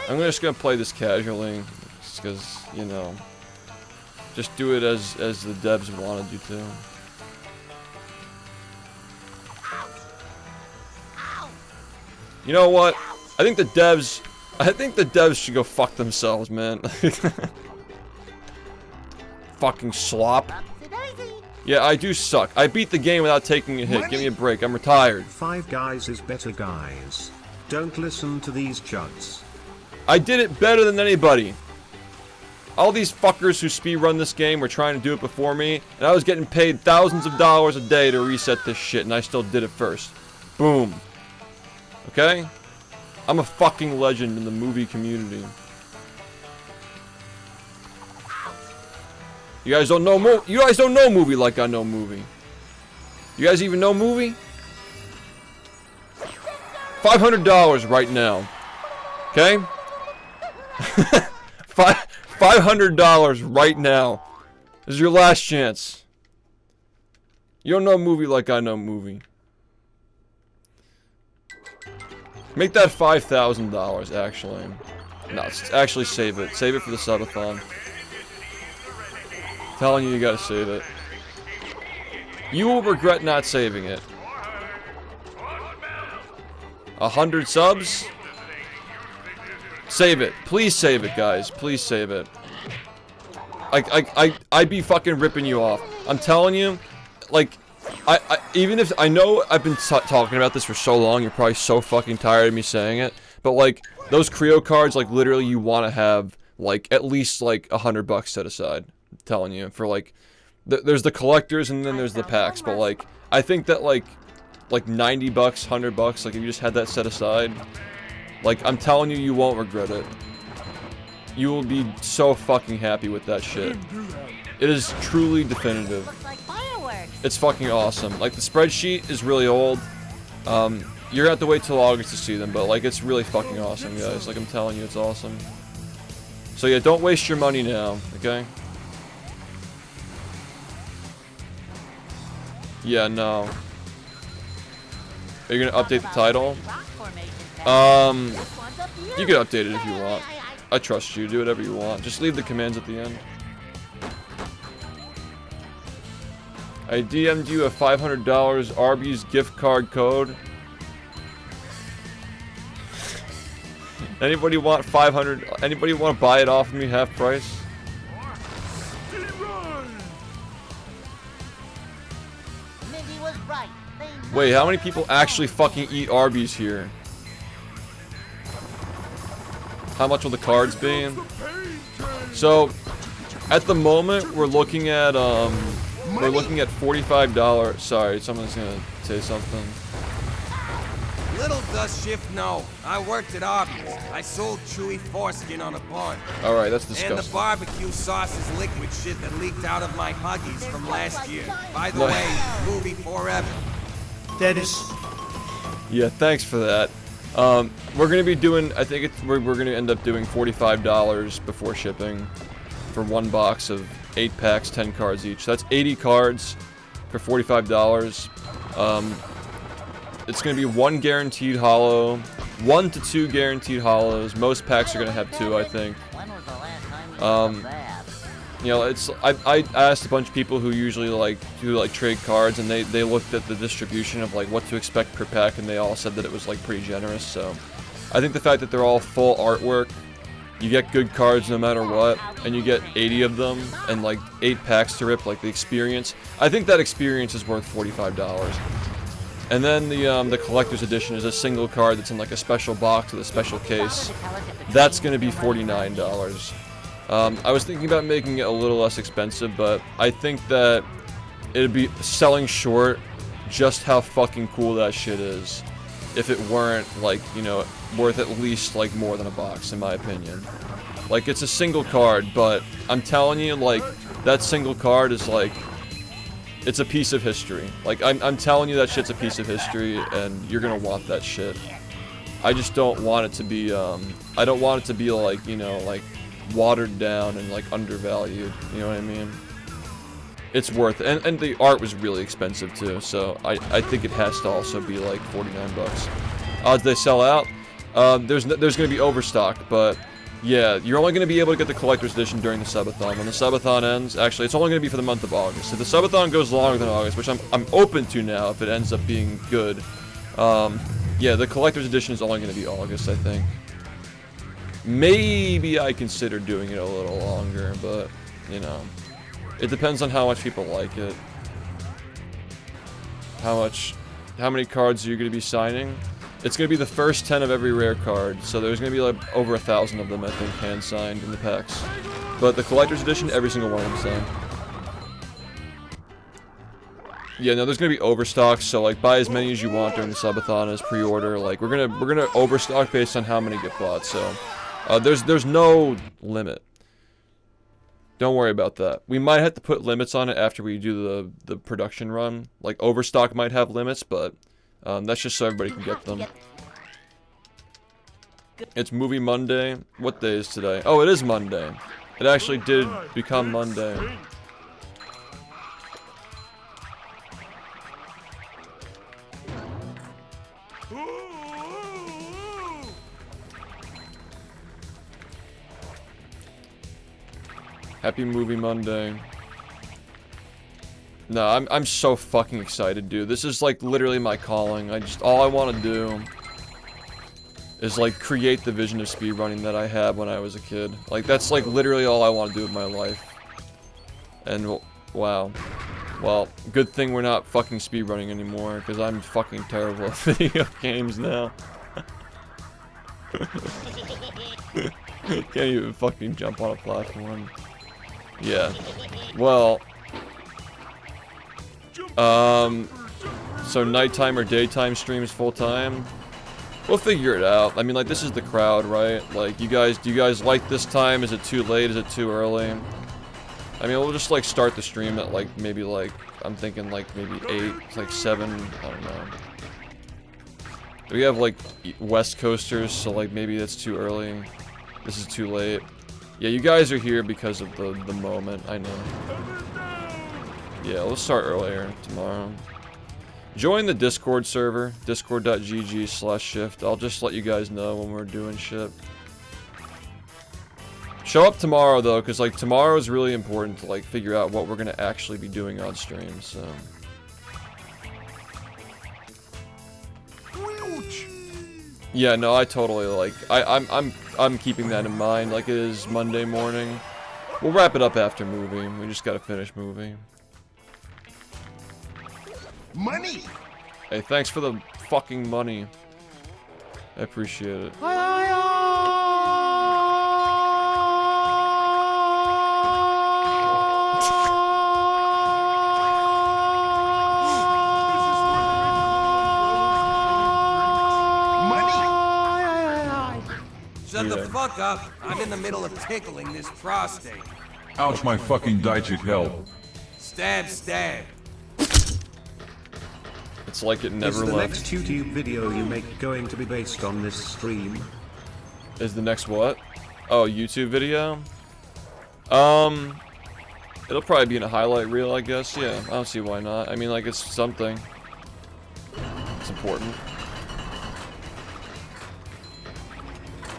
I'm just gonna play this casually, just because, you know, just do it as the devs wanted you to. You know what? I think the devs should go fuck themselves, man. Fucking slop. Yeah, I do suck. I beat the game without taking a hit. Give me a break. I'm retired. 5 guys is better, guys. Don't listen to these chuds. I did it better than anybody. All these fuckers who speedrun this game were trying to do it before me, and I was getting paid thousands of dollars a day to reset this shit, and I still did it first. Boom. Okay? I'm a fucking legend in the movie community. You guys don't know movie like I know movie. You guys even know movie? $500 right now. Okay? $500 right now. This is your last chance. You don't know movie like I know movie. Make that $5,000 actually. No, actually save it. Save it for the subathon. Telling you, you gotta save it. You will regret not saving it. 100 subs? Save it. Please save it, guys. Please save it. I'd be fucking ripping you off. I'm telling you, like, even if, I know I've been talking about this for so long, you're probably so fucking tired of me saying it, but, like, those Creo cards, like, literally you want to have, like, at least, like, $100 set aside. I'm telling you, for, like, there's the collectors and then there's the packs, but, like, I think that, like $90, $100, like, if you just had that set aside, like, I'm telling you, you won't regret it. You will be so fucking happy with that shit. It is truly definitive. It's fucking awesome. Like, the spreadsheet is really old. You're gonna have to wait till August to see them, but, like, it's really fucking awesome, guys. Like, I'm telling you, it's awesome. So, yeah, don't waste your money now, okay? Yeah, no. Are you gonna update the title? You can update it if you want. I trust you. Do whatever you want. Just leave the commands at the end. I DM'd you a $500 Arby's gift card code. Anybody want 500? Anybody want to buy it off of me half price? Wait, how many people actually fucking eat Arby's here? How much will the cards be? So, at the moment, we're looking at $45. Sorry, someone's gonna say something. Little does Shift know. I worked at Arby's. I sold chewy foreskin on a bun. Alright, that's disgusting. And the barbecue sauce is liquid shit that leaked out of my Huggies from last year. By the way, movie forever. Dennis. Yeah, thanks for that. We're gonna be doing, I think we're gonna end up doing $45 before shipping for one box of 8 packs, 10 cards each. That's 80 cards for $45. It's gonna be 1 guaranteed holo, 1 to 2 guaranteed holos. Most packs are gonna have 2, I think. You know, I asked a bunch of people who usually do trade cards, and they looked at the distribution of like what to expect per pack, and they all said that it was like pretty generous. So I think the fact that they're all full artwork, you get good cards no matter what, and you get 80 of them and like 8 packs to rip, like the experience. I think that experience is worth $45. And then the collector's edition is a single card that's in like a special box with a special case. That's gonna be $49. I was thinking about making it a little less expensive, but I think that it'd be selling short just how fucking cool that shit is if it weren't, like, you know, worth at least, like, more than a box, in my opinion. Like, it's a single card, but I'm telling you, like, that single card is, like, it's a piece of history. Like, I'm telling you that shit's a piece of history, and you're gonna want that shit. I just don't want it to be, I don't want it to be, like, you know, like, watered down and like undervalued, you know what I mean? It's worth it. And the art was really expensive too, so I think it has to also be like $49. Odds they sell out? There's going to be overstock, but yeah, you're only going to be able to get the collector's edition during the subathon. When the subathon ends, actually, it's only going to be for the month of August. If the subathon goes longer than August, which I'm open to now if it ends up being good, yeah, the collector's edition is only going to be August, I think. Maybe I consider doing it a little longer, but, you know, it depends on how much people like it. How many cards are you going to be signing? It's going to be the first 10 of every rare card, so there's going to be like over 1,000 of them, I think, hand-signed in the packs. But the collector's edition, every single one of them signed. Yeah, no, there's going to be overstock, so like buy as many as you want during the subathon as pre-order. Like we're gonna overstock based on how many get bought, so there's no limit. Don't worry about that. We might have to put limits on it after we do the production run. Like overstock might have limits, but that's just so everybody can get them. It's Movie Monday. What day is today? Oh, it is Monday. It actually did become Monday. Happy Movie Monday. No, I'm so fucking excited, dude. This is like literally my calling. All I want to do is like create the vision of speedrunning that I had when I was a kid. Like that's like literally all I want to do with my life. And wow. Well, good thing we're not fucking speedrunning anymore, because I'm fucking terrible at video games now. Can't even fucking jump on a platform. Yeah. Well. So nighttime or daytime streams full time? We'll figure it out. I mean, like, this is the crowd, right? Like, do you guys like this time? Is it too late? Is it too early? I mean, we'll just, like, start the stream at, like, maybe, like, I'm thinking, like, maybe 8, like, 7, I don't know. We have, like, West Coasters, so, like, maybe that's too early. This is too late. Yeah, you guys are here because of the moment, I know. Yeah, let's start earlier tomorrow. Join the Discord server, discord.gg/shift. I'll just let you guys know when we're doing shit. Show up tomorrow, though, because, like, tomorrow is really important to, like, figure out what we're going to actually be doing on stream, so... Yeah, no, I totally, like, I'm keeping that in mind, like it is Monday morning. We'll wrap it up after movie. We just gotta finish movie. Money! Hey, thanks for the fucking money. I appreciate it. Shut the fuck up. I'm in the middle of tickling this prostate. Ouch, my fucking digit help. Stab, stab. It's like it never left. Is the left. next YouTube video you make going to be based on this stream? Is the next what? Oh, YouTube video? It'll probably be in a highlight reel, I guess. Yeah, I don't see why not. I mean, like, it's something. It's important.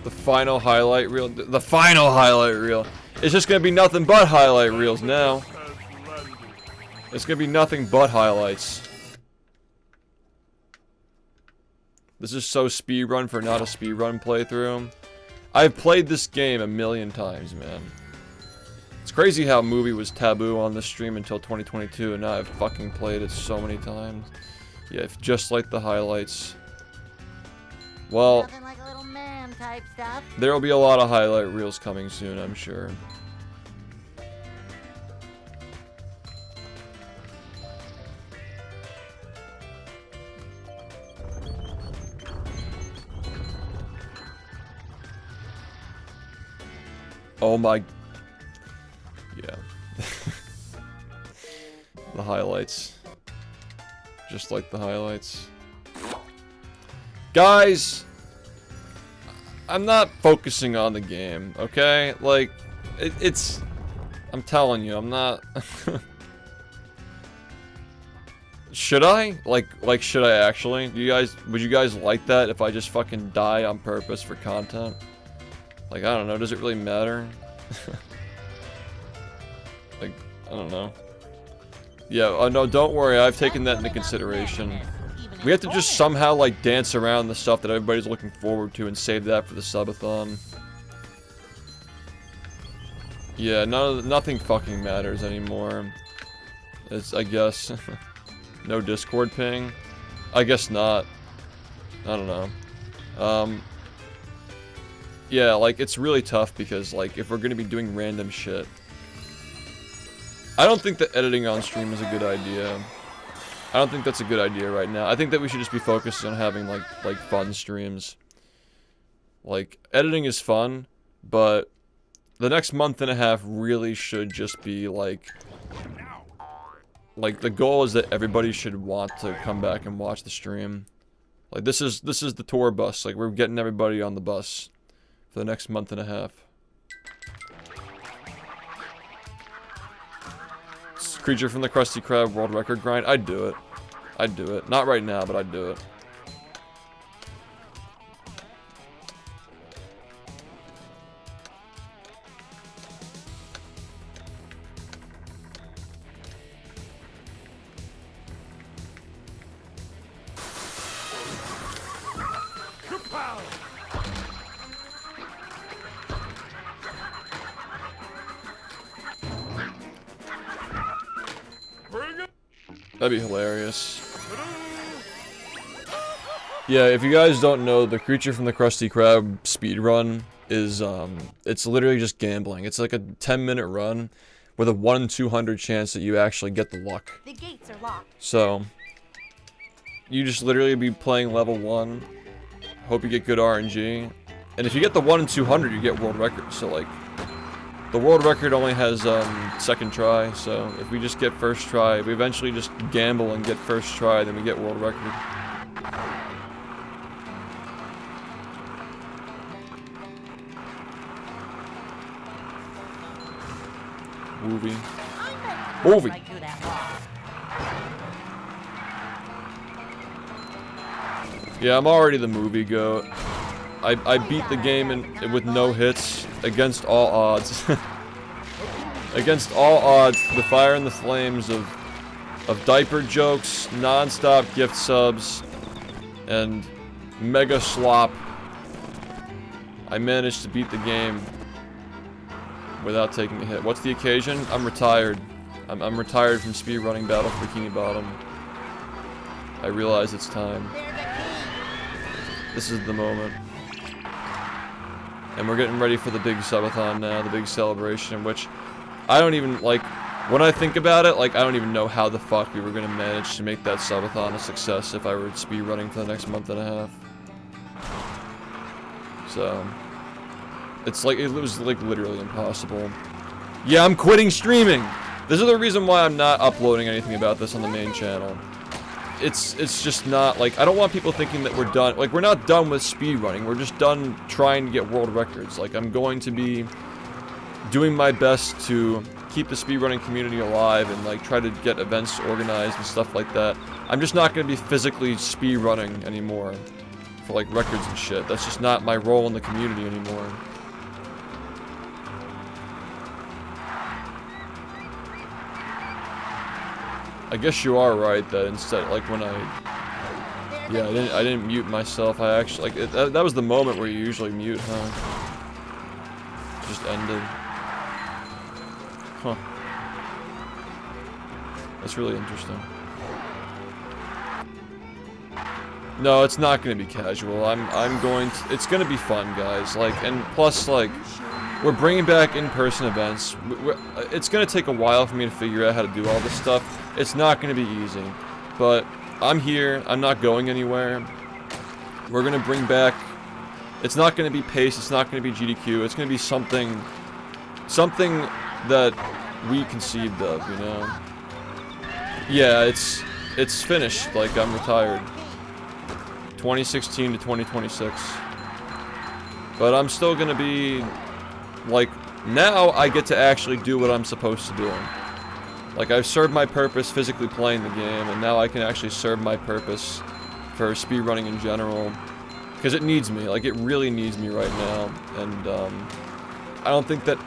The final highlight reel. The final highlight reel. It's just gonna be nothing but highlight reels now. It's gonna be nothing but highlights. This is so speedrun for not a speedrun playthrough. I've played this game a million times, man. It's crazy how movie was taboo on this stream until 2022, and now I've fucking played it so many times. Yeah, just like the highlights. Well, Nothing like a little man type stuff. there will be a lot of highlight reels coming soon, I'm sure. Oh my... Yeah. The highlights. Just like the highlights. Guys! I'm not focusing on the game, okay? Like, it's... I'm telling you, I'm not... Should I? Like, should I actually? Would you guys like that if I just fucking die on purpose for content? Like, I don't know, does it really matter? Like, I don't know. Yeah, no, don't worry, I've taken that into consideration. We have to just somehow, like, dance around the stuff that everybody's looking forward to and save that for the subathon. Yeah, nothing fucking matters anymore. It's, I guess... No Discord ping? I guess not. I don't know. Yeah, like, it's really tough because, like, if we're gonna be doing random shit... I don't think that editing on stream is a good idea. I don't think that's a good idea right now. I think that we should just be focused on having, like fun streams. Like, editing is fun, but the next month and a half really should just be, like, the goal is that everybody should want to come back and watch the stream. Like, this is the tour bus. Like, we're getting everybody on the bus for the next month and a half. Creature from the Krusty Krab world record grind. I'd do it. I'd do it. Not right now, but I'd do it. That'd be hilarious. Yeah, if you guys don't know, the Creature from the Krusty Krab speedrun is, it's literally just gambling. It's like a 10-minute run with a 1 in 200 chance that you actually get the luck. The gates are locked. So, you just literally be playing level 1, hope you get good RNG, and if you get the 1 in 200, you get world record. So, like, the world record only has, second try, so if we just get first try, if we eventually just gamble and get first try, then we get world record. Movie. Yeah, I'm already the movie goat. I beat the game with no hits, against all odds. Against all odds, the fire and the flames of diaper jokes, non-stop gift subs, and mega slop. I managed to beat the game without taking a hit. What's the occasion? I'm retired. I'm retired from speedrunning Battle for Bikini Bottom. I realize it's time. This is the moment. And we're getting ready for the big subathon now, the big celebration, which I don't even, like, when I think about it, like, I don't even know how the fuck we were gonna manage to make that subathon a success if I were speedrunning for the next month and a half. So, it's like, it was, like, literally impossible. Yeah, I'm quitting streaming! This is the reason why I'm not uploading anything about this on the main channel. It's just not, like, I don't want people thinking that we're done. Like, we're not done with speedrunning. We're just done trying to get world records. Like, I'm going to be doing my best to keep the speedrunning community alive and, like, try to get events organized and stuff like that. I'm just not going to be physically speedrunning anymore for, like, records and shit. That's just not my role in the community anymore. I guess you are right that instead, like, when yeah, I didn't mute myself. I actually, like, that was the moment where you usually mute, huh? Just ended. Huh. That's really interesting. No, it's not gonna be casual. I'm going to, it's gonna be fun, guys. Like, and plus, like, we're bringing back in-person events. It's gonna take a while for me to figure out how to do all this stuff. It's not gonna be easy, but I'm here. I'm not going anywhere. We're gonna bring back. It's not gonna be pace. It's not gonna be GDQ. It's gonna be something that we conceived of, you know. Yeah, it's finished. Like, I'm retired. 2016 to 2026. But I'm still gonna be, like, now I get to actually do what I'm supposed to do. Like, I've served my purpose physically playing the game, and now I can actually serve my purpose for speedrunning in general. Because it needs me. Like, it really needs me right now. And, I don't think that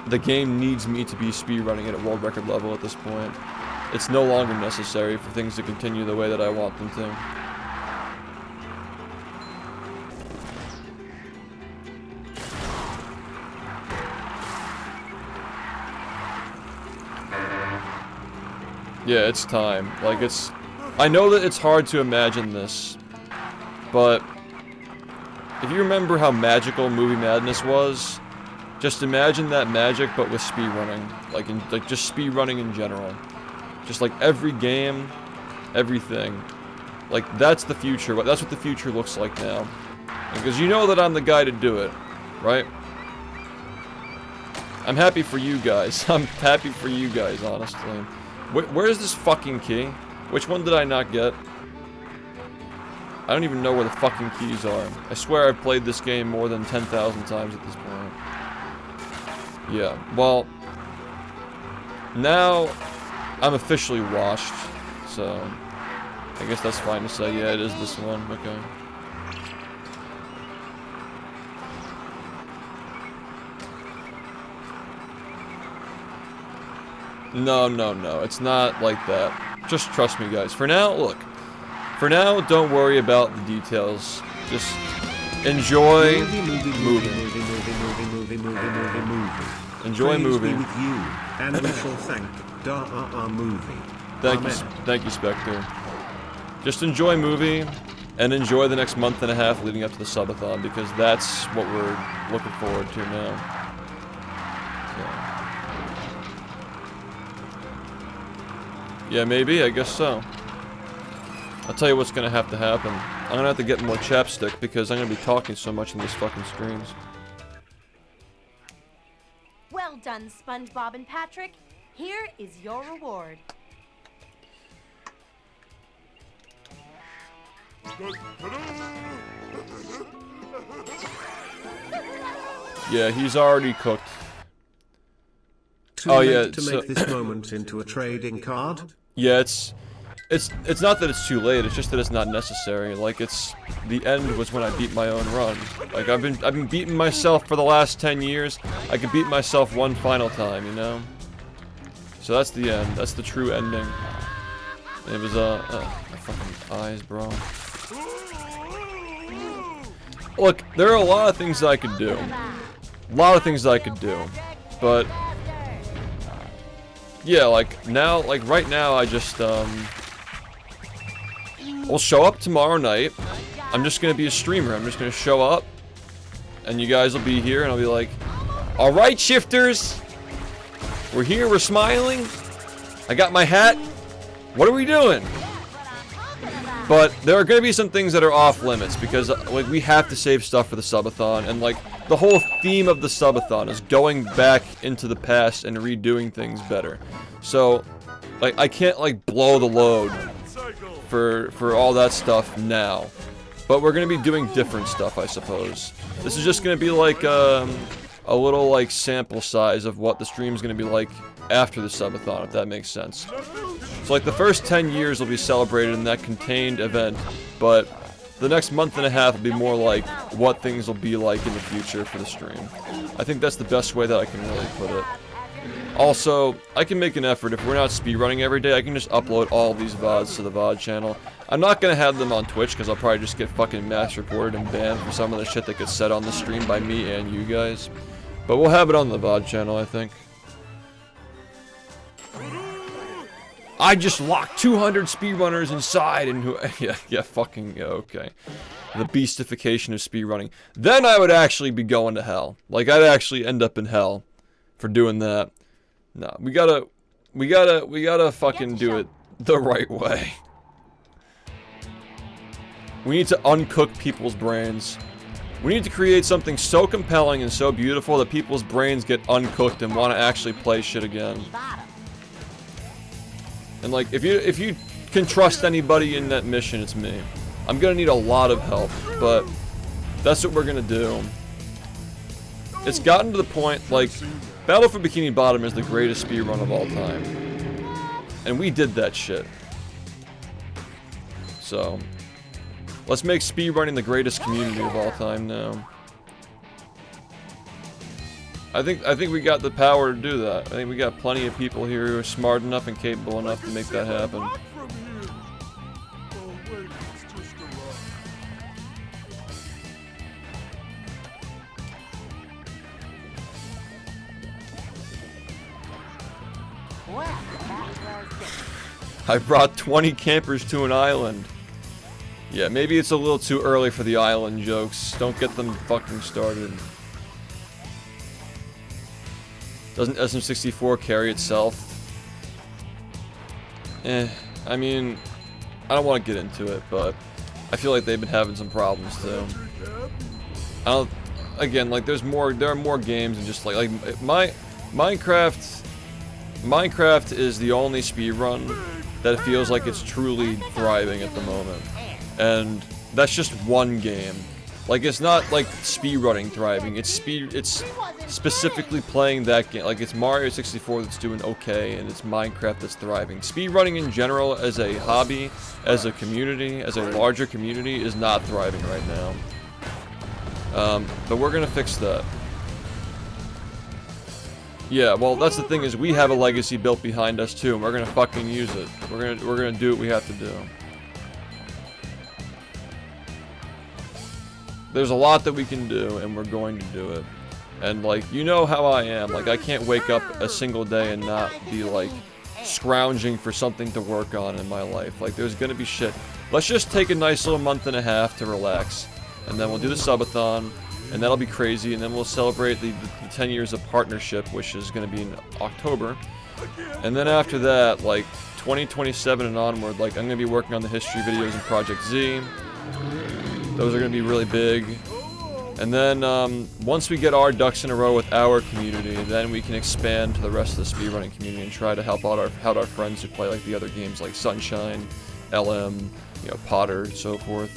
the game needs me to be speedrunning at a world record level at this point. It's no longer necessary for things to continue the way that I want them to. Yeah, it's time. Like, it's... I know that it's hard to imagine this, but if you remember how magical Movie Madness was, just imagine that magic, but with speedrunning. Like, just speedrunning in general. Just like every game, everything. Like, that's the future. That's what the future looks like now. Because you know that I'm the guy to do it, right? I'm happy for you guys. I'm happy for you guys, honestly. Where's this fucking key? Which one did I not get? I don't even know where the fucking keys are. I swear I've played this game more than 10,000 times at this point. Yeah, well... Now, I'm officially washed, so... I guess that's fine to say. Yeah, it is this one. Okay. No, no, no. It's not like that. Just trust me, guys. For now, look. For now, don't worry about the details. Just enjoy moving. Enjoy moving. With you, and we shall thank movie. Thank you, Spectre. Just enjoy movie, and enjoy the next month and a half leading up to the subathon, because that's what we're looking forward to now. Yeah, maybe, I guess so. I'll tell you what's gonna have to happen. I'm gonna have to get more chapstick because I'm gonna be talking so much in these fucking streams. Well done, SpongeBob and Patrick. Here is your reward. Yeah, he's already cooked. To make this moment into a trading card? Yeah, it's not that it's too late, it's just that it's not necessary. Like, the end was when I beat my own run. Like, I've been beating myself for the last 10 years. I could beat myself one final time, you know? So that's the end. That's the true ending. It was, my fucking eyes, bro. Look, there are a lot of things that I could do. A lot of things that I could do. But... yeah, like, now, like, right now, I just, we'll show up tomorrow night. I'm just gonna be a streamer. I'm just gonna show up, and you guys will be here, and I'll be like, alright, shifters! We're here, we're smiling. I got my hat. What are we doing? But there are gonna be some things that are off limits, because, like, we have to save stuff for the subathon, and, like, the whole theme of the subathon is going back into the past and redoing things better. So, like, I can't, like, blow the load for all that stuff now. But we're gonna be doing different stuff, I suppose. This is just gonna be, like, a little, like, sample size of what the stream's gonna be like after the subathon, if that makes sense. So, like, the first 10 years will be celebrated in that contained event, but the next month and a half will be more like what things will be like in the future for the stream. I think that's the best way that I can really put it. Also, I can make an effort. If we're not speedrunning every day, I can just upload all these VODs to the VOD channel. I'm not gonna have them on Twitch, because I'll probably just get fucking mass reported and banned for some of the shit that gets said on the stream by me and you guys. But we'll have it on the VOD channel, I think. I just locked 200 speedrunners inside, and okay. The beastification of speedrunning. Then I would actually be going to hell. Like, I'd actually end up in hell for doing that. No, we gotta fucking do it the right way. We need to uncook people's brains. We need to create something so compelling and so beautiful that people's brains get uncooked and want to actually play shit again. And, like, if you can trust anybody in that mission, it's me. I'm gonna need a lot of help, but that's what we're gonna do. It's gotten to the point, like, Battle for Bikini Bottom is the greatest speedrun of all time. And we did that shit. So, let's make speedrunning the greatest community of all time now. I think we got the power to do that. I think we got plenty of people here who are smart enough and capable enough to make that happen. I brought 20 campers to an island. Yeah, maybe it's a little too early for the island jokes. Don't get them fucking started. Doesn't SM64 carry itself? I mean, I don't want to get into it, but I feel like they've been having some problems too. Again, like there are more games than just like Minecraft is the only speedrun that feels like it's truly thriving at the moment. And that's just one game. Like, it's not like speedrunning thriving, it's specifically playing that game. Like, it's Mario 64 that's doing okay, and it's Minecraft that's thriving. Speedrunning in general, as a hobby, as a community, as a larger community, is not thriving right now. But we're gonna fix that. Yeah, well, that's the thing, is we have a legacy built behind us too, and we're gonna fucking use it. We're gonna do what we have to do. There's a lot that we can do, and we're going to do it. And, like, you know how I am. Like, I can't wake up a single day and not be, like, scrounging for something to work on in my life. Like, there's gonna be shit. Let's just take a nice little month and a half to relax. And then we'll do the subathon, and that'll be crazy. And then we'll celebrate the 10 years of partnership, which is gonna be in October. And then after that, like, 2027 and onward, like, I'm gonna be working on the history videos in Project Z. Those are going to be really big. And then, once we get our ducks in a row with our community, then we can expand to the rest of the speedrunning community and try to help out our friends who play, like, the other games, like Sunshine, LM, you know, Potter, and so forth.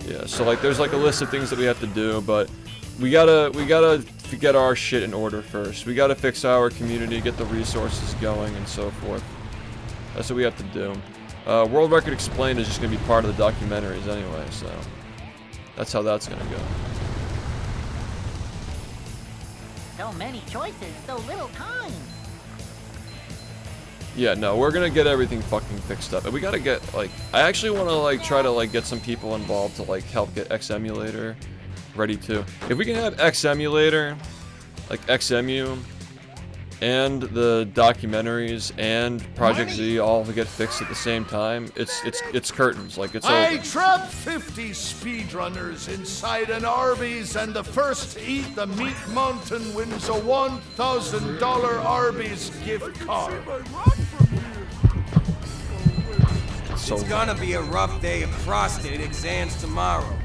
Yeah, so, like, there's, like, a list of things that we have to do, but we gotta get our shit in order first. We gotta fix our community, get the resources going, and so forth. That's what we have to do. World Record Explained is just going to be part of the documentaries anyway, so that's how that's going to go. So many choices, so little time. Yeah, no, we're going to get everything fucking fixed up. And we got to get, like, I actually want to, like, try to, like, get some people involved to, like, help get X Emulator ready too. If we can have X Emulator, like XMU, and the documentaries and Project Z all get fixed at the same time, it's curtains, like it's over. I trapped 50 speedrunners inside an Arby's, and the first to eat the meat mountain wins a $1,000 Arby's gift card. It's gonna be a rough day of prostate exams tomorrow.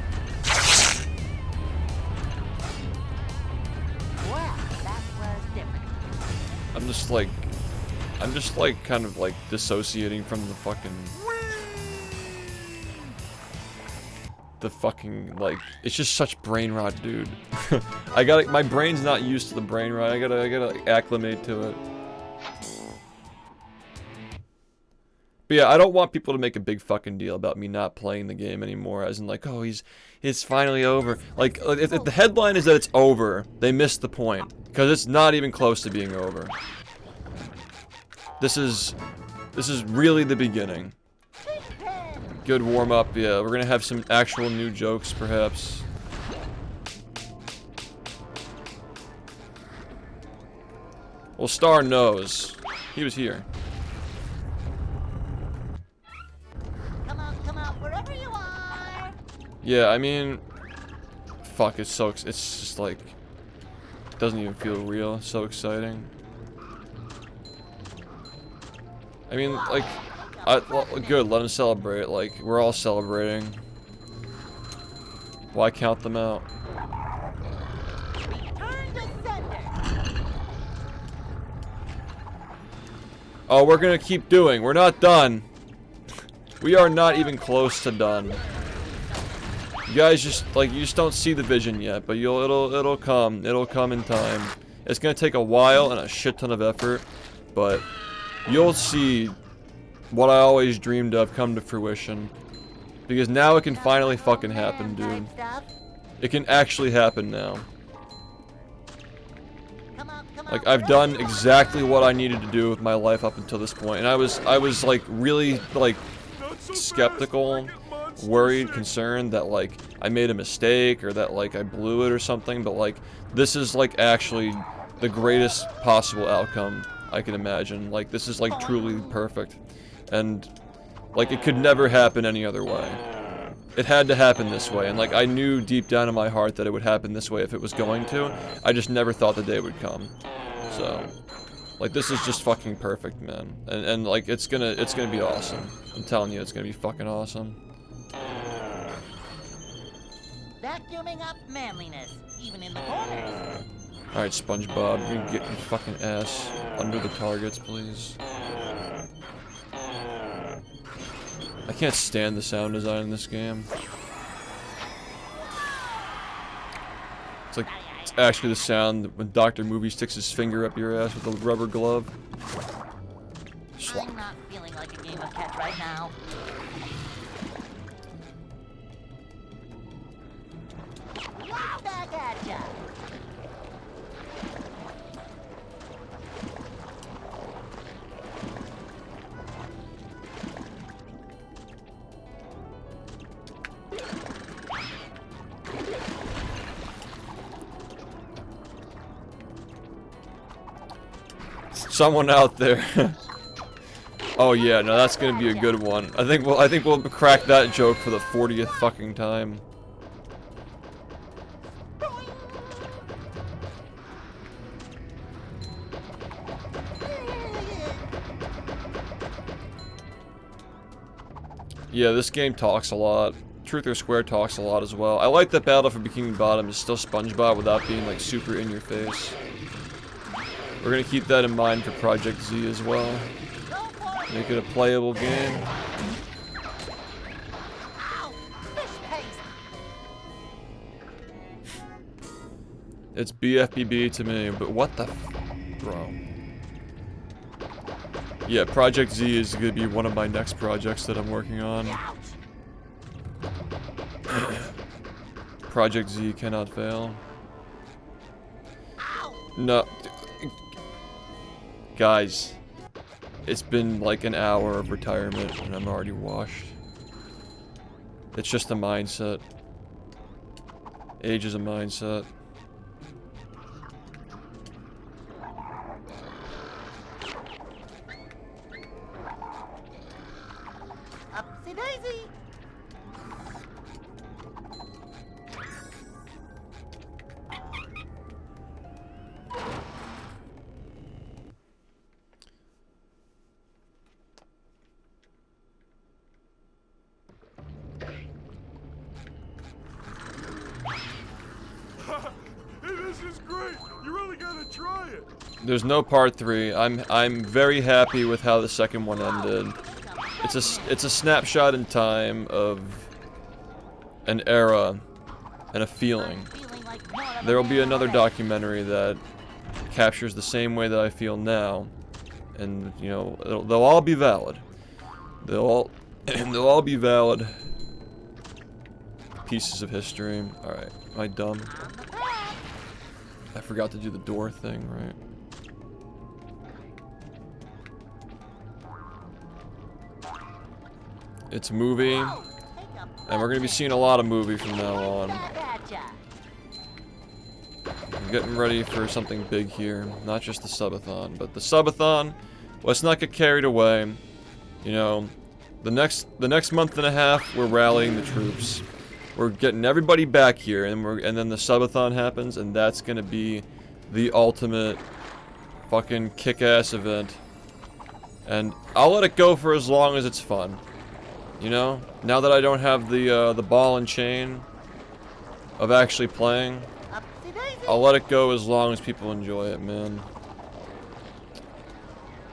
I'm just like kind of like dissociating from the fucking like, it's just such brain rot, dude. My brain's not used to the brain rot. I gotta like, acclimate to it. But yeah, I don't want people to make a big fucking deal about me not playing the game anymore, as in like, oh, it's finally over. Like, if the headline is that it's over, they missed the point, because it's not even close to being over. This is really the beginning. Good warm up, yeah. We're gonna have some actual new jokes, perhaps. Well, Star knows. He was here. Come on, wherever you are. Yeah, I mean, fuck, it's just like, it doesn't even feel real. It's so exciting. I mean, like, well, good, let them celebrate. Like, we're all celebrating. Why count them out? Oh, we're gonna keep doing. We're not done. We are not even close to done. You guys just don't see the vision yet, but it'll come. It'll come in time. It's gonna take a while and a shit ton of effort, but you'll see what I always dreamed of come to fruition. Because now it can finally fucking happen, dude. It can actually happen now. Like, I've done exactly what I needed to do with my life up until this point. And I was like, really, like, skeptical, worried, concerned that, like, I made a mistake or that, like, I blew it or something. But, like, this is, like, actually the greatest possible outcome I can imagine. Like, this is, like, truly perfect. And, like, it could never happen any other way. It had to happen this way, and, like, I knew deep down in my heart that it would happen this way if it was going to. I just never thought the day would come. So, like, this is just fucking perfect, man. And like, it's gonna be awesome. I'm telling you, it's gonna be fucking awesome. Vacuuming up manliness, even in the corners. Alright, SpongeBob, you can get your fucking ass under the targets, please. I can't stand the sound design in this game. It's like, it's actually the sound when Dr. Movie sticks his finger up your ass with a rubber glove. I'm not feeling like a game of catch right now. Right back at ya. Someone out there. Oh yeah, no, that's gonna be a good one. I think we'll crack that joke for the 40th fucking time. Yeah, this game talks a lot. Truth or Square talks a lot as well. I like that Battle for Bikini Bottom is still SpongeBob without being like super in your face. We're gonna keep that in mind for Project Z as well. Make it a playable game. It's BfBB to me, but what the bro? Yeah, Project Z is gonna be one of my next projects that I'm working on. Project Z cannot fail. No. Guys, it's been like an hour of retirement and I'm already washed. It's just a mindset. Age is a mindset. Upsy daisy. This is great. You really gotta try it. There's no part 3. I'm very happy with how the second one ended. It's a snapshot in time of an era and a feeling. There will be another documentary that captures the same way that I feel now, and you know they'll all be valid. They'll all be valid pieces of history. All right, am I dumb? I forgot to do the door thing, right? It's movie, and we're gonna be seeing a lot of movie from now on. I'm getting ready for something big here, not just the subathon, but the subathon. Let's not get carried away. You know, the next month and a half, we're rallying the troops. We're getting everybody back here, and then the subathon happens, and that's gonna be the ultimate fucking kick-ass event. And I'll let it go for as long as it's fun. You know, now that I don't have the ball and chain of actually playing, I'll let it go as long as people enjoy it, man.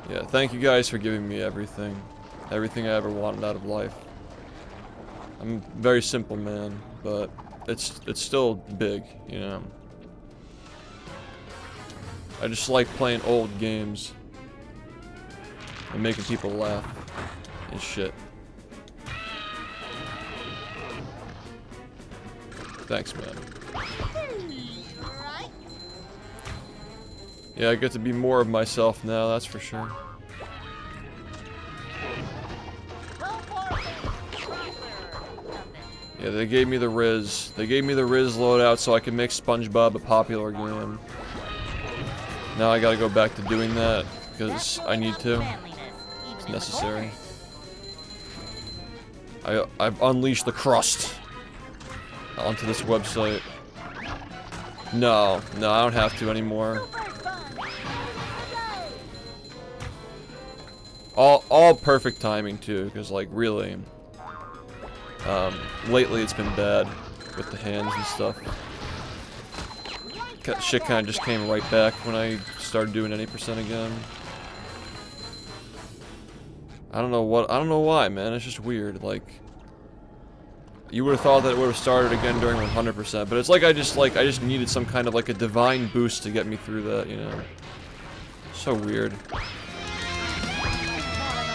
Yeah, thank you guys for giving me everything I ever wanted out of life. I'm a very simple man, but it's still big, you know. I just like playing old games. and making people laugh and shit. Thanks, man. Yeah, I get to be more of myself now, that's for sure. Yeah, they gave me the Riz. They gave me the Riz loadout so I could make SpongeBob a popular game. Now I gotta go back to doing that, because I need to. It's necessary. I've unleashed the crust onto this website. No, I don't have to anymore. All perfect timing too, because like really, lately it's been bad with the hands and stuff. Shit kind of just came right back when I started doing any percent again. I don't know why, man. It's just weird. Like, you would have thought that it would have started again during 100%, but it's like I just needed some kind of like a divine boost to get me through that, you know. So weird.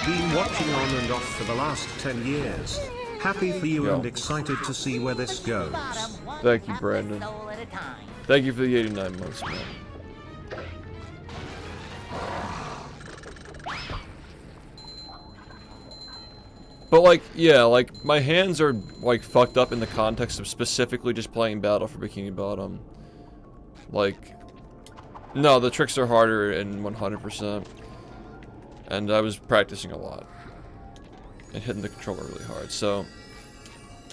Been watching on and off for the last 10 years. Happy for you and excited to see where this goes. Thank you, Brandon. Thank you for the 89 months, man. But like, yeah, like my hands are like fucked up in the context of specifically just playing Battle for Bikini Bottom. Like, no, the tricks are harder in 100%. And I was practicing a lot. And hitting the controller really hard, so...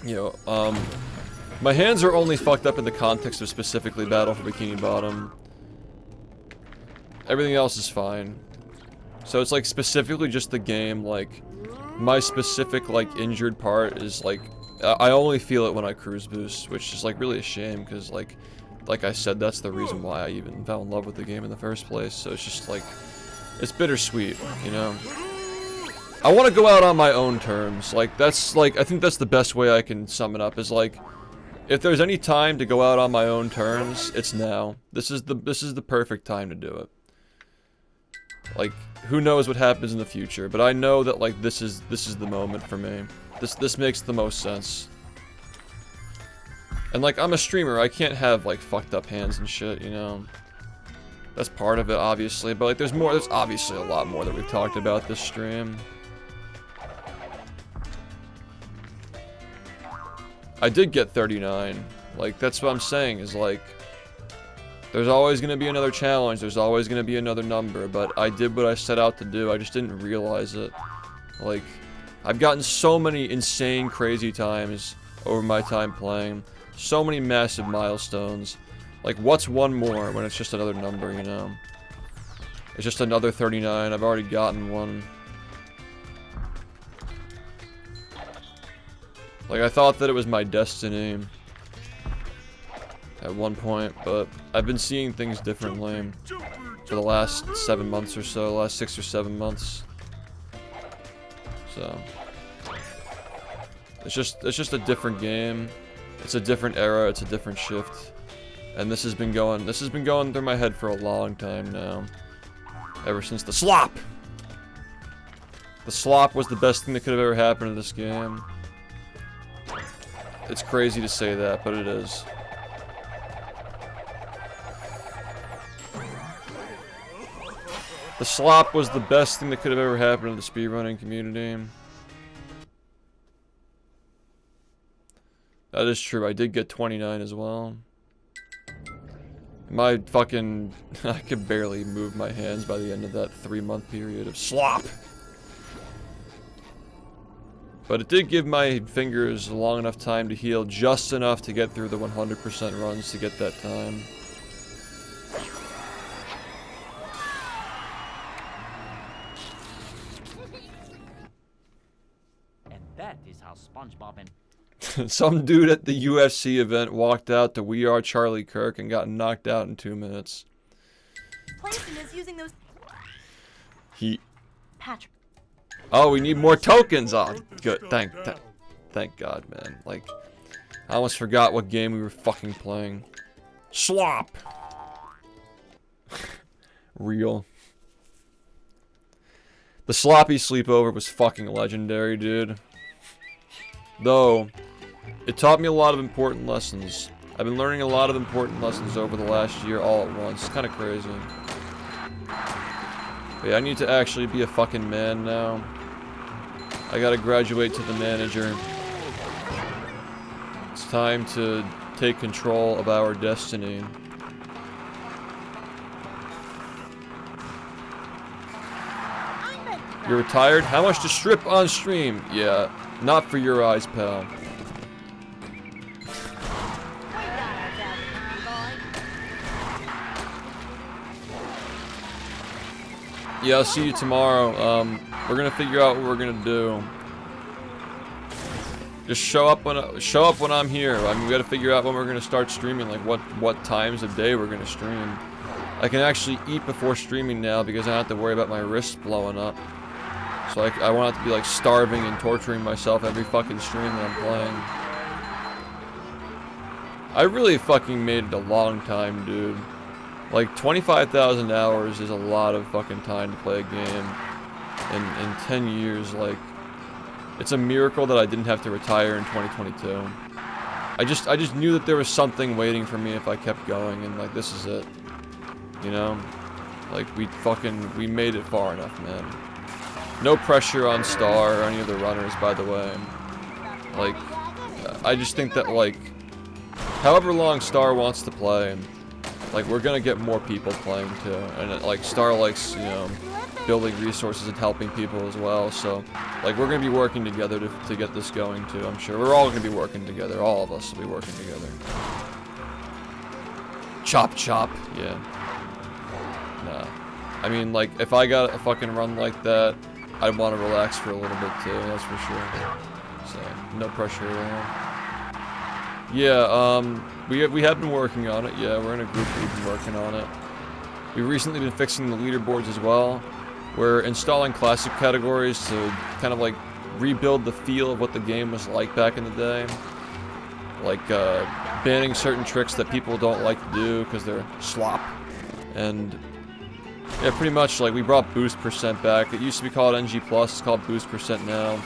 You know, my hands are only fucked up in the context of specifically Battle for Bikini Bottom. Everything else is fine. So it's like specifically just the game, like... My specific, like, injured part is, like... I only feel it when I cruise boost, which is, like, really a shame, because, like I said, that's the reason why I even fell in love with the game in the first place, so it's just, like... It's bittersweet, you know? I want to go out on my own terms. Like, that's, like, I think that's the best way I can sum it up, is, like... If there's any time to go out on my own terms, it's now. This is the perfect time to do it. Like, who knows what happens in the future, but I know that, like, this is the moment for me. This makes the most sense. And, like, I'm a streamer, I can't have, like, fucked up hands and shit, you know? That's part of it, obviously, but, like, there's obviously a lot more that we've talked about this stream. I did get 39. Like, that's what I'm saying, is, like... There's always gonna be another challenge, there's always gonna be another number, but I did what I set out to do, I just didn't realize it. Like, I've gotten so many insane, crazy times over my time playing. So many massive milestones. Like, what's one more when it's just another number, you know? It's just another 39, I've already gotten one. Like, I thought that it was my destiny at one point, but I've been seeing things differently for the last 7 months or so, last 6 or 7 months. So it's just a different game. It's a different era, it's a different shift. And this has been going through my head for a long time now. Ever since the slop! The slop was the best thing that could have ever happened to this game. It's crazy to say that, but it is. The slop was the best thing that could have ever happened to the speedrunning community. That is true, I did get 29 as well. My fucking... I could barely move my hands by the end of that 3-month period of slop! But it did give my fingers a long enough time to heal, just enough to get through the 100% runs to get that time. And that is how SpongeBob and... Some dude at the UFC event walked out to We Are Charlie Kirk and got knocked out in 2 minutes. Plankton is using those... Patrick. Oh, we need more tokens! Oh, good. Thank God, man. Like, I almost forgot what game we were fucking playing. Slop! Real. The sloppy sleepover was fucking legendary, dude. Though, it taught me a lot of important lessons. I've been learning a lot of important lessons over the last year all at once. It's kind of crazy. But yeah, I need to actually be a fucking man now. I gotta graduate to the manager. It's time to take control of our destiny. You're retired? How much to strip on stream? Yeah, not for your eyes, pal. Yeah, I'll see you tomorrow. We're gonna figure out what we're gonna do. Just show up when I'm here. I mean, we gotta figure out when we're gonna start streaming, like what times of day we're gonna stream. I can actually eat before streaming now because I don't have to worry about my wrist blowing up. So I won't have to be like starving and torturing myself every fucking stream that I'm playing. I really fucking made it a long time, dude. Like 25,000 hours is a lot of fucking time to play a game. In 10 years, like, it's a miracle that I didn't have to retire in 2022. I just knew that there was something waiting for me if I kept going, and like, this is it. You know? Like, we made it far enough, man. No pressure on Star or any of the runners, by the way. Like, I just think that, like, however long Star wants to play, like, we're gonna get more people playing too. And, like, Star likes, you know, building resources and helping people as well. So, like, we're gonna be working together to get this going too, I'm sure. We're all gonna be working together. All of us will be working together. Chop chop, yeah. Nah. I mean, like, if I got a fucking run like that, I'd want to relax for a little bit too, that's for sure. So, no pressure at all. Yeah, we have been working on it. Yeah, we're in a group, we've been working on it. We've recently been fixing the leaderboards as well. We're installing classic categories to kind of like rebuild the feel of what the game was like back in the day. Like banning certain tricks that people don't like to do because they're slop. And yeah, pretty much like we brought boost percent back. It used to be called NG+, it's called boost percent now.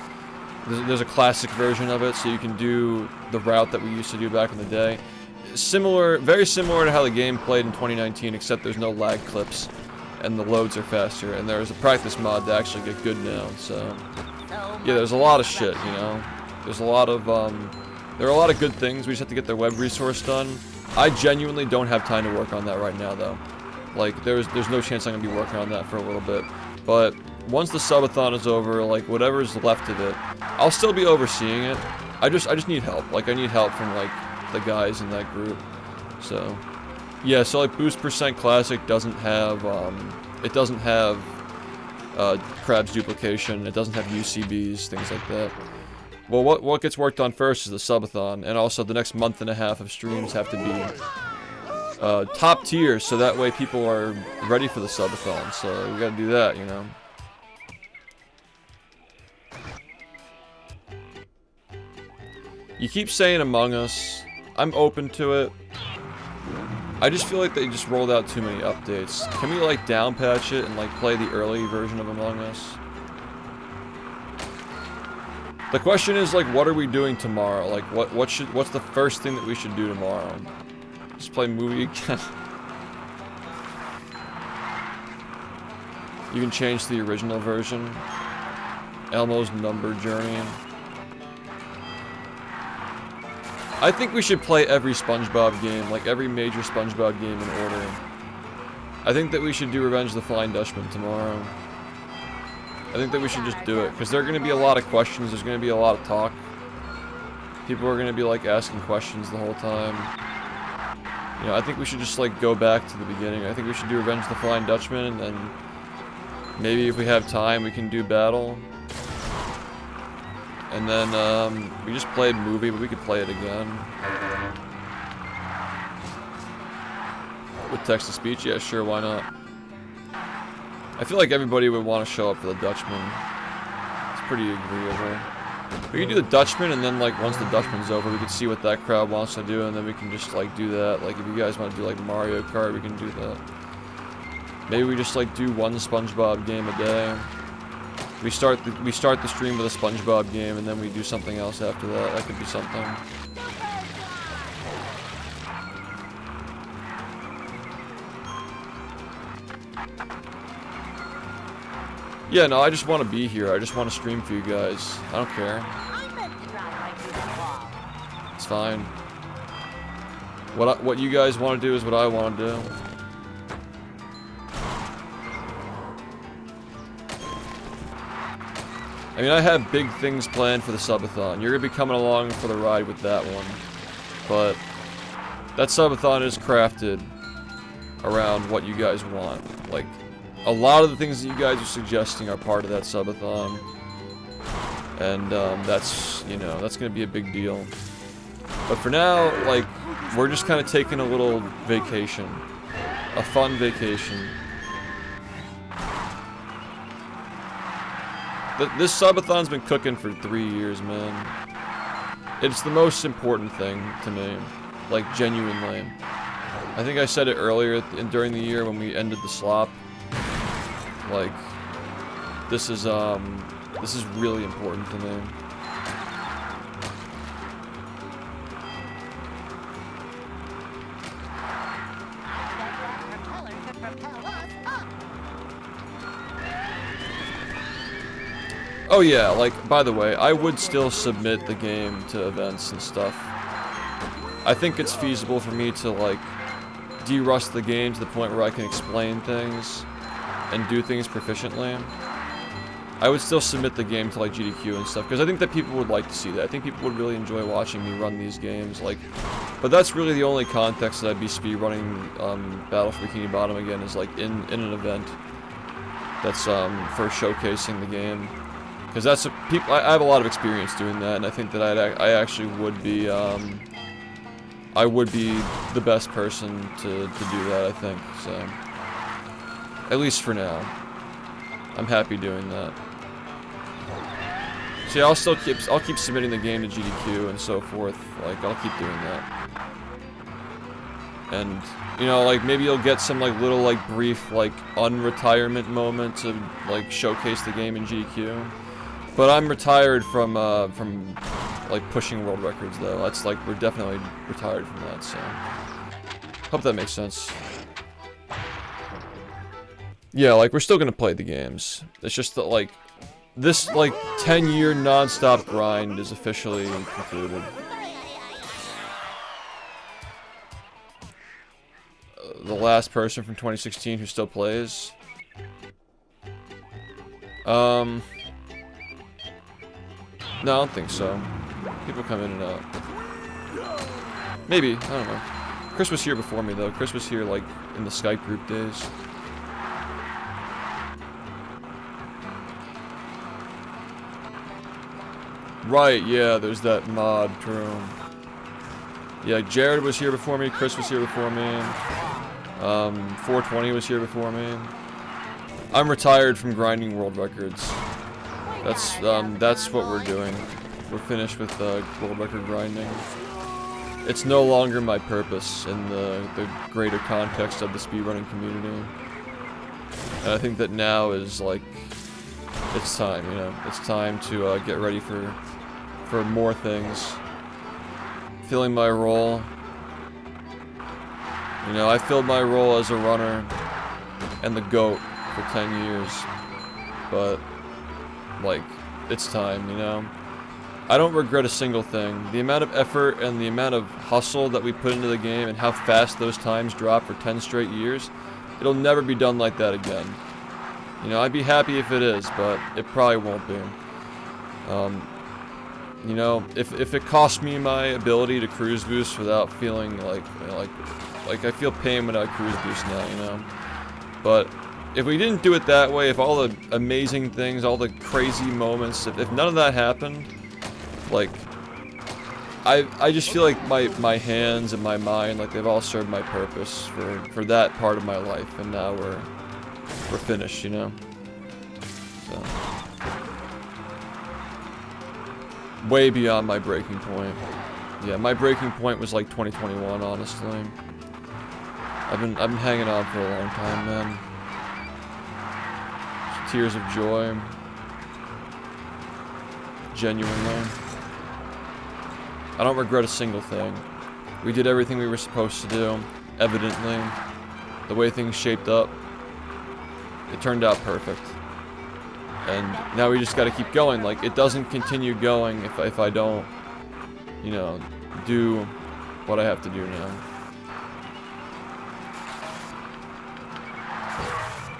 There's a classic version of it, so you can do the route that we used to do back in the day. Similar, very similar to how the game played in 2019, except there's no lag clips, and the loads are faster, and there's a practice mod to actually get good now, so... Yeah, there's a lot of shit, you know? There's a lot of, there are a lot of good things, we just have to get their web resource done. I genuinely don't have time to work on that right now, though. Like, there's no chance I'm gonna be working on that for a little bit. But, once the subathon is over, like, whatever's left of it, I'll still be overseeing it. I just need help. Like, I need help from, like, the guys in that group. So, yeah, so, like, Boost Percent Classic doesn't have, it doesn't have, Crab's duplication, it doesn't have UCBs, things like that. Well, what gets worked on first is the subathon, and also the next month and a half of streams have to be, top tier, so that way people are ready for the subathon, so we gotta do that, you know? You keep saying Among Us. I'm open to it. I just feel like they just rolled out too many updates. Can we, like, down patch it and, like, play the early version of Among Us? The question is, like, what are we doing tomorrow? Like, what's the first thing that we should do tomorrow? Just play movie again? You can change to the original version. Elmo's Number Journey. I think we should play every SpongeBob game, like every major SpongeBob game in order. I think that we should do Revenge of the Flying Dutchman tomorrow. I think that we should just do it, because there are going to be a lot of questions, there's going to be a lot of talk. People are going to be, like, asking questions the whole time. You know, I think we should just, like, go back to the beginning. I think we should do Revenge of the Flying Dutchman, and then maybe if we have time, we can do Battle. And then, we just played Movie, but we could play it again. With text-to-speech? Yeah, sure, why not? I feel like everybody would want to show up for the Dutchman. It's pretty agreeable. We can do the Dutchman, and then, like, once the Dutchman's over, we can see what that crowd wants to do, and then we can just, like, do that. Like, if you guys want to do, like, Mario Kart, we can do that. Maybe we just, like, do one SpongeBob game a day. We start the stream with a SpongeBob game, and then we do something else after that. That could be something. Yeah, no, I just want to be here. I just want to stream for you guys. I don't care. It's fine. What you guys want to do is what I want to do. I mean, I have big things planned for the subathon. You're gonna be coming along for the ride with that one, but that subathon is crafted around what you guys want. Like, a lot of the things that you guys are suggesting are part of that subathon, and that's, you know, that's gonna be a big deal. But for now, like, we're just kind of taking a little vacation, a fun vacation. This subathon's been cooking for 3 years, man. It's the most important thing to me, like, genuinely. I think I said it earlier during the year when we ended the slop. Like, this is really important to me. Oh yeah, like, by the way, I would still submit the game to events and stuff. I think it's feasible for me to, like, de-rust the game to the point where I can explain things and do things proficiently. I would still submit the game to, like, GDQ and stuff, because I think that people would like to see that. I think people would really enjoy watching me run these games, like, but that's really the only context that I'd be speedrunning Battle for Bikini Bottom again, is, like, in an event that's, for showcasing the game. Because that's I have a lot of experience doing that, and I think that I actually would be I would be the best person to do that, I think. So at least for now, I'm happy doing that. See, I'll keep submitting the game to GDQ and so forth. Like, I'll keep doing that. And you know, like, maybe you'll get some, like, little, like, brief, like, unretirement moment to, like, showcase the game in GDQ. But I'm retired from like, pushing world records, though. That's, like, we're definitely retired from that, so... Hope that makes sense. Yeah, like, we're still gonna play the games. It's just that, like, this, like, 10-year non-stop grind is officially concluded. The last person from 2016 who still plays? No, I don't think so. People come in and out. Maybe, I don't know. Chris was here before me, though. Chris was here, like, in the Skype group days. Right, yeah, there's that mod, true. Yeah, Jared was here before me, Chris was here before me. 420 was here before me. I'm retired from grinding world records. That's what we're doing. We're finished with world record grinding. It's no longer my purpose in the greater context of the speedrunning community. And I think that now is, like, it's time, you know? It's time to get ready for more things. Filling my role. You know, I filled my role as a runner and the GOAT for 10 years. But, like, it's time, you know? I don't regret a single thing. The amount of effort and the amount of hustle that we put into the game and how fast those times drop for 10 straight years, it'll never be done like that again. You know, I'd be happy if it is, but it probably won't be. You know, if it cost me my ability to cruise boost without feeling like I feel pain when I cruise boost now, you know? But if we didn't do it that way, if all the amazing things, all the crazy moments, if none of that happened, like, I just feel like my hands and my mind, like, they've all served my purpose for that part of my life, and now we're finished, you know? So. Way beyond my breaking point. Yeah, my breaking point was like 2021, honestly. I've been hanging on for a long time, man. Tears of joy. genuinely. I don't regret a single thing. We did everything we were supposed to do, evidently. The way things shaped up, it turned out perfect. And now we just gotta keep going. Like, it doesn't continue going if I don't, you know, do what I have to do now.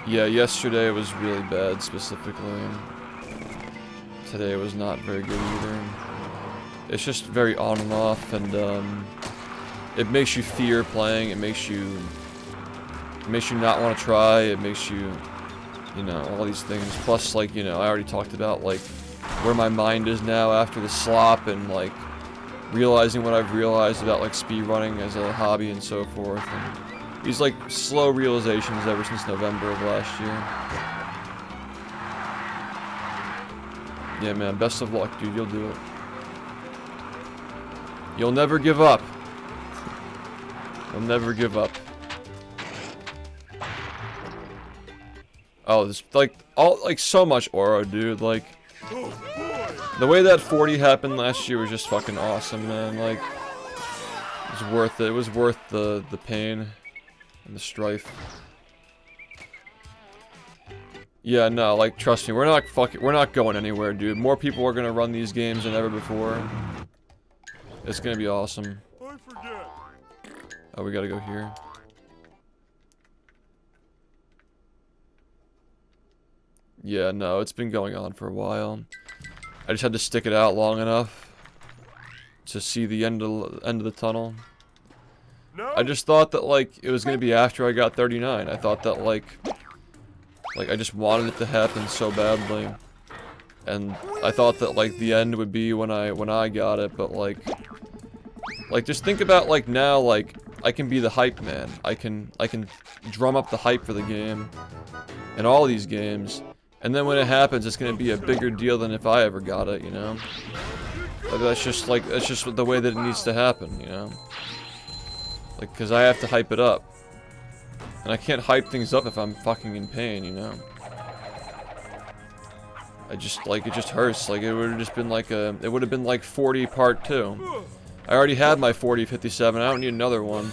Yeah, yesterday was really bad, specifically. Today was not very good either. It's just very on and off, and it makes you fear playing. It makes you not want to try. It makes you, you know, all these things. Plus, like, you know, I already talked about like where my mind is now after the slop, and like realizing what I've realized about like speedrunning as a hobby and so forth. And these like slow realizations ever since November of last year. Yeah, man, best of luck, dude. You'll do it. You'll never give up. You'll never give up. Oh, there's like so much aura, dude. Like the way that 40 happened last year was just fucking awesome, man. Like it was worth it. It was worth the pain and the strife. Yeah, no, like trust me, we're not going anywhere, dude. More people are gonna run these games than ever before. It's gonna be awesome. I forget. Oh, we gotta go here. Yeah, no, it's been going on for a while. I just had to stick it out long enough to see the end of the tunnel. No. I just thought that like it was gonna be after I got 39. I thought that like I just wanted it to happen so badly, and I thought that like the end would be when I got it. But like just think about like now, like I can be the hype man. I can drum up the hype for the game and all these games. And then when it happens, it's gonna be a bigger deal than if I ever got it, you know? But that's just the way that it needs to happen, you know? Like, cause I have to hype it up. And I can't hype things up if I'm fucking in pain, you know? It just hurts. Like, it would've just been like it would've been like 40 part 2. I already had my 40/57, I don't need another one.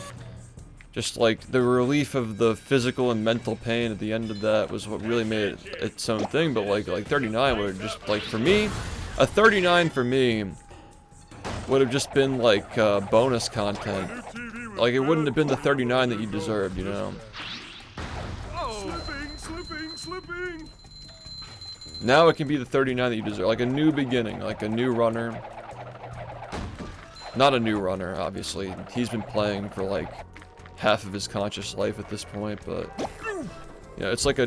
Just like the relief of the physical and mental pain at the end of that was what really made it its own thing. But like 39 would have just, like, for me, a 39 for me would have just been like bonus content. Like, it wouldn't have been the 39 that you deserved, you know? Oh. Slipping. Now it can be the 39 that you deserve, like a new beginning, like a new runner. Not a new runner, obviously. He's been playing for like half of his conscious life at this point, but yeah, it's like a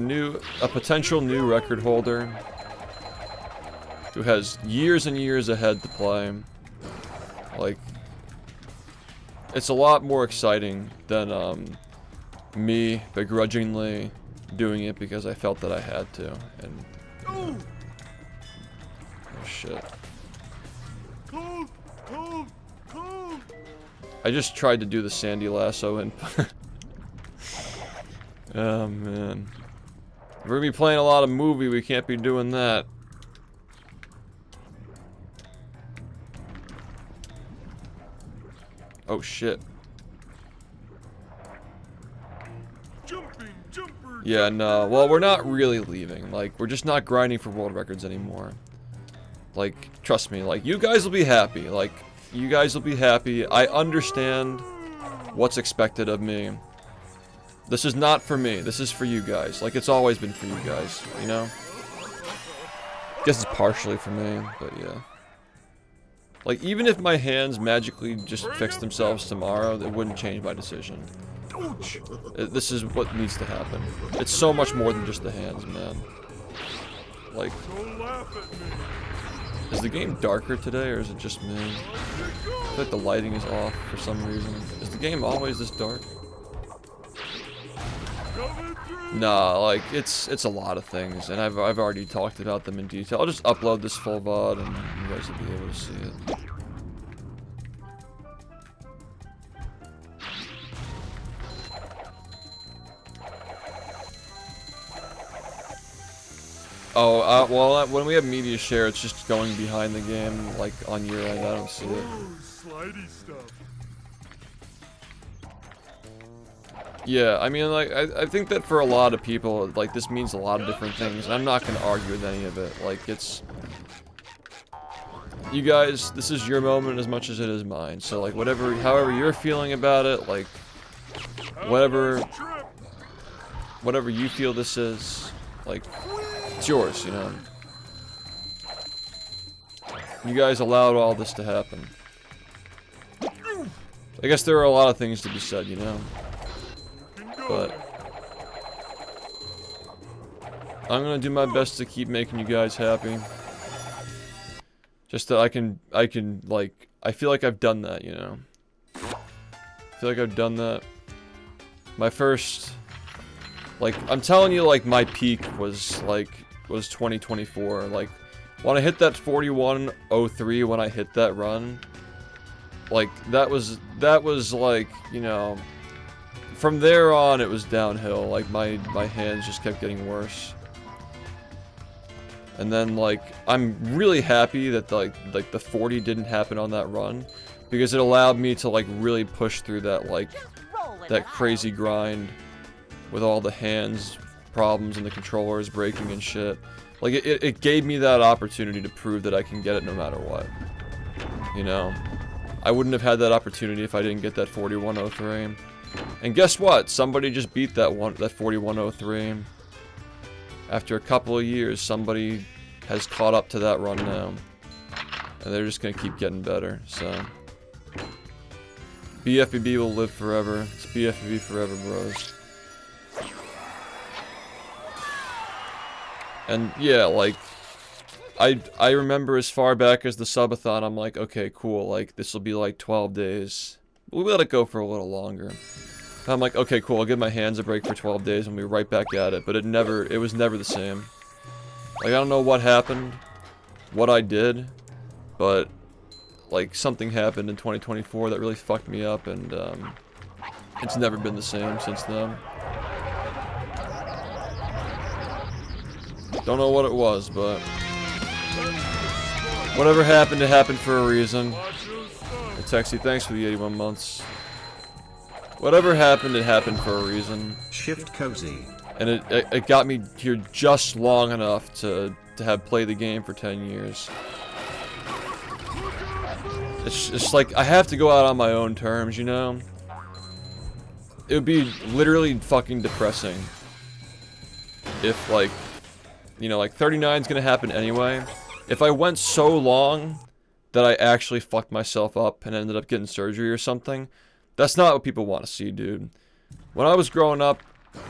potential new record holder who has years and years ahead to play. Like, it's a lot more exciting than me begrudgingly doing it because I felt that I had to. And oh shit. Cold. I just tried to do the Sandy Lasso and oh man. We're gonna be playing a lot of movie, we can't be doing that. Oh shit. Yeah, no. Well, we're not really leaving. Like, we're just not grinding for world records anymore. Like, trust me, like, you guys will be happy. Like, you guys will be happy. I understand what's expected of me. This is not for me. This is for you guys. Like, it's always been for you guys, you know? Guess it's partially for me, but yeah. Like, even if my hands magically just fix themselves tomorrow, it wouldn't change my decision. This is what needs to happen. It's so much more than just the hands, man. Like, is the game darker today, or is it just me? I feel like the lighting is off for some reason. Is the game always this dark? Nah, like, it's a lot of things, and I've already talked about them in detail. I'll just upload this full VOD, and you guys will be able to see it. Oh, well, when we have media share, it's just going behind the game, like, on your end. I don't see it. Slidey stuff. Yeah, I mean, like, I think that for a lot of people, like, this means a lot of different things, and I'm not gonna argue with any of it. Like, it's... You guys, this is your moment as much as it is mine, so, like, however you're feeling about it, like, whatever you feel this is, like, it's yours, you know? You guys allowed all this to happen. I guess there are a lot of things to be said, you know? But I'm gonna do my best to keep making you guys happy. Just that I can, like, I feel like I've done that, you know? I feel like I've done that. My first, like, I'm telling you, like, my peak was 2024. Like, when I hit that 41:03, when I hit that run, like, that was, like, you know, from there on, it was downhill. Like, my hands just kept getting worse. And then, like, I'm really happy that, like the 40 didn't happen on that run, because it allowed me to, like, really push through that, like, that crazy grind with all the hands problems and the controllers breaking and shit. Like, it gave me that opportunity to prove that I can get it no matter what. You know? I wouldn't have had that opportunity if I didn't get that 41:03. And guess what? Somebody just beat that 41:03. After a couple of years, somebody has caught up to that run now. And they're just gonna keep getting better, so. BfBB will live forever. It's BfBB forever, bros. And yeah, like, I remember as far back as the subathon, I'm like, okay, cool, like, this will be like 12 days. We'll let it go for a little longer. I'm like, okay, cool, I'll give my hands a break for 12 days and we'll be right back at it. But it was never the same. Like, I don't know what happened, what I did, but, like, something happened in 2024 that really fucked me up, and, it's never been the same since then. Don't know what it was, but whatever happened, it happened for a reason. Hey, Texie, thanks for the 81 months. Whatever happened, it happened for a reason. Shift cozy. And it got me here just long enough to have played the game for 10 years. It's just like, I have to go out on my own terms, you know? It would be literally fucking depressing if, like, you know, like, 39's gonna happen anyway. If I went so long that I actually fucked myself up and ended up getting surgery or something, that's not what people want to see, dude. When I was growing up,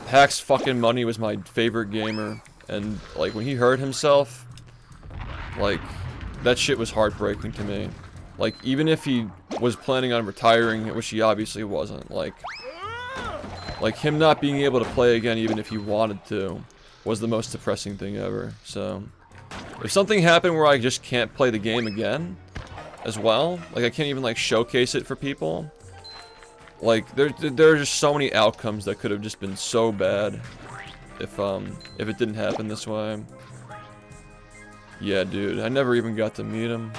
Hack's fucking Money was my favorite gamer, and, like, when he hurt himself, like, that shit was heartbreaking to me. Like, even if he was planning on retiring, which he obviously wasn't, like, him not being able to play again even if he wanted to was the most depressing thing ever. So, if something happened where I just can't play the game again, as well, like, I can't even, like, showcase it for people, like, there are just so many outcomes that could have just been so bad if it didn't happen this way. Yeah, dude, I never even got to meet him.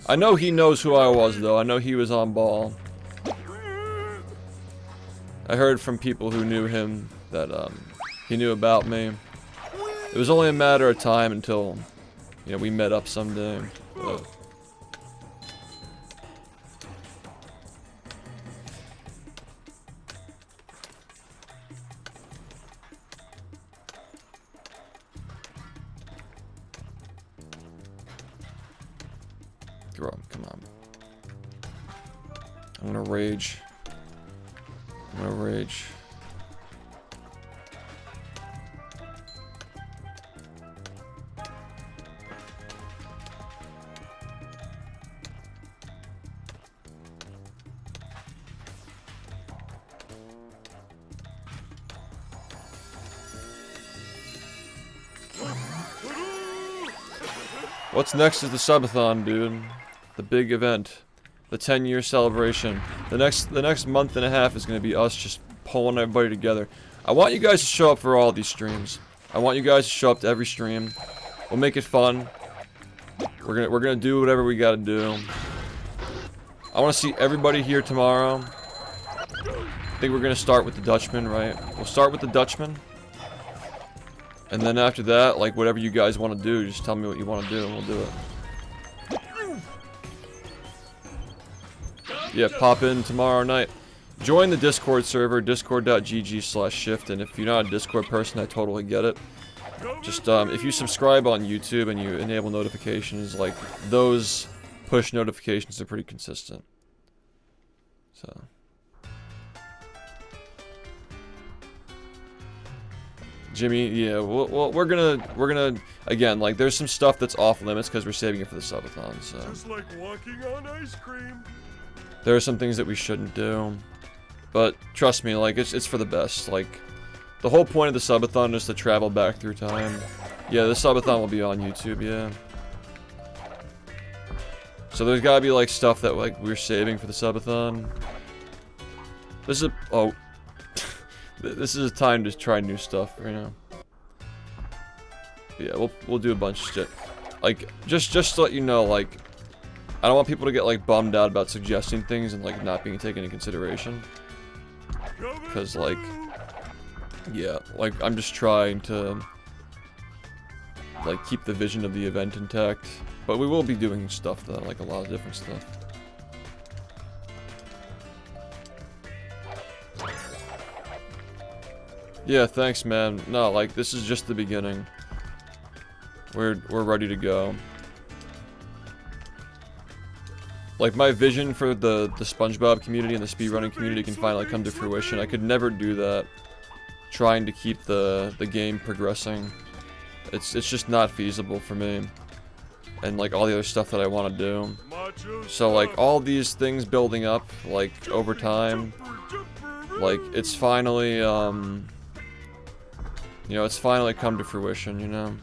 I know he knows who I was, though. I know he was on ball. I heard from people who knew him that, he knew about me. It was only a matter of time until, you know, we met up someday. But come on. I'm gonna rage. I'm gonna rage. What's next is the subathon, dude. The big event. The 10-year celebration. The next month and a half is gonna be us just pulling everybody together. I want you guys to show up for all these streams. I want you guys to show up to every stream. We'll make it fun. We're gonna do whatever we gotta do. I want to see everybody here tomorrow. I think we're gonna start with the Dutchman, right? We'll start with the Dutchman. And then after that, like, whatever you guys want to do, just tell me what you want to do and we'll do it. Yeah, pop in tomorrow night. Join the Discord server, discord.gg/shift, and if you're not a Discord person, I totally get it. Just, if you subscribe on YouTube and you enable notifications, like, those push notifications are pretty consistent. So... Jimmy, yeah, well, we're gonna, again, like, there's some stuff that's off limits because we're saving it for the subathon, so. Just like walking on ice cream. There are some things that we shouldn't do, but trust me, like, it's for the best. Like, the whole point of the subathon is to travel back through time. Yeah, the subathon will be on YouTube, yeah. So there's gotta be, like, stuff that, like, we're saving for the subathon. This is this is a time to try new stuff, you know. But yeah, we'll do a bunch of shit. Like, just to let you know, like, I don't want people to get, like, bummed out about suggesting things and, like, not being taken into consideration. Because, like, yeah, like, I'm just trying to, like, keep the vision of the event intact. But we will be doing stuff, though, like, a lot of different stuff. Yeah, thanks, man. No, like, this is just the beginning. We're ready to go. Like, my vision for the SpongeBob community and the speedrunning community can finally come to fruition. I could never do that trying to keep the game progressing. It's just not feasible for me. And, like, all the other stuff that I want to do. So, like, all these things building up, like, over time, like, it's finally, you know, it's finally come to fruition, you know?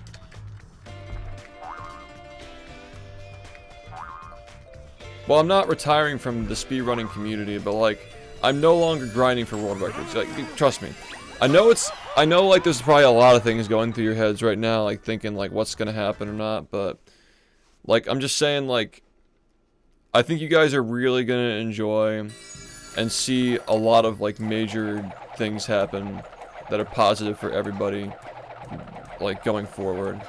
Well, I'm not retiring from the speedrunning community, but, like, I'm no longer grinding for world records. Like, trust me. I know, like, there's probably a lot of things going through your heads right now, like, thinking, like, what's gonna happen or not, but, like, I'm just saying, like, I think you guys are really gonna enjoy and see a lot of, like, major things happen that are positive for everybody, like, going forward.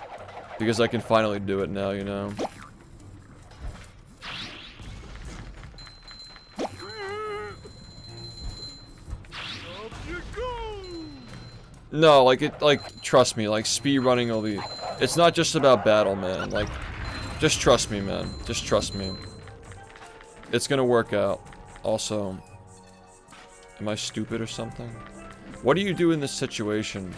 Because I can finally do it now, you know? No, like, trust me, like, speedrunning will be... It's not just about battle, man. Like, just trust me, man. Just trust me. It's gonna work out. Also, am I stupid or something? What do you do in this situation?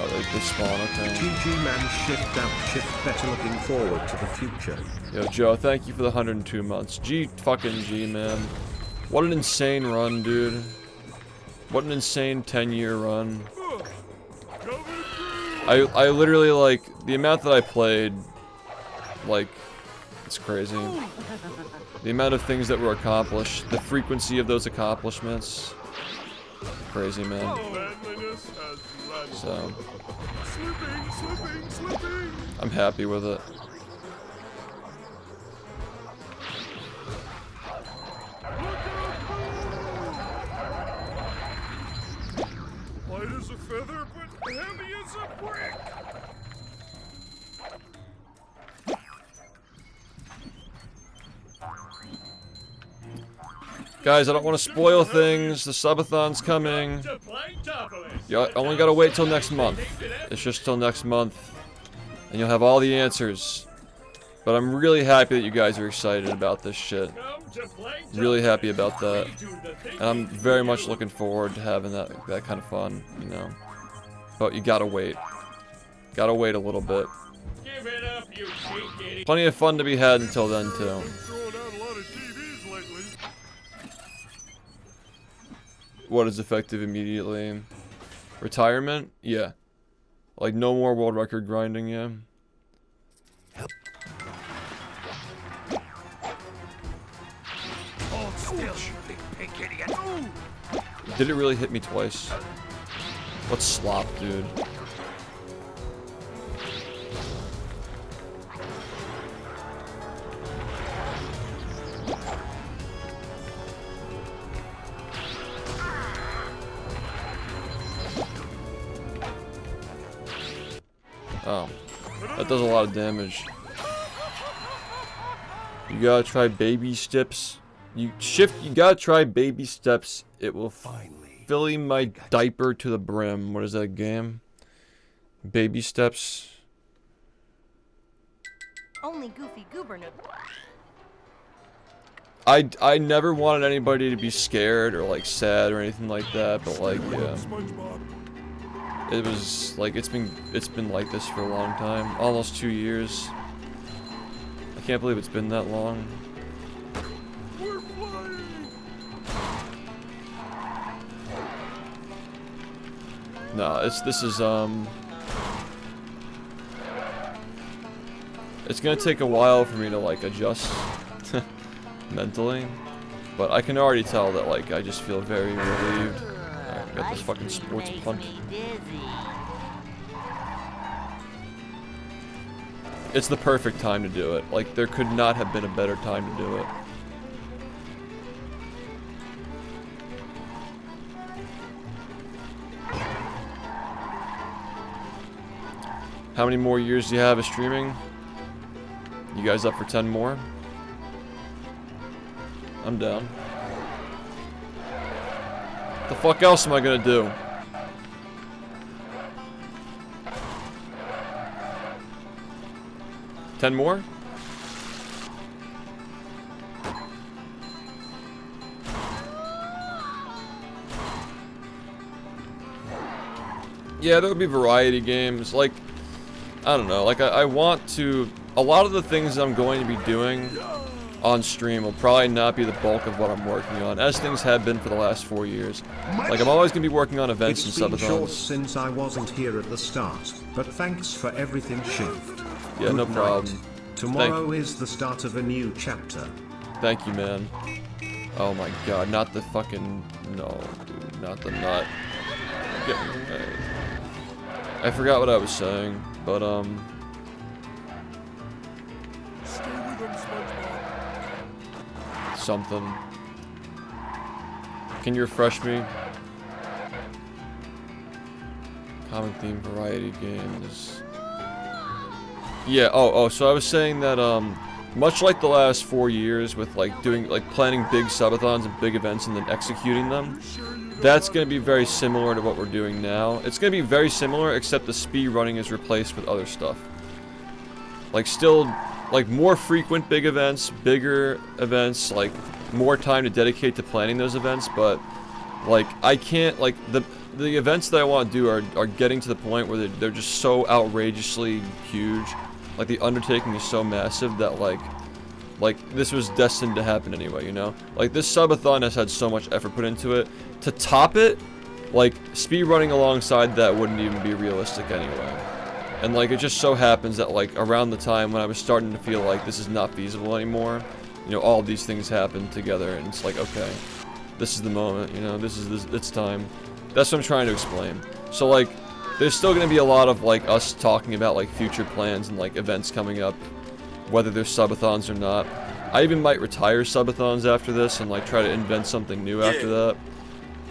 Oh, they spawn, okay. GG man, shift out, shift better, looking forward to the future. Yo, Joe, thank you for the 102 months. Fucking G, man. What an insane run, dude. What an insane 10-year run. I literally, like, the amount that I played, like, it's crazy. The amount of things that were accomplished, the frequency of those accomplishments. Crazy, man. So, I'm happy with it. Light as a feather, but heavy as a brick. Guys, I don't want to spoil things. The subathon's coming. You only gotta wait till next month. It's just till next month. And you'll have all the answers. But I'm really happy that you guys are excited about this shit. Really happy about that. And I'm very much looking forward to having that kind of fun, you know. But you gotta wait. Gotta wait a little bit. Plenty of fun to be had until then, too. What is effective immediately? Retirement? Yeah. Like, no more world record grinding, yeah. Hold still, you big pink idiot. Did it really hit me twice? What's slop, dude? Oh, that does a lot of damage. You gotta try baby steps. You gotta try baby steps. It will filling my diaper to the brim. What is that game? Baby steps. Only Goofy Goober knows. I never wanted anybody to be scared or like sad or anything like that, but like yeah. It was like it's been like this for a long time, almost 2 years. I can't believe it's been that long. We're flying. No, this is it's gonna take a while for me to like adjust mentally, but I can already tell that like I just feel very relieved. I got this fucking sports punch. It's the perfect time to do it. Like, there could not have been a better time to do it. How many more years do you have of streaming? You guys up for 10 more? I'm down. What the fuck else am I gonna do? Ten more? Yeah, there would be variety games. Like, I don't know. Like, I want to... A lot of the things I'm going to be doing on stream will probably not be the bulk of what I'm working on, as things have been for the last 4 years. Like, I'm always going to be working on events and subathons. It's been short since I wasn't here at the start, but thanks for everything, Shift. Yeah, no problem. Tomorrow is the start of a new chapter. Thank you, man. Oh my god, not the fucking... No, dude, not the nut. I forgot what I was saying, but, Stay with him, SpongeBob. something. Can you refresh me? Common theme variety games. Yeah, so I was saying that, much like the last 4 years with, like, planning big subathons and big events and then executing them, that's going to be very similar to what we're doing now. It's going to be very similar, except the speed running is replaced with other stuff. Like, still, like, more frequent big events, bigger events, like, more time to dedicate to planning those events, but, like, I can't, like, the events that I want to do are getting to the point where they're just so outrageously huge. Like, the undertaking is so massive that, like, this was destined to happen anyway, you know? Like, this subathon has had so much effort put into it. To top it, like, speedrunning alongside that wouldn't even be realistic anyway. And, like, it just so happens that, like, around the time when I was starting to feel like this is not feasible anymore, you know, all these things happened together, and it's like, okay, this is the moment, you know, it's time. That's what I'm trying to explain. So, like, there's still going to be a lot of, like, us talking about, like, future plans and, like, events coming up, whether they're subathons or not. I even might retire subathons after this and, like, try to invent something new after that.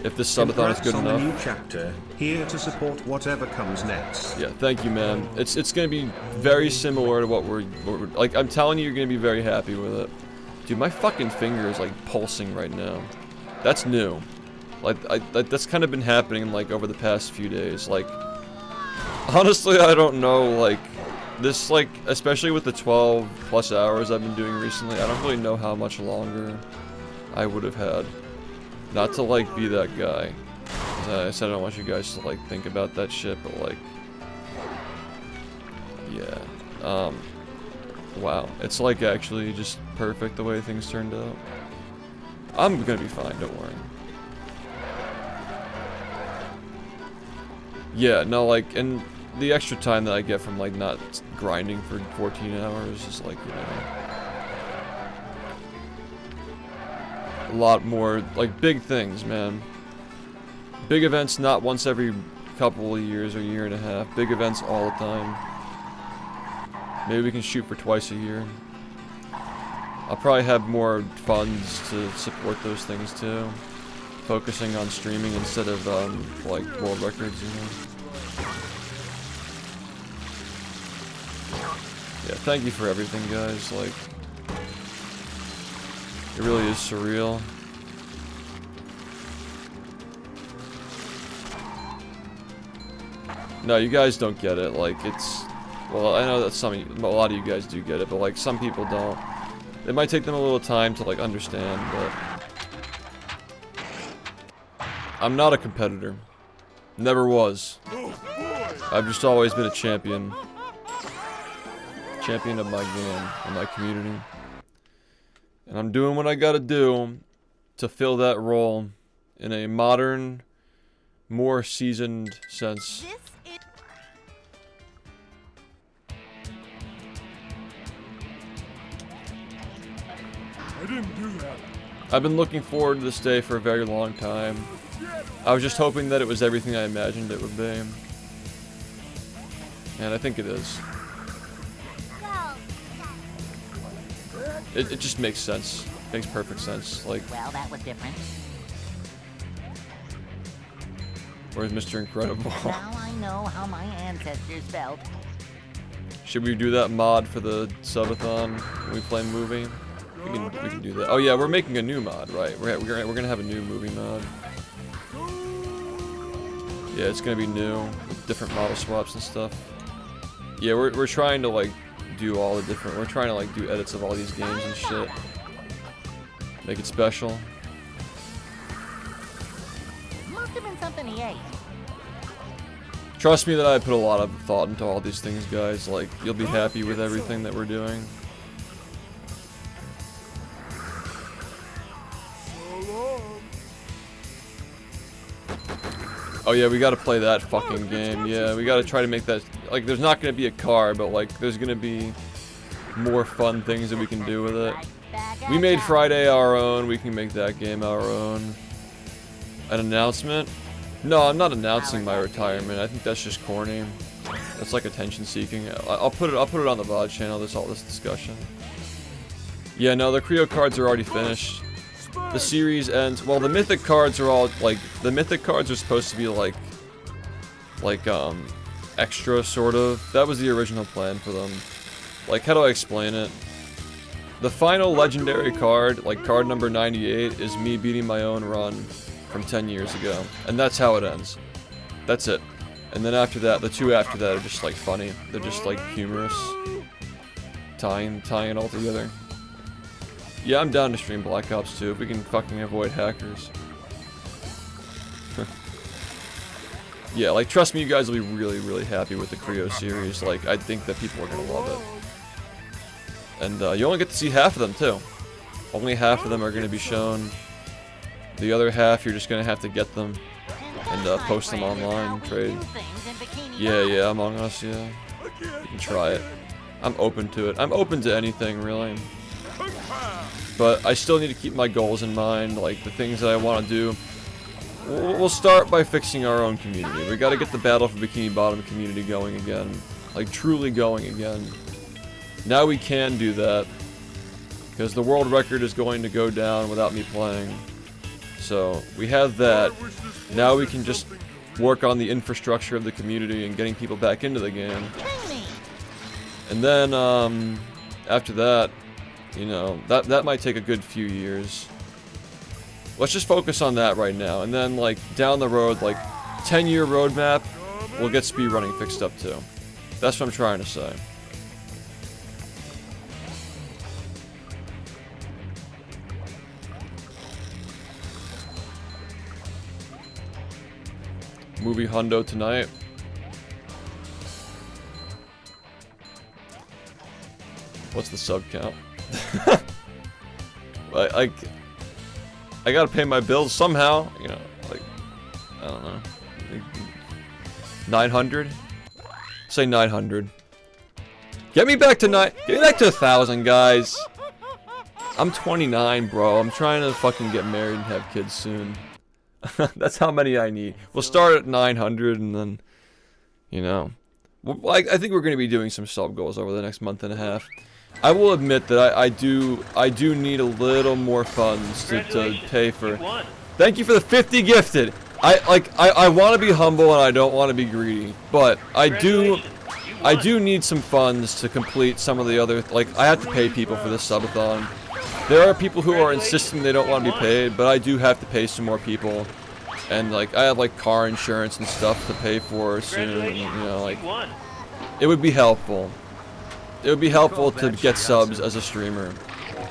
If this subathon is good enough. On the new chapter, here to support whatever comes next. Yeah, thank you, man. It's going to be very similar to what we're... Like, I'm telling you, you're going to be very happy with it. Dude, my fucking finger is, like, pulsing right now. That's new. Like, that's kind of been happening, like, over the past few days. Like, honestly, I don't know, like, this, like, especially with the 12 plus hours I've been doing recently, I don't really know how much longer I would have had. Not to, like, be that guy. I said I don't want you guys to, like, think about that shit, but, like, yeah. Wow. It's, like, actually just perfect the way things turned out. I'm gonna be fine, don't worry. Yeah, no, like, and the extra time that I get from, like, not grinding for 14 hours is, like, you know, a lot more, like, big things, man. Big events not once every couple of years or year and a half. Big events all the time. Maybe we can shoot for twice a year. I'll probably have more funds to support those things too. Focusing on streaming instead of like world records, you know. Yeah, thank you for everything, guys. Like, it really is surreal. No, you guys don't get it. Like, it's... Well, I know that a lot of you guys do get it, but like, some people don't. It might take them a little time to like understand, but... I'm not a competitor. Never was. I've just always been a champion. Champion of my game, and my community. And I'm doing what I gotta do to fill that role in a modern, more seasoned sense. I didn't do that. I've been looking forward to this day for a very long time. I was just hoping that it was everything I imagined it would be. And I think it is. It just makes sense. Makes perfect sense. Like, Well, that was different. where's Mr. Incredible? Now I know how my ancestors felt. Should we do that mod for the subathon when we play movie? We can do that. Oh yeah, we're making a new mod, right? We're gonna have a new movie mod. Yeah, it's gonna be new with different model swaps and stuff. Yeah, we're trying to like do all the different. We're trying to like do edits of all these games and shit. Make it special. Must have been something he ate. Trust me that I put a lot of thought into all these things, guys. Like, you'll be happy with everything that we're doing. Oh yeah, we gotta play that fucking game. Yeah, we gotta try to make that... Like, there's not gonna be a car, but like, there's gonna be more fun things that we can do with it. We made Friday our own, we can make that game our own. An announcement? No, I'm not announcing my retirement. I think that's just corny. That's like attention seeking. I'll put it on the VOD channel, all this discussion. Yeah, no, the Creo cards are already finished. The series ends... Well, the Mythic cards are all, like... The Mythic cards are supposed to be, like, extra, sort of. That was the original plan for them. Like, how do I explain it? The final legendary card, like, card number 98, is me beating my own run from 10 years ago. And that's how it ends. That's it. And then after that, the two after that are just, like, funny. They're just, like, humorous. Tying it all together. Yeah, I'm down to stream Black Ops 2 if we can fucking avoid hackers. Yeah, like, trust me, you guys will be really, really happy with the Creo series. Like, I think that people are gonna love it. And, you only get to see half of them, too. Only half of them are gonna be shown. The other half, you're just gonna have to get them and, post them online, trade. Yeah, Among Us, yeah. You can try it. I'm open to it. I'm open to anything, really. But I still need to keep my goals in mind, like the things that I want to do. We'll start by fixing our own community. We gotta get the Battle for Bikini Bottom community going again. Like, truly going again. Now we can do that. Because the world record is going to go down without me playing. So, we have that. Now we can just work on the infrastructure of the community and getting people back into the game. And then, after that, you know, that might take a good few years. Let's just focus on that right now. And then, like, down the road, like, 10-year roadmap, we'll get speedrunning fixed up too. That's what I'm trying to say. Movie hundo tonight. What's the sub count? I gotta pay my bills somehow, you know, like, I don't know. 900? Say 900. Get me back to 1,000, guys. I'm 29, bro. I'm trying to fucking get married and have kids soon. That's how many I need. We'll start at 900 and then, you know. I think we're going to be doing some sub goals over the next month and a half. I will admit that I do need a little more funds to pay for. Thank you for the 50 gifted. I want to be humble and I don't want to be greedy, but I do need some funds to complete some of the other, like, I have to pay people for this subathon. There are people who are insisting they don't want to be paid, but I do have to pay some more people. And, like, I have, like, car insurance and stuff to pay for soon, and, you know, like, it would be helpful. It would be helpful to get subs as a streamer.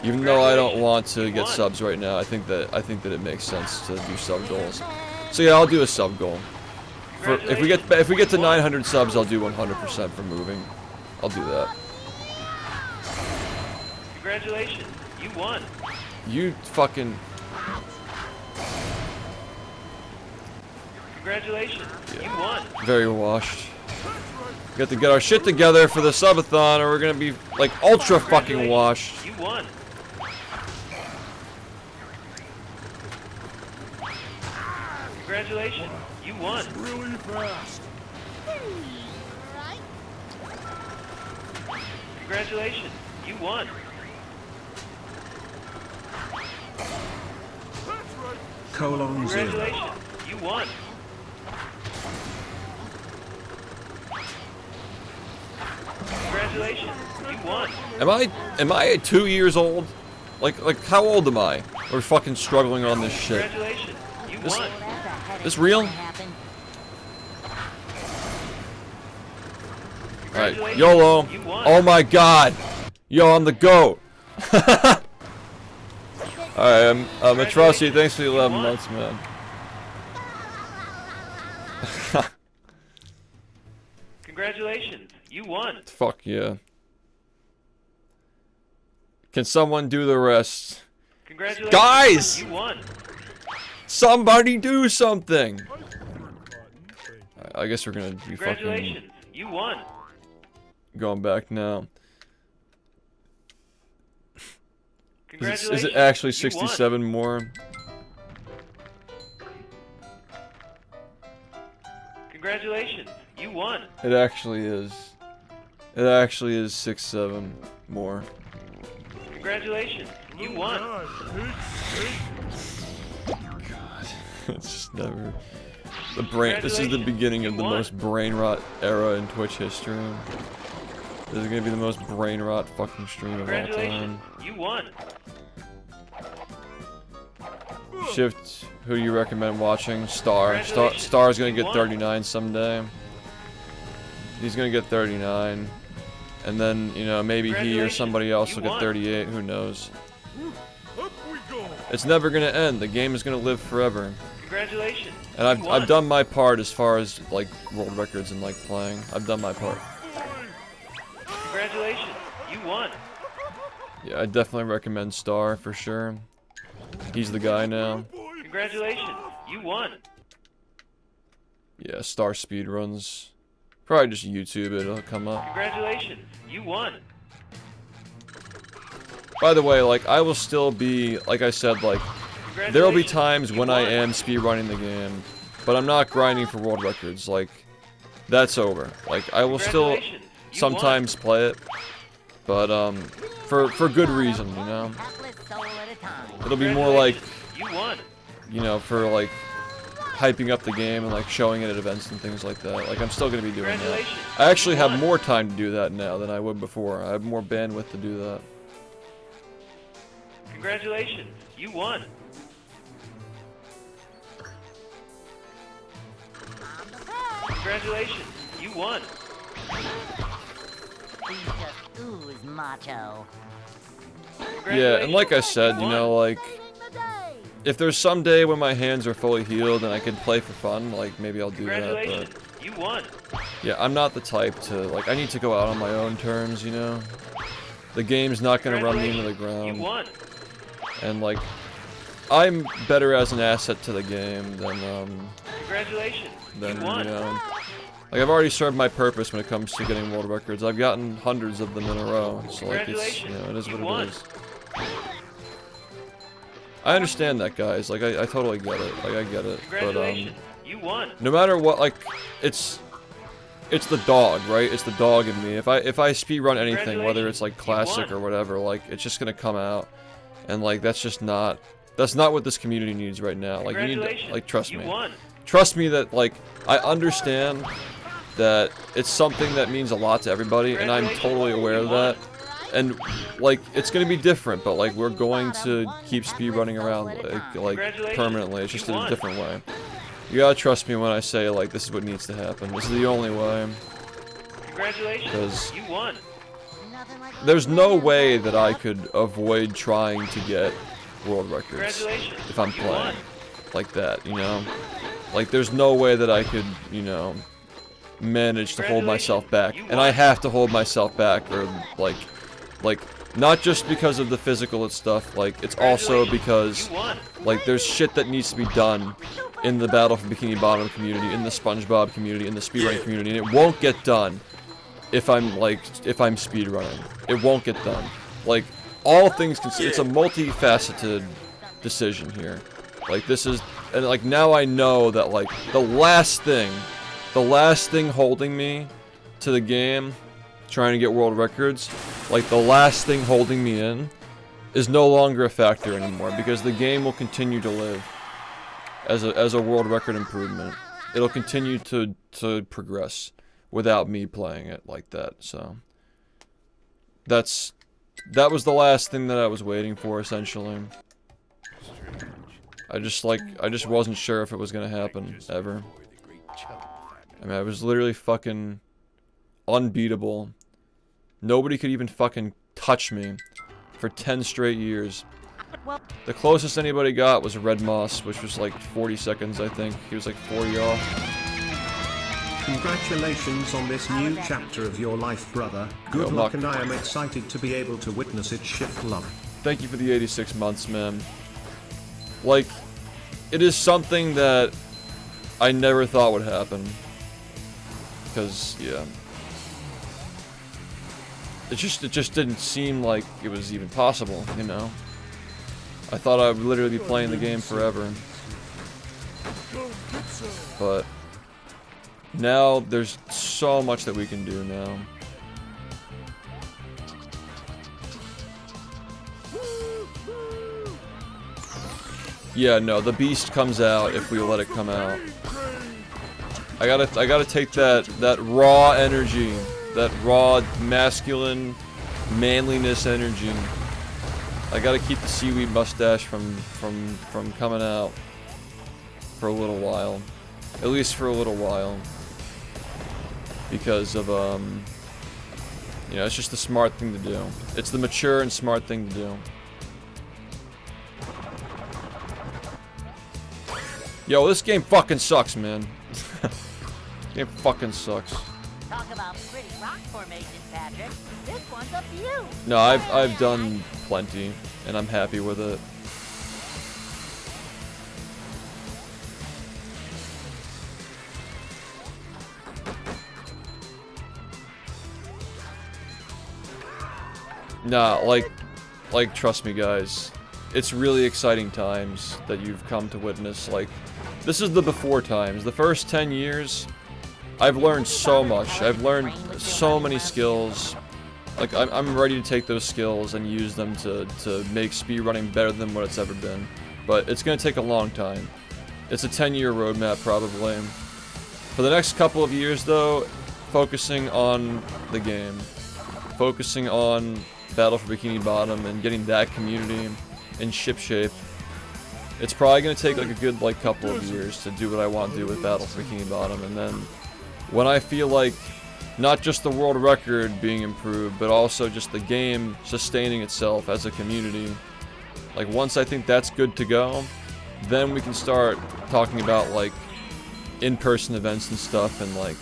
Even though I don't want to get subs right now, I think that it makes sense to do sub goals. So yeah, I'll do a sub goal. If we get to 900 subs, I'll do 100% for moving. I'll do that. Congratulations, you won. You fucking. Congratulations, you won. Very washed. We got to get our shit together for the subathon, or we're gonna be like ultra fucking washed. You won. Congratulations, you won. Really fast. Congratulations, you won. Colon zero. Congratulations, you won. Congratulations, you won. Am I 2 years old? Like how old am I? We're fucking struggling on this shit. Congratulations, you won. This real? Alright, YOLO. Oh my god. Yo, I'm the GOAT. Alright, Atrocity, thanks for the 11 months, man. Congratulations, you won. Fuck yeah. Can someone do the rest? Congratulations, guys! you won. Somebody do something! I guess we're gonna be Congratulations, fucking you won. going back now. Congratulations, Is it actually you 67 more? Congratulations, you won. It actually is. It actually is 6-7 more. Congratulations, you won. God, it's just never. The brain. This is the beginning of the most brain rot era in Twitch history. This is gonna be the most brain rot fucking stream of all Congratulations, time. you won. Shift. Who do you recommend watching? Star's gonna get 39 someday. He's gonna get 39. And then, you know, maybe he or somebody else will get 38, who knows. It's never gonna end, the game is gonna live forever. Congratulations. And I've done my part as far as, like, world records and, like, playing. I've done my part. Congratulations, you won. Yeah, I definitely recommend Star, for sure. He's the guy now. Congratulations, you won. Yeah, Star speedruns. Probably just YouTube it, it'll come up. Congratulations, you won. By the way, like, I will still be, like I said, like, there will be times when I am speedrunning the game, but I'm not grinding for world records, like, that's over. Like, I will still sometimes play it, but, for good reason, you know? It'll be more like, you know, for, like, hyping up the game and, like, showing it at events and things like that. Like, I'm still gonna be doing that. I actually have more time to do that now than I would before. I have more bandwidth to do that. Congratulations, you won. Congratulations, you won. He's just ooze macho. Yeah, and like I said, you know, like, if there's some day when my hands are fully healed and I can play for fun, like, maybe I'll do that, but... You won. Yeah, I'm not the type to, like, I need to go out on my own terms, you know? The game's not gonna run me into the ground. You won. And, like, I'm better as an asset to the game than, Congratulations, you won. you know... Like, I've already served my purpose when it comes to getting world records. I've gotten hundreds of them in a row, so, like, it's, you know, it is what it is. I understand that, guys. Like, I totally get it. Like, I get it. Congratulations, you won. No matter what, like, it's the dog, right? It's the dog in me. If I speedrun anything, whether it's like classic or whatever, like, it's just gonna come out, and like that's just not what this community needs right now. Like, you need to, like, trust me. Trust me that, like, I understand that it's something that means a lot to everybody, and I'm totally aware of that. And like, it's gonna be different, but like, we're going to keep speedrunning around like permanently. It's just in a different way. You gotta trust me when I say, like, this is what needs to happen. This is the only way. Congratulations, you won. There's no way that I could avoid trying to get world records if I'm playing like that, you know? Like, there's no way that I could, you know, manage to hold myself back. And I have to hold myself back, or like, not just because of the physical stuff, like, it's also because, like, there's shit that needs to be done in the Battle for Bikini Bottom community, in the SpongeBob community, in the speedrunning community, and it won't get done if I'm speedrunning. It won't get done. Like, all things considered, it's a multifaceted decision here. Like, this is, and like, now I know that, like, the last thing holding me to the game, trying to get world records, like, the last thing holding me in is no longer a factor anymore, because the game will continue to live as a world record improvement. It'll continue to progress without me playing it like that. So that was the last thing that I was waiting for, essentially. I just wasn't sure if it was gonna happen ever. I mean, I was literally fucking unbeatable. Nobody could even fucking touch me for 10 straight years. The closest anybody got was Red Moss, which was like 40 seconds, I think. He was like 40 off. Congratulations on this new chapter of your life, brother. Good luck, and I am excited to be able to witness it shift love. Thank you for the 86 months, man. Like, it is something that I never thought would happen. Because, yeah. It just didn't seem like it was even possible, you know? I thought I would literally be playing the game forever. But now there's so much that we can do now. Yeah, no, the beast comes out if we let it come out. I gotta take that raw energy, that raw masculine manliness energy. I gotta keep the seaweed mustache from coming out for a little while, at least for a little while, because of you know, it's just the smart thing to do. It's the mature and smart thing to do. Yo, this game fucking sucks, man. This game fucking sucks. Talk about pretty rock formation, Patrick. This one's up to you. No, I've done plenty, and I'm happy with it. Nah, like trust me, guys. It's really exciting times that you've come to witness. Like, this is the before times. The first 10 years, I've learned so much. I've learned so many skills. Like, I'm ready to take those skills and use them to make speedrunning better than what it's ever been. But it's gonna take a long time. It's a 10-year roadmap, probably. For the next couple of years, though, focusing on the game. Focusing on Battle for Bikini Bottom and getting that community in shipshape. It's probably gonna take like a good couple of years to do what I want to do with Battle for Bikini Bottom, and then when I feel like not just the world record being improved, but also just the game sustaining itself as a community, like once I think that's good to go, then we can start talking about like in-person events and stuff, and like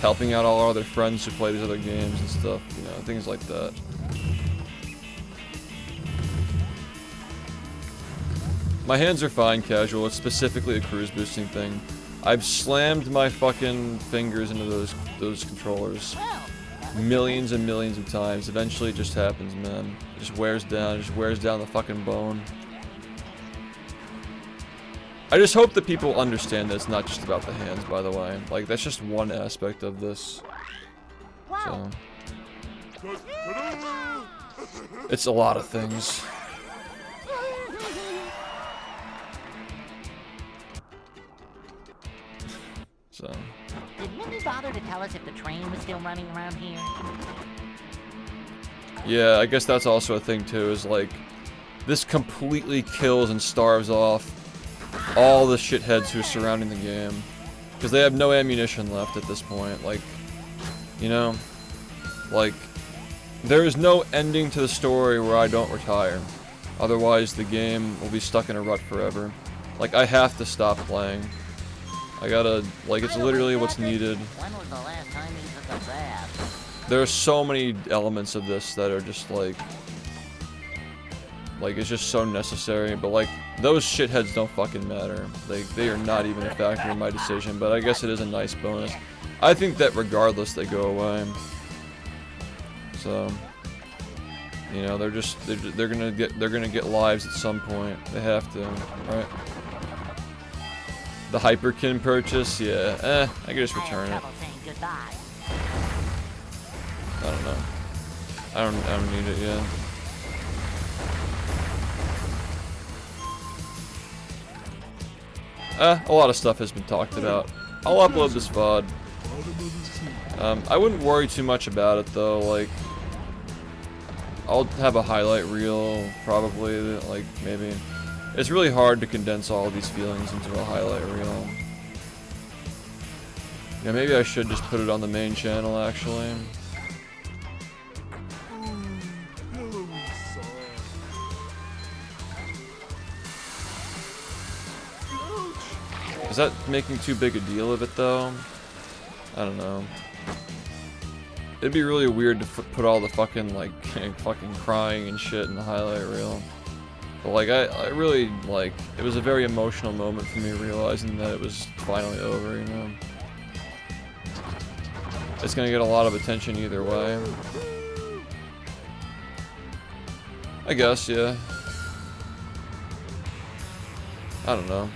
helping out all our other friends who play these other games and stuff, you know, things like that. My hands are fine, casual. It's specifically a cruise boosting thing. I've slammed my fucking fingers into those controllers millions and millions of times. Eventually it just happens, man. It just wears down. It just wears down the fucking bone. I just hope that people understand that it's not just about the hands, by the way. Like, that's just one aspect of this. So. It's a lot of things. So. Did Minnie bother to tell us if the train was still running around here? Yeah, I guess that's also a thing too, is like, this completely kills and starves off all the shitheads who are surrounding the game. Because they have no ammunition left at this point, like, you know? Like, there is no ending to the story where I don't retire. Otherwise, the game will be stuck in a rut forever. Like, I have to stop playing. I gotta, like, it's literally what's needed. When was the last time you took a bath? There are so many elements of this that are just, like, it's just so necessary, but, like, those shitheads don't fucking matter. They are not even a factor in my decision, but I guess it is a nice bonus. I think that regardless, they go away. So, you know, they're gonna get lives at some point. They have to, right? The Hyperkin purchase, yeah, I can just return it. I don't know. I don't need it yet. A lot of stuff has been talked about. I'll upload this VOD. I wouldn't worry too much about it though, like, I'll have a highlight reel, probably, like, maybe. It's really hard to condense all these feelings into a highlight reel. Yeah, maybe I should just put it on the main channel, actually. Is that making too big a deal of it, though? I don't know. It'd be really weird to put all the fucking, like, fucking crying and shit in the highlight reel. But, like, I really, like, it was a very emotional moment for me realizing that it was finally over, you know? It's gonna get a lot of attention either way. I guess, yeah. I don't know.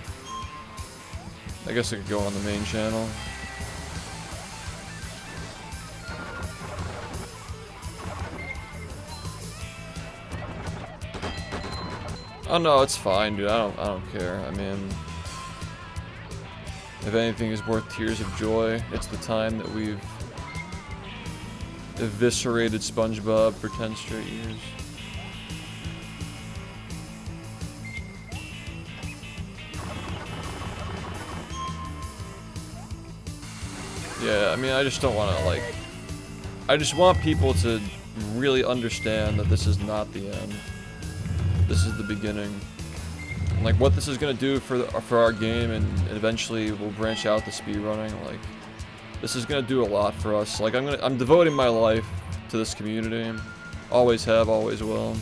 I guess it could go on the main channel. Oh no, it's fine, dude. I don't care. I mean, if anything is worth tears of joy, it's the time that we've eviscerated SpongeBob for 10 straight years. Yeah, I mean, I just don't want to, like, I just want people to really understand that this is not the end. This is the beginning. And, like, what this is gonna do for our game, and eventually we'll branch out to speedrunning. Like, this is gonna do a lot for us. Like, I'm devoting my life to this community. Always have, always will.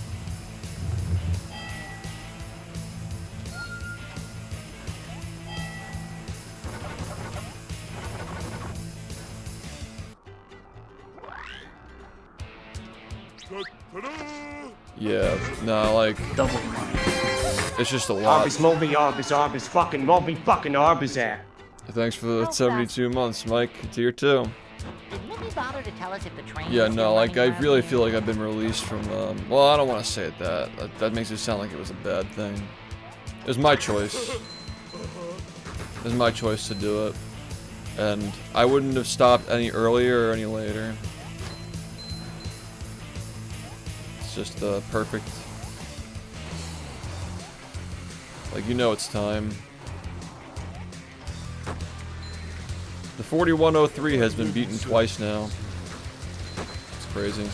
Yeah, no, like, it's just a lot. Arby's, fucking Arby's there. Thanks for the 72 months, Mike. Tier 2. Did Minnie bother to tell us if the train Yeah, was no, still like, I running really around feel here? like I've been released from, well, I don't want to say it that makes it sound like it was a bad thing. It was my choice. It was my choice to do it. And I wouldn't have stopped any earlier or any later. It's just, perfect. Like, you know it's time. The 4103 has been beaten twice now. It's crazy.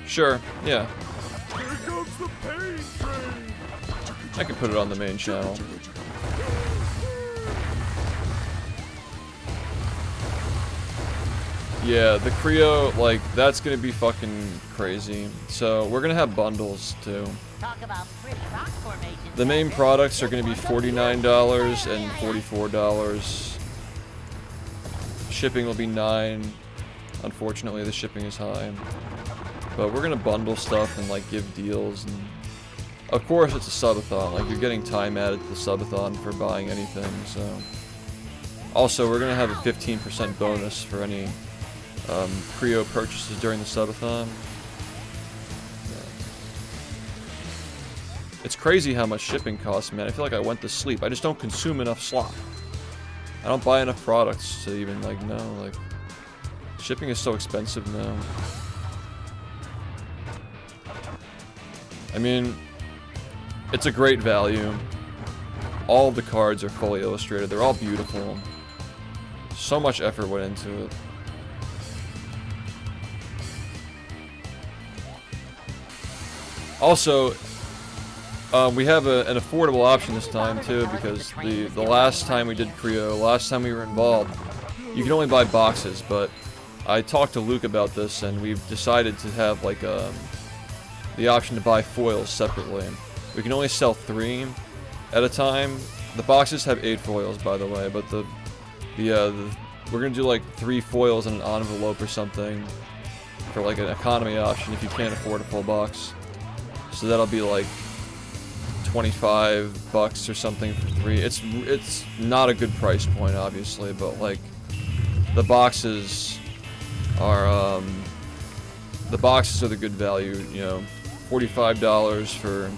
Sure, yeah. Here comes the pain train. I can put it on the main channel. Yeah, the Creo, like, that's gonna be fucking crazy. So, we're gonna have bundles, too. Talk about pretty rock formations. The main products are gonna be $49 and $44. shipping will be 9. Unfortunately, the shipping is high. But we're gonna bundle stuff and like give deals, and of course it's a subathon. Like you're getting time added to the subathon for buying anything. So also we're gonna have a 15% bonus for any Creo purchases during the subathon. It's crazy how much shipping costs, man. I feel like I went to sleep. I just don't consume enough slop. I don't buy enough products to even like know. Like shipping is so expensive now. I mean, it's a great value. All the cards are fully illustrated. They're all beautiful. So much effort went into it. Also, we have an affordable option this time too, because the last time we did Creo, last time we were involved, you can only buy boxes, but I talked to Luke about this and we've decided to have like the option to buy foils separately. We can only sell 3 at a time. The boxes have 8 foils, by the way, but we're gonna do like 3 foils in an envelope or something for like an economy option if you can't afford a full box. So that'll be like $25 or something for 3. It's not a good price point, obviously, but like the boxes are the good value. You know, $45 for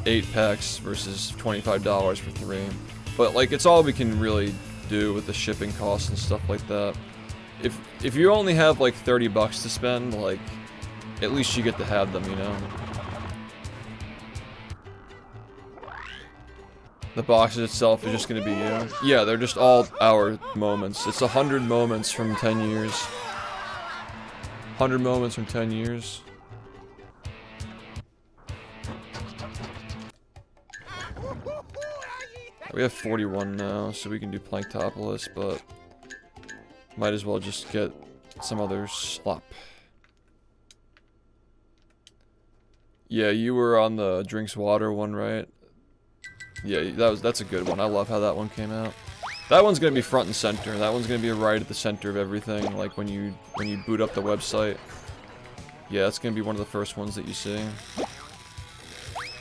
8 packs versus $25 for 3. But like it's all we can really do with the shipping costs and stuff like that. If you only have like $30 to spend, like at least you get to have them, you know. The boxes itself is just gonna be, yeah, they're just all our moments. It's 100 moments from 10 years. 100 moments from 10 years. We have 41 now, so we can do Planktopolis, but might as well just get some other slop. Yeah, you were on the drinks water one, right? Yeah, that's a good one. I love how that one came out. That one's gonna be front and center. That one's gonna be right at the center of everything. Like when you boot up the website. Yeah, it's gonna be one of the first ones that you see.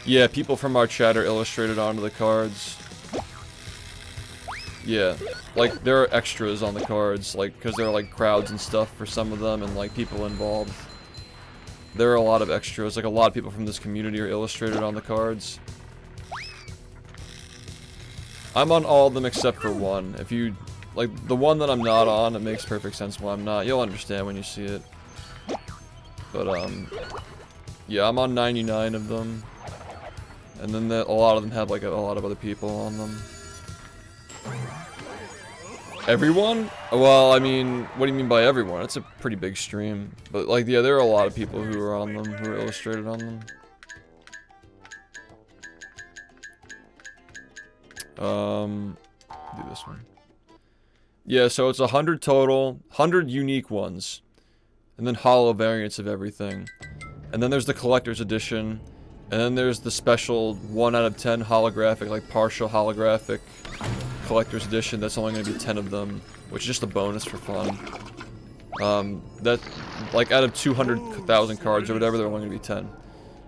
Yeah, people from our chat are illustrated onto the cards. Yeah, like there are extras on the cards, like because there are like crowds and stuff for some of them, and like people involved. There are a lot of extras. Like a lot of people from this community are illustrated on the cards. I'm on all of them except for one. If you, like, the one that I'm not on, it makes perfect sense why I'm not. You'll understand when you see it. But, yeah, I'm on 99 of them. And then a lot of them have, like, a lot of other people on them. Everyone? Well, I mean, what do you mean by everyone? It's a pretty big stream. But, like, yeah, there are a lot of people who are on them, who are illustrated on them. Do this one. Yeah, so it's 100 total, 100 unique ones, and then hollow variants of everything. And then there's the collector's edition, and then there's the special 1 out of 10 holographic, like partial holographic collector's edition. That's only going to be 10 of them, which is just a bonus for fun. That, like, out of 200,000 cards or whatever, they're only going to be 10.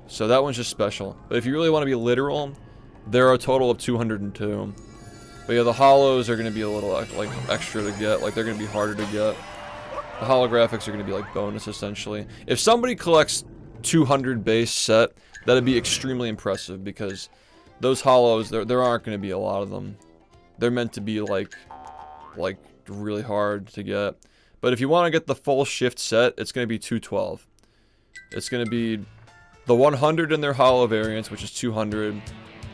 So that one's just special. But if you really want to be literal, there are a total of 202. But yeah, the hollows are going to be a little, like, extra to get. Like, they're going to be harder to get. The holographics are going to be, like, bonus, essentially. If somebody collects 200 base set, that'd be extremely impressive, because those hollows, there aren't going to be a lot of them. They're meant to be, like, really hard to get. But if you want to get the full shift set, it's going to be 212. It's going to be the 100 in their hollow variants, which is 200.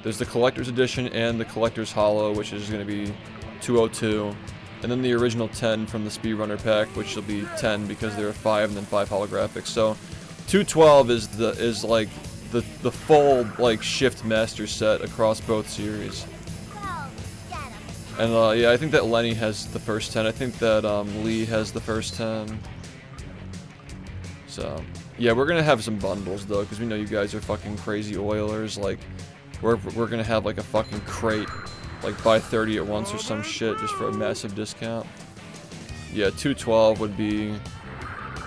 There's the collector's edition and the collector's hollow, which is going to be 202. And then the original 10 from the speedrunner pack, which will be 10 because there are 5 and then 5 holographics. So 212 is like the full, like, shift master set across both series. And yeah, I think that Lenny has the first 10. I think that Lee has the first 10. So yeah, we're gonna have some bundles though, because we know you guys are fucking crazy oilers. Like, we're gonna have like a fucking crate, like buy 30 at once or some shit, just for a massive discount. Yeah, 212 would be,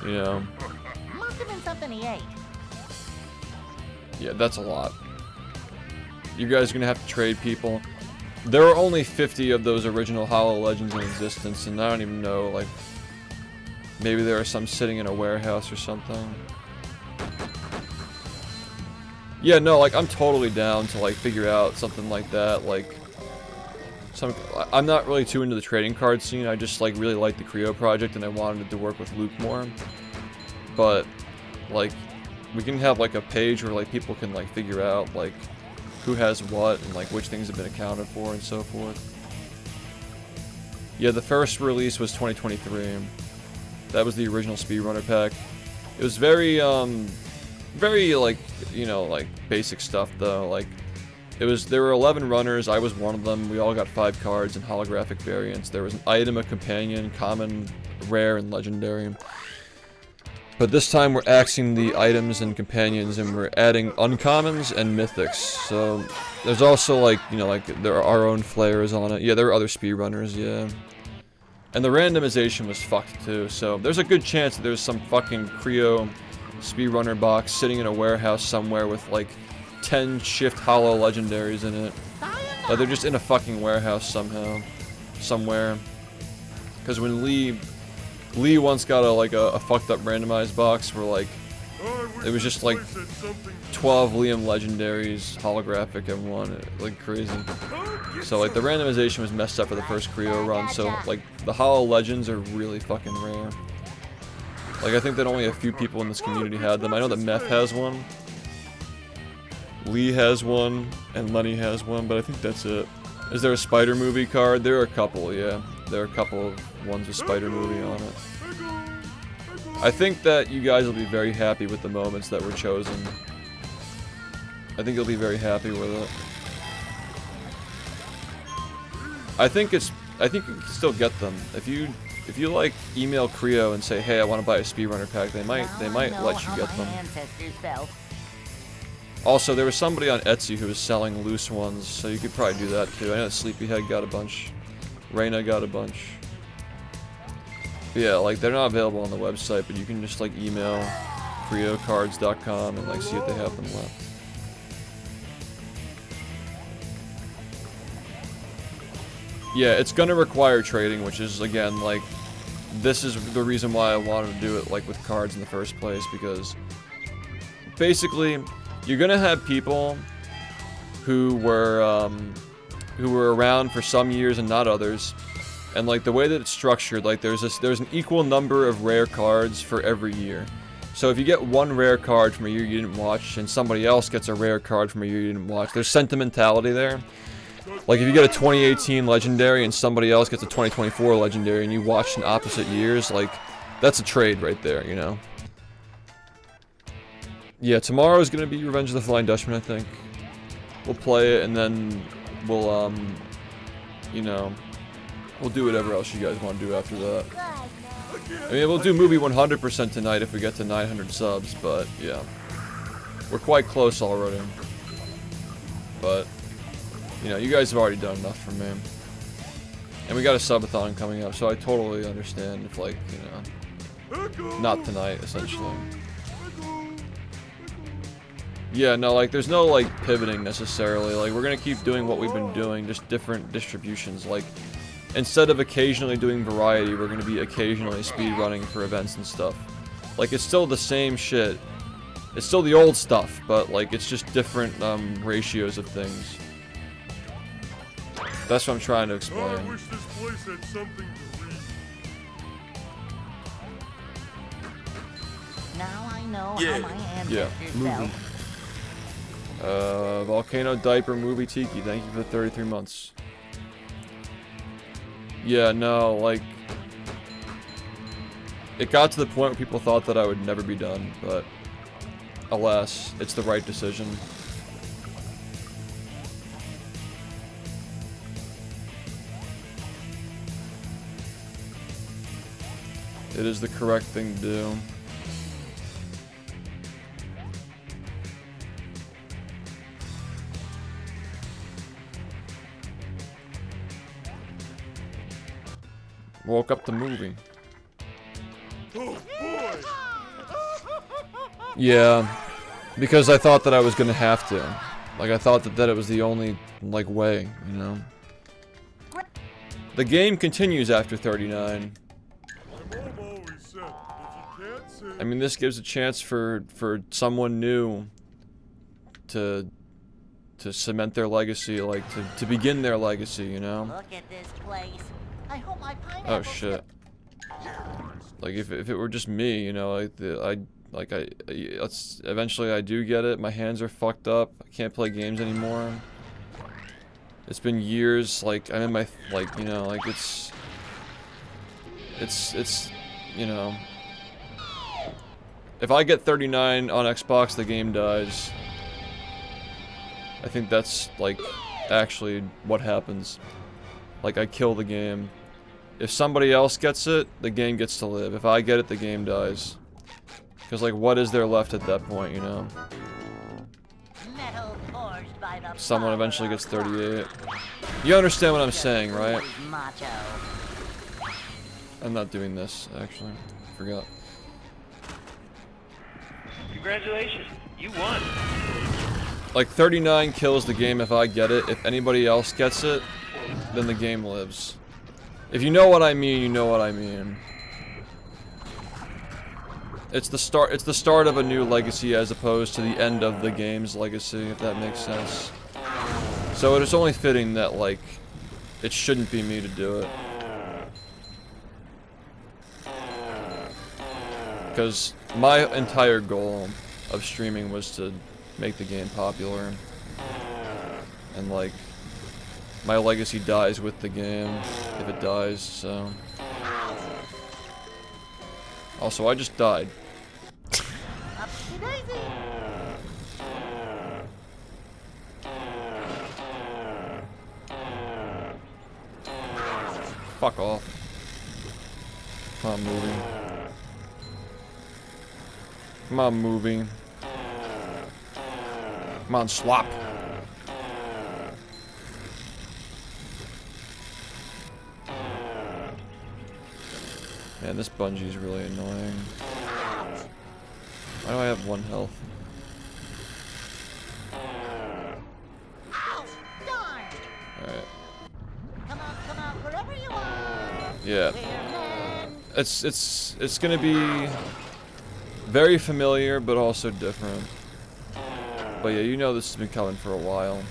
you know. Must have been something he ate. Yeah, that's a lot. You guys are gonna have to trade people. There are only 50 of those original Hollow Legends in existence, and I don't even know, like, maybe there are some sitting in a warehouse or something. Yeah, no, like, I'm totally down to, like, figure out something like that, like, I'm not really too into the trading card scene, I just, like, really like the Creo project, and I wanted to work with Luke more. But, like, we can have, like, a page where, like, people can, like, figure out, like, who has what, and, like, which things have been accounted for, and so forth. Yeah, the first release was 2023. That was the original Speedrunner pack. It was very, very, like, you know, like, basic stuff, though. Like, there were 11 runners, I was one of them, we all got 5 cards in holographic variants. There was an item, a companion, common, rare, and legendary. But this time we're axing the items and companions, and we're adding uncommons and mythics. So, there's also, like, you know, like, there are our own flares on it. Yeah, there are other speedrunners, yeah. And the randomization was fucked, too, so there's a good chance that there's some fucking Creo speedrunner box sitting in a warehouse somewhere with, like, 10 shift hollow legendaries in it. Like, they're just in a fucking warehouse somehow. Somewhere. Because when Lee once got a fucked up randomized box where, like, it was just, like, 12 Liam legendaries, holographic and one, like, crazy. So, like, the randomization was messed up for the first Creo run, so, like, the hollow legends are really fucking rare. Like, I think that only a few people in this community had them. I know that Meth has one, Lee has one, and Lenny has one, but I think that's it. Is there a Spider Movie card? There are a couple, yeah. There are a couple of ones with Spider Movie on it. I think that you guys will be very happy with the moments that were chosen. I think you'll be very happy with it. I think you can still get them. If you like email Creo and say, hey, I want to buy a speedrunner pack, they might let you get them. Also, there was somebody on Etsy who was selling loose ones, so you could probably do that too. I know that Sleepyhead got a bunch. Reyna got a bunch. But yeah, like, they're not available on the website, but you can just, like, email creocards.com and, like, see if they have them left. Yeah, it's gonna require trading, which is, again, like, this is the reason why I wanted to do it, like, with cards in the first place, because basically, you're gonna have people who were around for some years and not others, and, like, the way that it's structured, like, there's an equal number of rare cards for every year. So if you get one rare card from a year you didn't watch, and somebody else gets a rare card from a year you didn't watch, there's sentimentality there. Like, if you get a 2018 legendary and somebody else gets a 2024 legendary and you watched in opposite years, like, that's a trade right there, you know? Yeah, tomorrow is gonna be Revenge of the Flying Dutchman, I think. We'll play it, and then we'll, you know, we'll do whatever else you guys want to do after that. I mean, we'll do movie 100% tonight if we get to 900 subs, but, yeah. We're quite close already. But, you know, you guys have already done enough for me. And we got a subathon coming up, so I totally understand if, like, you know, not tonight, essentially. Yeah, no, like, there's no, like, pivoting necessarily. Like, we're gonna keep doing what we've been doing, just different distributions. Like, instead of occasionally doing variety, we're gonna be occasionally speedrunning for events and stuff. Like, it's still the same shit. It's still the old stuff, but, like, it's just different, ratios of things. That's what I'm trying to explain. I wish this place had something to read. Now I know Yeah. how my ancestors felt. Volcano Diaper Movie Tiki, thank you for the 33 months. Yeah, no, like, it got to the point where people thought that I would never be done, but alas, it's the right decision. It is the correct thing to do. Woke up the movie. Yeah, because I thought that I was gonna have to. Like, I thought that it was the only, like, way, you know? The game continues after 39. I mean, this gives a chance for someone new to cement their legacy, like, to begin their legacy, you know? Look at this place. I hope my pineapple. Oh, shit. Like, if it were just me, you know, eventually I do get it. My hands are fucked up. I can't play games anymore. It's been years, like, I'm in my, like, you know, like, it's, you know. If I get 39 on Xbox, the game dies. I think that's, like, actually what happens. Like, I kill the game. If somebody else gets it, the game gets to live. If I get it, the game dies. Because, like, what is there left at that point, you know? Someone eventually gets 38. You understand what I'm saying, right? I'm not doing this, actually. I forgot. Congratulations, you won. Like, 39 kills the game if I get it. If anybody else gets it, then the game lives. If you know what I mean, you know what I mean. It's the start of a new legacy as opposed to the end of the game's legacy, if that makes sense. So it is only fitting that, like, it shouldn't be me to do it. Because my entire goal of streaming was to make the game popular. And, like, my legacy dies with the game, if it dies, so... Also, I just died. Fuck off. Come on, movie. Come on, movie. Come on, swap. Man, this bungee's really annoying. Why do I have 1 health? Alright. Yeah. It's gonna be very familiar, but also different. But yeah, you know this has been coming for a while.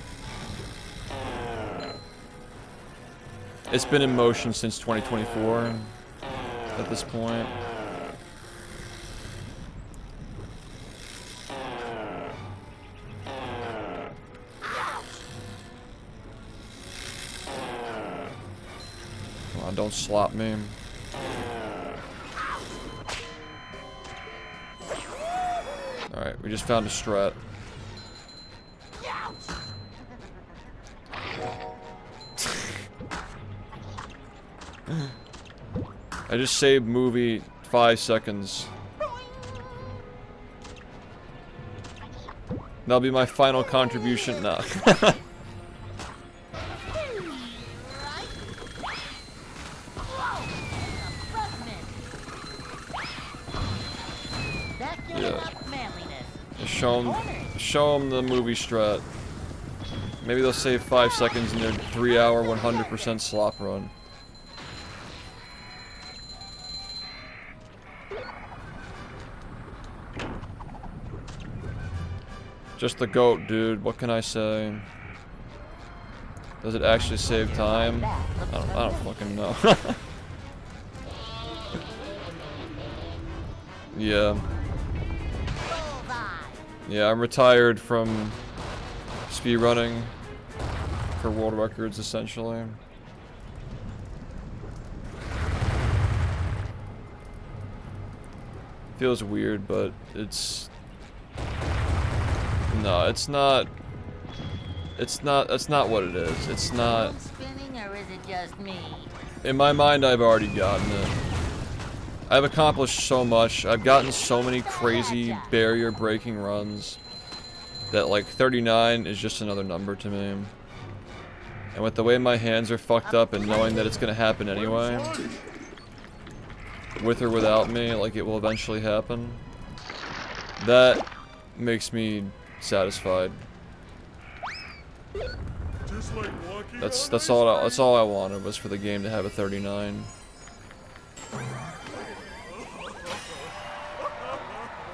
It's been in motion since 2024 at this point. Come on, don't slap me. Alright, we just found a strat. I just saved movie 5 seconds. That'll be my final contribution. Nah. Yeah. Show them the movie strat. Maybe they'll save 5 seconds in their 3-hour 100% slop run. Just the goat, dude. What can I say? Does it actually save time? I don't fucking know. Yeah. Yeah, I'm retired from speedrunning for world records, essentially. Feels weird, but it's... No, it's not... That's not what it is. It's not... Spinning, or is it just me? In my mind, I've already gotten it. I've accomplished so much. I've gotten so many crazy barrier-breaking runs that, like, 39 is just another number to me. And with the way my hands are fucked up and knowing that it's gonna happen anyway, with or without me, like, it will eventually happen. that makes me satisfied. That's all I wanted was for the game to have a 39.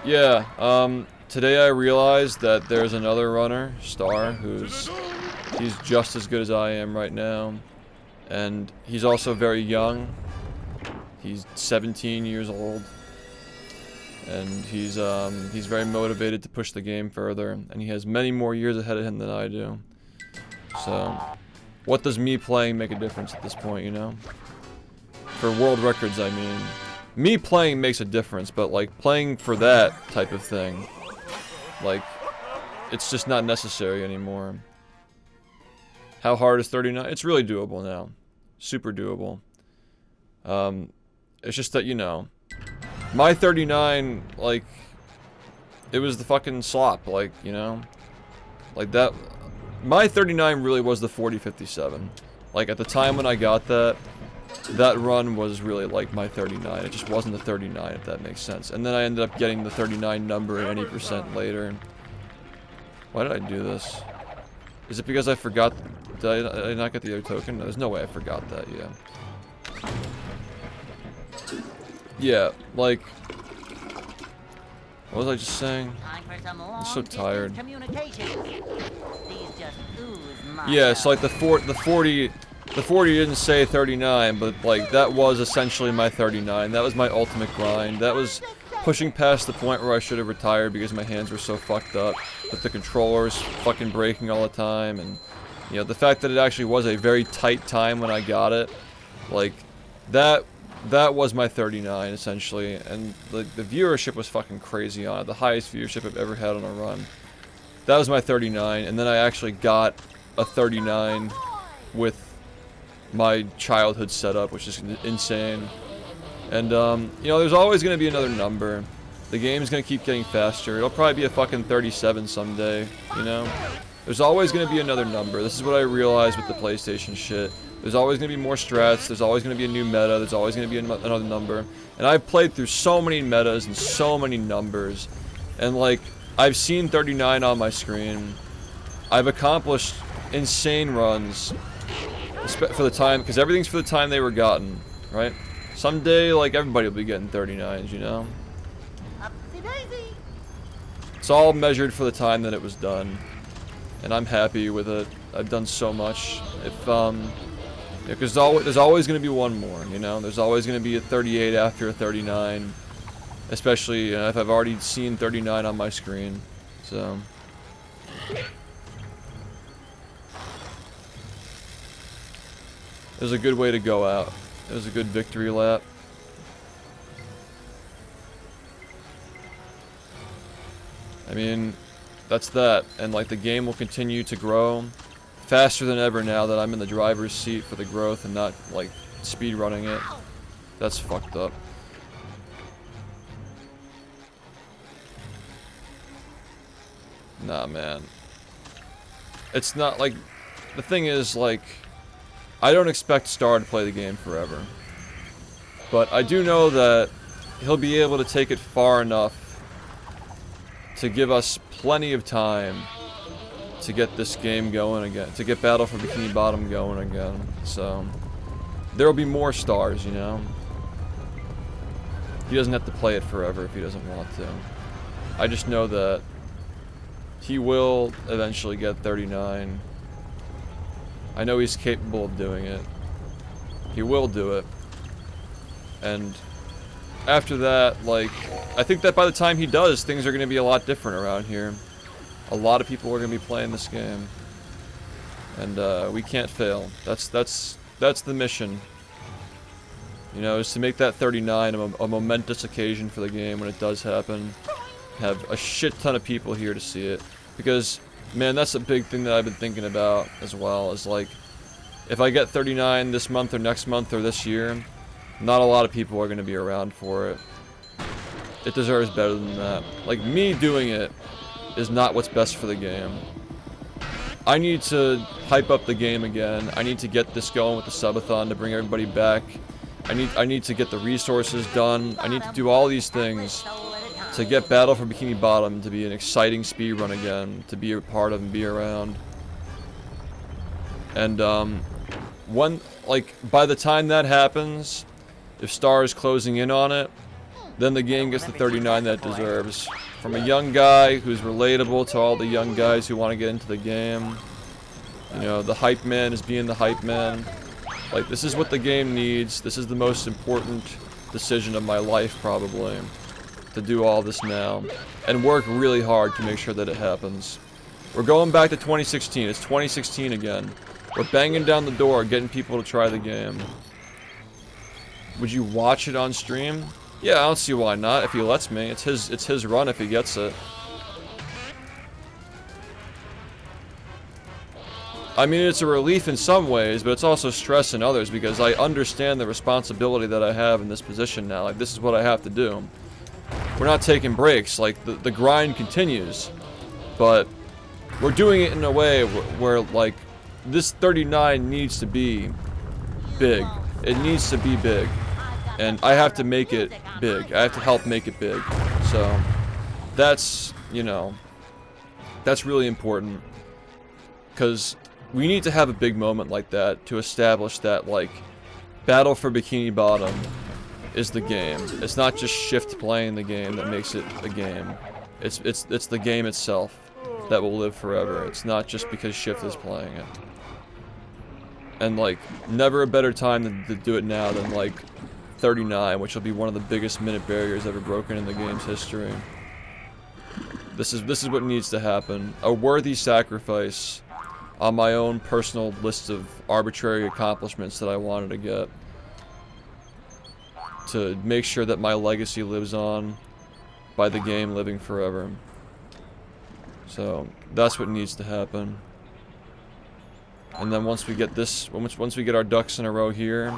Yeah, today I realized that there's another runner, Star, he's just as good as I am right now. And he's also very young. He's 17 years old. And he's very motivated to push the game further. And he has many more years ahead of him than I do. So, what does me playing make a difference at this point, you know? For world records, I mean. Me playing makes a difference, but like playing for that type of thing, like, it's just not necessary anymore. How hard is 39? It's really doable now. Super doable. It's just that, you know, my 39, like, it was the fucking slop, like, you know? Like that, my 39 really was the 4057. Like, at the time when I got that, that run was really like my 39. It just wasn't the 39, if that makes sense. And then I ended up getting the 39 number at any percent later. Why did I do this? Is it because I forgot? Did I not get the other token? No, there's no way I forgot that, yeah. Yeah, like... What was I just saying? I'm so tired. Yeah, so like the 40 didn't say 39, but like that was essentially my 39. That was my ultimate grind. That was pushing past the point where I should have retired because my hands were so fucked up, with the controllers fucking breaking all the time, and you know, the fact that it actually was a very tight time when I got it, like that was my 39 essentially, and the viewership was fucking crazy on it, the highest viewership I've ever had on a run. That was my 39, and then I actually got a 39 with my childhood setup, which is insane. And you know, there's always going to be another number. The game's going to keep getting faster. It'll probably be a fucking 37 someday, you know? There's always going to be another number. This is what I realized with the PlayStation shit. There's always going to be more strats, there's always going to be a new meta, there's always going to be another number. And I've played through so many metas and so many numbers. And like, I've seen 39 on my screen. I've accomplished insane runs for the time, because everything's for the time they were gotten, right? Someday, like, everybody will be getting 39s, you know? It's all measured for the time that it was done. And I'm happy with it. I've done so much. Because there's always going to be one more, you know? There's always going to be a 38 after a 39. Especially if I've already seen 39 on my screen. So... it was a good way to go out. It was a good victory lap. I mean, that's that. And like, the game will continue to grow faster than ever now that I'm in the driver's seat for the growth and not like speed running it. That's fucked up. Nah, man. It's not like, the thing is, like, I don't expect Star to play the game forever. But I do know that he'll be able to take it far enough to give us plenty of time to get this game going again, to get Battle for Bikini Bottom going again. So, there'll be more Stars, you know? He doesn't have to play it forever if he doesn't want to. I just know that he will eventually get 39. I know he's capable of doing it. He will do it. And after that, like, I think that by the time he does, things are going to be a lot different around here. A lot of people are going to be playing this game. And we can't fail. That's the mission. You know, is to make that 39 a momentous occasion for the game when it does happen. Have a shit ton of people here to see it. Because, man, that's a big thing that I've been thinking about as well, is like, if I get 39 this month or next month or this year, not a lot of people are going to be around for it. It deserves better than that. Like, me doing it is not what's best for the game. I need to hype up the game again. I need to get this going with the subathon to bring everybody back. I need to get the resources done. I need to do all these things to get Battle for Bikini Bottom to be an exciting speedrun again, to be a part of and be around. And by the time that happens, if Star is closing in on it, then the game gets the 39 that it deserves. From a young guy who's relatable to all the young guys who want to get into the game. You know, the hype man is being the hype man. Like, this is what the game needs. This is the most important decision of my life, probably. To do all this now. And work really hard to make sure that it happens. We're going back to 2016. It's 2016 again. We're banging down the door, getting people to try the game. Would you watch it on stream? Yeah, I don't see why not, if he lets me. It's his run if he gets it. I mean, it's a relief in some ways, but it's also stress in others, because I understand the responsibility that I have in this position now. Like, this is what I have to do. We're not taking breaks. Like, the grind continues. But we're doing it in a way where like, this 39 needs to be big. It needs to be big. And I have to make it big. I have to help make it big. So, that's, you know, that's really important. Because we need to have a big moment like that to establish that, like, Battle for Bikini Bottom is the game. It's not just Shift playing the game that makes it a game. It's the game itself that will live forever. It's not just because Shift is playing it. And, like, never a better time to do it now than, like, 39, which will be one of the biggest minute barriers ever broken in the game's history. This is what needs to happen. A worthy sacrifice on my own personal list of arbitrary accomplishments that I wanted to get. To make sure that my legacy lives on by the game living forever. So, that's what needs to happen. And then once we get this, once we get our ducks in a row here,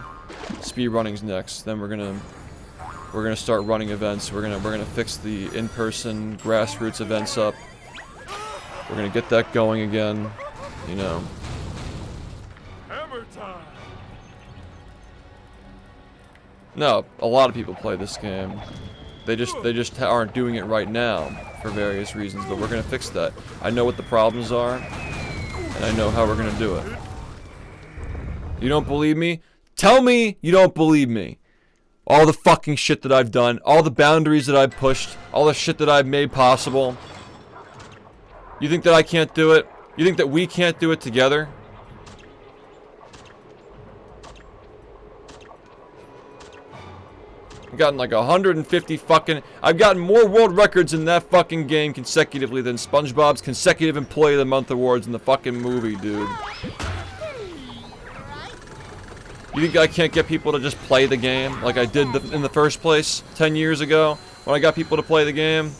speedrunning's next. Then we're gonna start running events. We're gonna fix the in-person grassroots events up. We're gonna get that going again. You know. Hammer time. No, a lot of people play this game. They just aren't doing it right now for various reasons. But we're gonna fix that. I know what the problems are. And I know how we're gonna do it. You don't believe me? Tell me you don't believe me. All the fucking shit that I've done, all the boundaries that I've pushed, all the shit that I've made possible. You think that I can't do it? You think that we can't do it together? I've gotten like 150 fucking... I've gotten more world records in that fucking game consecutively than SpongeBob's consecutive Employee of the Month awards in the fucking movie, dude. You think I can't get people to just play the game like I did in the first place 10 years ago when I got people to play the game?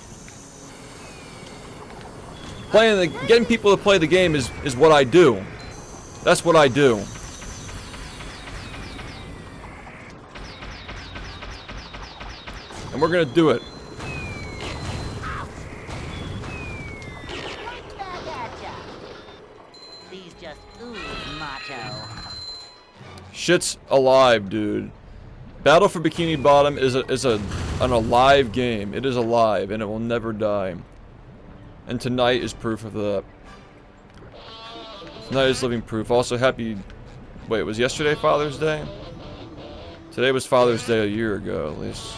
Getting people to play the game is what I do. That's what I do. And we're gonna do it. These just ooze macho. Shit's alive, dude. Battle for Bikini Bottom is an alive game. It is alive, and it will never die. And tonight is proof of that. Tonight is living proof. Also, happy... Wait, was yesterday Father's Day? Today was Father's Day a year ago, at least.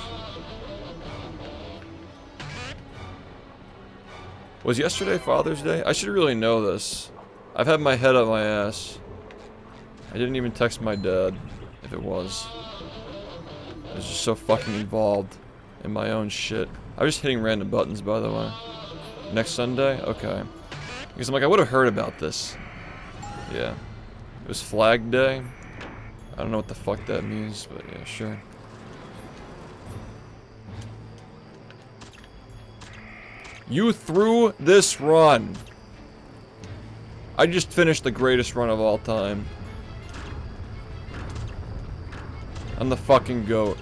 Was yesterday Father's Day? I should really know this. I've had my head up my ass. I didn't even text my dad, if it was. I was just so fucking involved in my own shit. I was just hitting random buttons, by the way. Next Sunday? Okay. Because I'm like, I would have heard about this. Yeah. It was Flag Day. I don't know what the fuck that means, but yeah, sure. You threw this run. I just finished the greatest run of all time. I'm the fucking GOAT.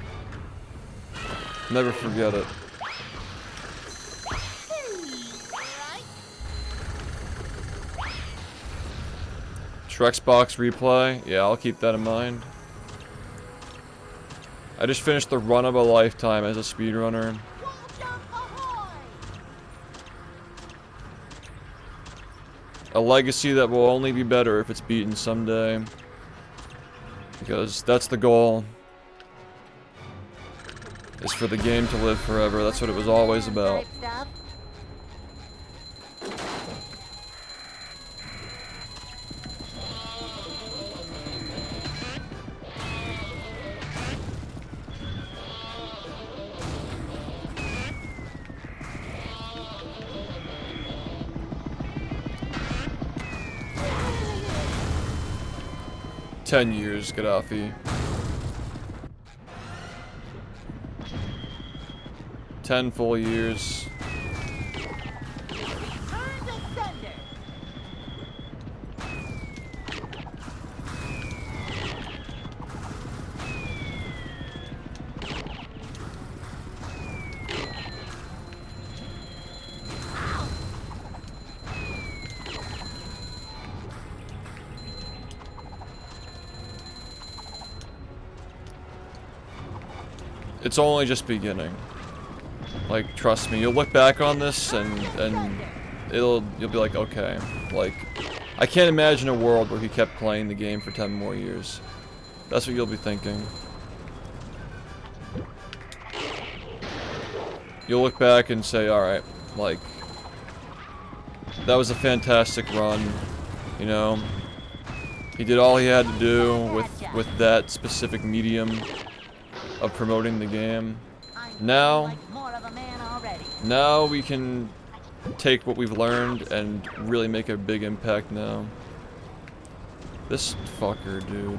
Never forget it. Xbox replay? Yeah, I'll keep that in mind. I just finished the run of a lifetime as a speedrunner. a legacy that will only be better if it's beaten someday. Because that's the goal. Is for the game to live forever. That's what it was always about. "10 years, Gaddafi. 10 full years." It's only just beginning. Like, trust me, you'll look back on this and you'll be like, okay, like, I can't imagine a world where he kept playing the game for 10 more years. That's what you'll be thinking. You'll look back and say, alright, like, that was a fantastic run, you know? He did all he had to do with that specific medium of promoting the game. Now we can take what we've learned and really make a big impact now. This fucker, dude.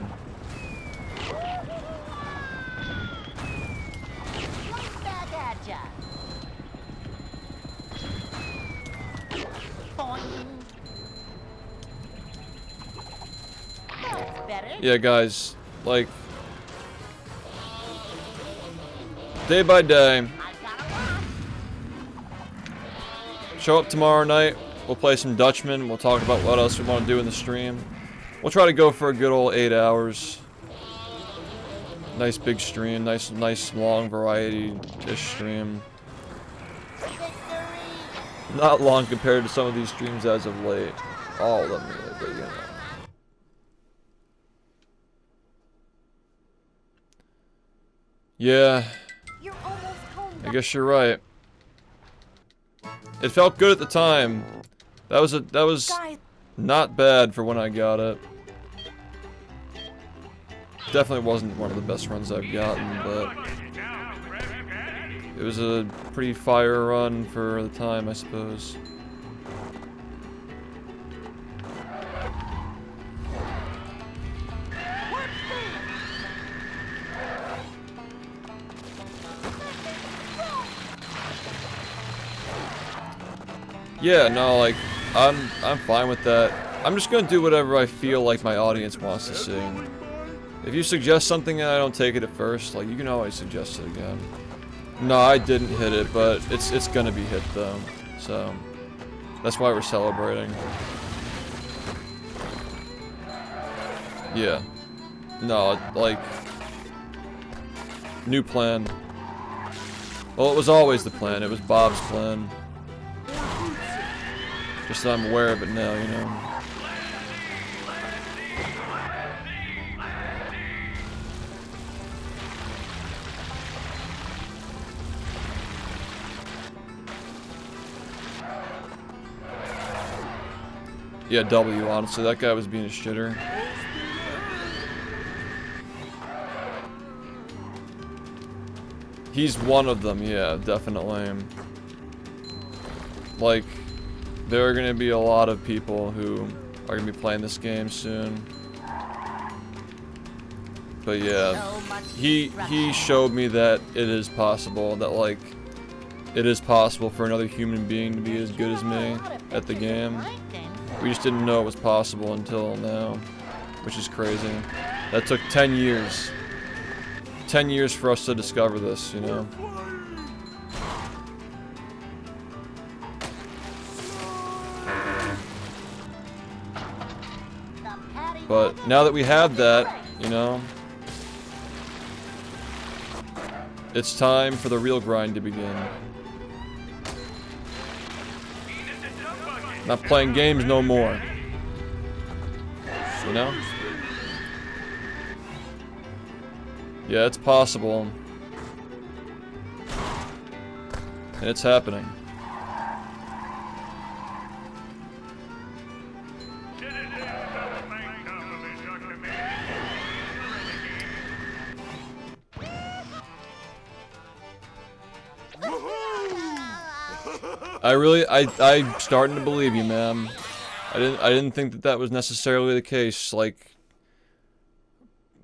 Yeah, guys, like, day by day. Show up tomorrow night. We'll play some Dutchman. We'll talk about what else we want to do in the stream. We'll try to go for a good old 8 hours. Nice big stream. Nice long variety-ish stream. Not long compared to some of these streams as of late. All of them really, but you know. Yeah. I guess you're right. It felt good at the time. That was not bad for when I got it. Definitely wasn't one of the best runs I've gotten, but it was a pretty fire run for the time, I suppose. Yeah, no, like, I'm fine with that. I'm just gonna do whatever I feel like my audience wants to see. If you suggest something and I don't take it at first, like, you can always suggest it again. No, I didn't hit it, but it's gonna be hit though. So that's why we're celebrating. Yeah. No, like, new plan. Well, it was always the plan. It was Bob's plan. Just so I'm aware of it now, you know. Yeah, W, honestly. That guy was being a shitter. He's one of them, yeah, definitely. Like, there are gonna be a lot of people who are gonna be playing this game soon. But yeah, he showed me that it is possible, that like, it is possible for another human being to be as good as me at the game. We just didn't know it was possible until now, which is crazy. That took 10 years. 10 years for us to discover this, you know? But now that we have that, you know, it's time for the real grind to begin. Not playing games no more. you know? Yeah, it's possible. And it's happening. I'm starting to believe you, man. I didn't think that was necessarily the case. Like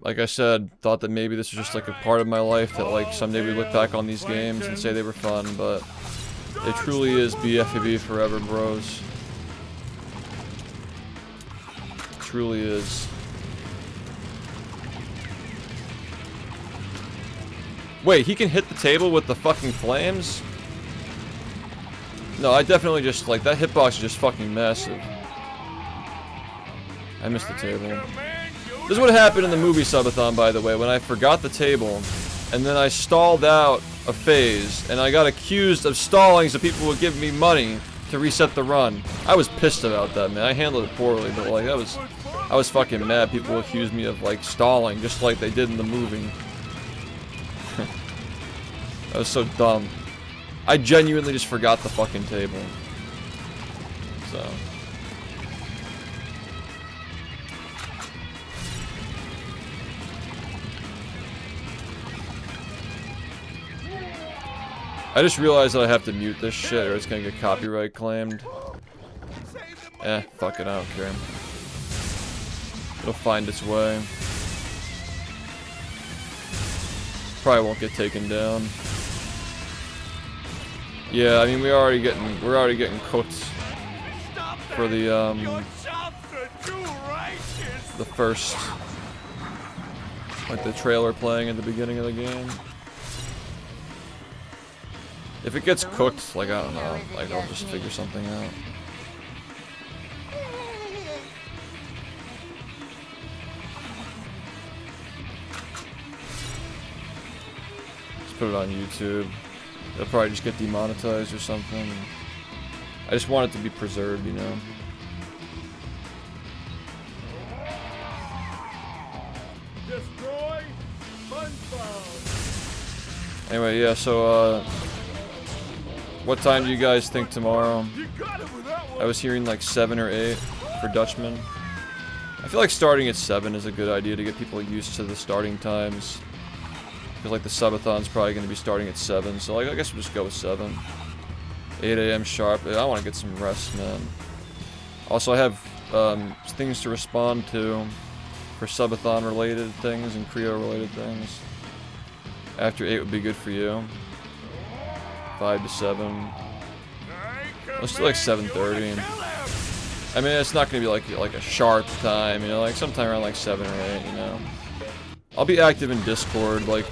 I said, thought that maybe this was just like a part of my life that like someday we look back on these games and say they were fun, but it truly is BfBB forever, bros. It truly is. Wait, he can hit the table with the fucking flames? No, I definitely just, like, that hitbox is just fucking massive. I missed the table. This is what happened in the movie subathon, by the way, when I forgot the table, and then I stalled out a phase, and I got accused of stalling so people would give me money to reset the run. I was pissed about that, man. I handled it poorly, but, like, I was fucking mad. People accused me of, like, stalling, just like they did in the movie. That was so dumb. I genuinely just forgot the fucking table. So. I just realized that I have to mute this shit or it's gonna get copyright claimed. Fuck it, I don't care. It'll find its way. Probably won't get taken down. Yeah, I mean we're already getting cooked for the first, like the trailer playing at the beginning of the game. If it gets cooked, like I don't know, like I'll just figure something out. Just put it on YouTube. It'll probably just get demonetized or something. I just want it to be preserved, you know? Destroy SpongeBob. Anyway, yeah, so, what time do you guys think tomorrow? I was hearing like 7 or 8 for Dutchman. I feel like starting at 7 is a good idea to get people used to the starting times. Because like the subathon's probably going to be starting at 7, so like I guess we'll just go with 7. 8 AM sharp. I want to get some rest, man. Also, I have things to respond to for subathon related things and Creo related things. After 8 would be good for you. 5 to 7. Let's do like 7:30. I mean, it's not going to be like a sharp time, you know, like sometime around like 7 or 8, you know. I'll be active in Discord, like,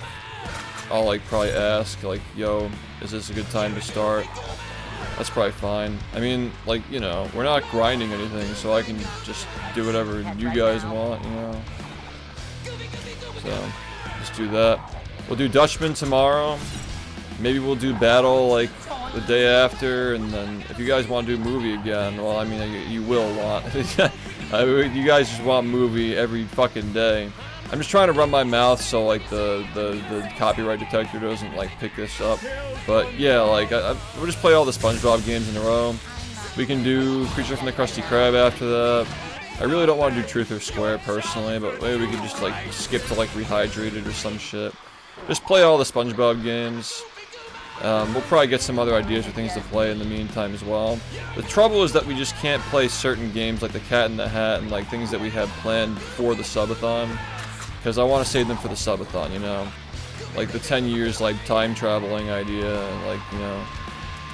I'll like probably ask, like, yo, is this a good time to start? That's probably fine. I mean, like, you know, we're not grinding anything, so I can just do whatever you guys want, you know. So, just do that. We'll do Dutchman tomorrow. Maybe we'll do battle, like, the day after, and then if you guys want to do movie again, well, I mean, you will want. You guys just want movie every fucking day. I'm just trying to run my mouth so like the copyright detector doesn't like pick this up. But yeah, like we'll just play all the SpongeBob games in a row. We can do Creature from the Krusty Krab after that. I really don't want to do Truth or Square personally, but maybe we could just like skip to like Rehydrated or some shit. Just play all the SpongeBob games. We'll probably get some other ideas or things to play in the meantime as well. The trouble is that we just can't play certain games like the Cat in the Hat and like things that we have planned for the subathon. Because I want to save them for the subathon, you know? Like the 10 years, like, time traveling idea, and like, you know...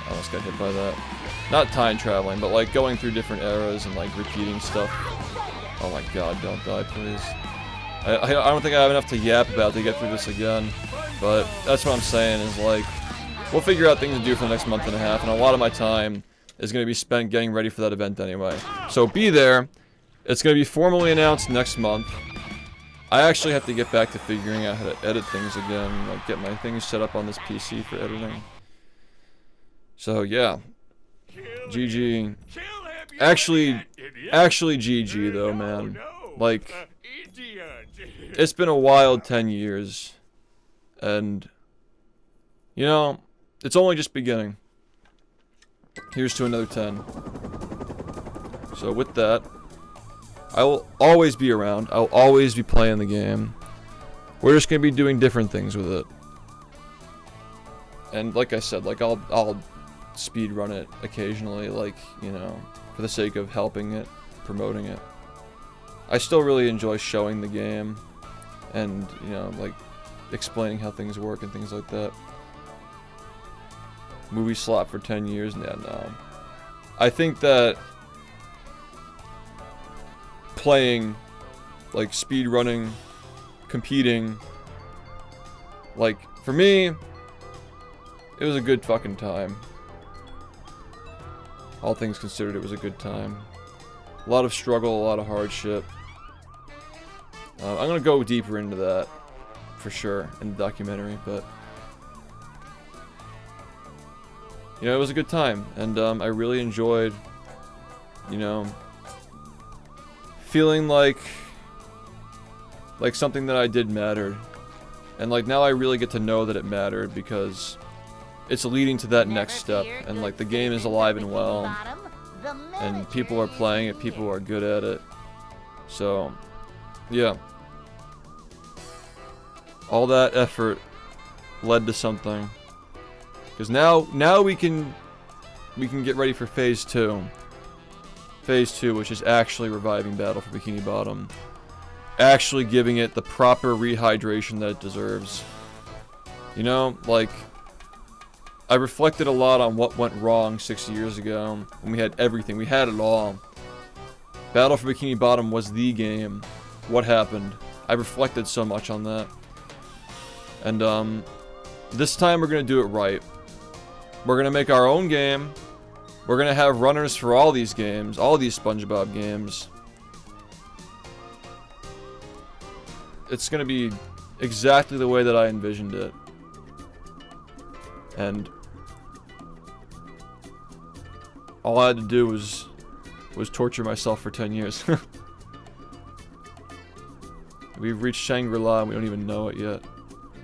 I almost got hit by that. Not time traveling, but like going through different eras and like repeating stuff. Oh my god, don't die, please. I don't think I have enough to yap about to get through this again. But that's what I'm saying, is like... We'll figure out things to do for the next month and a half, and a lot of my time is going to be spent getting ready for that event anyway. So be there. It's going to be formally announced next month. I actually have to get back to figuring out how to edit things again, like get my things set up on this PC for editing. So yeah, GG. Actually GG though, man. Like, Idiot. it's been a wild 10 years. And, you know, it's only just beginning. Here's to another 10. So with that, I will always be around. I'll always be playing the game. We're just gonna be doing different things with it. And like I said, like I'll speed run it occasionally, like, you know, for the sake of helping it, promoting it. I still really enjoy showing the game and, you know, like explaining how things work and things like that. Movie slot for 10 years? Yeah, no. I think that playing, like speed running, competing, like, for me, it was a good fucking time. All things considered, it was a good time. A lot of struggle, a lot of hardship. I'm gonna go deeper into that, for sure, in the documentary, but... You know, it was a good time, and I really enjoyed, you know, feeling like something that I did mattered. And like now I really get to know that it mattered because it's leading to that next step, and like the game is alive and well, and people are playing it, people are good at it. So, yeah. All that effort led to something. Because now we can get ready for phase 2. Phase 2, which is actually reviving Battle for Bikini Bottom. Actually giving it the proper rehydration that it deserves. You know, like, I reflected a lot on what went wrong 6 years ago when we had everything. We had it all. Battle for Bikini Bottom was the game. What happened? I reflected so much on that. And, this time we're gonna do it right. We're gonna make our own game. We're gonna have runners for all these games, all these SpongeBob games. It's gonna be exactly the way that I envisioned it. And all I had to do was torture myself for 10 years. We've reached Shangri-La and we don't even know it yet.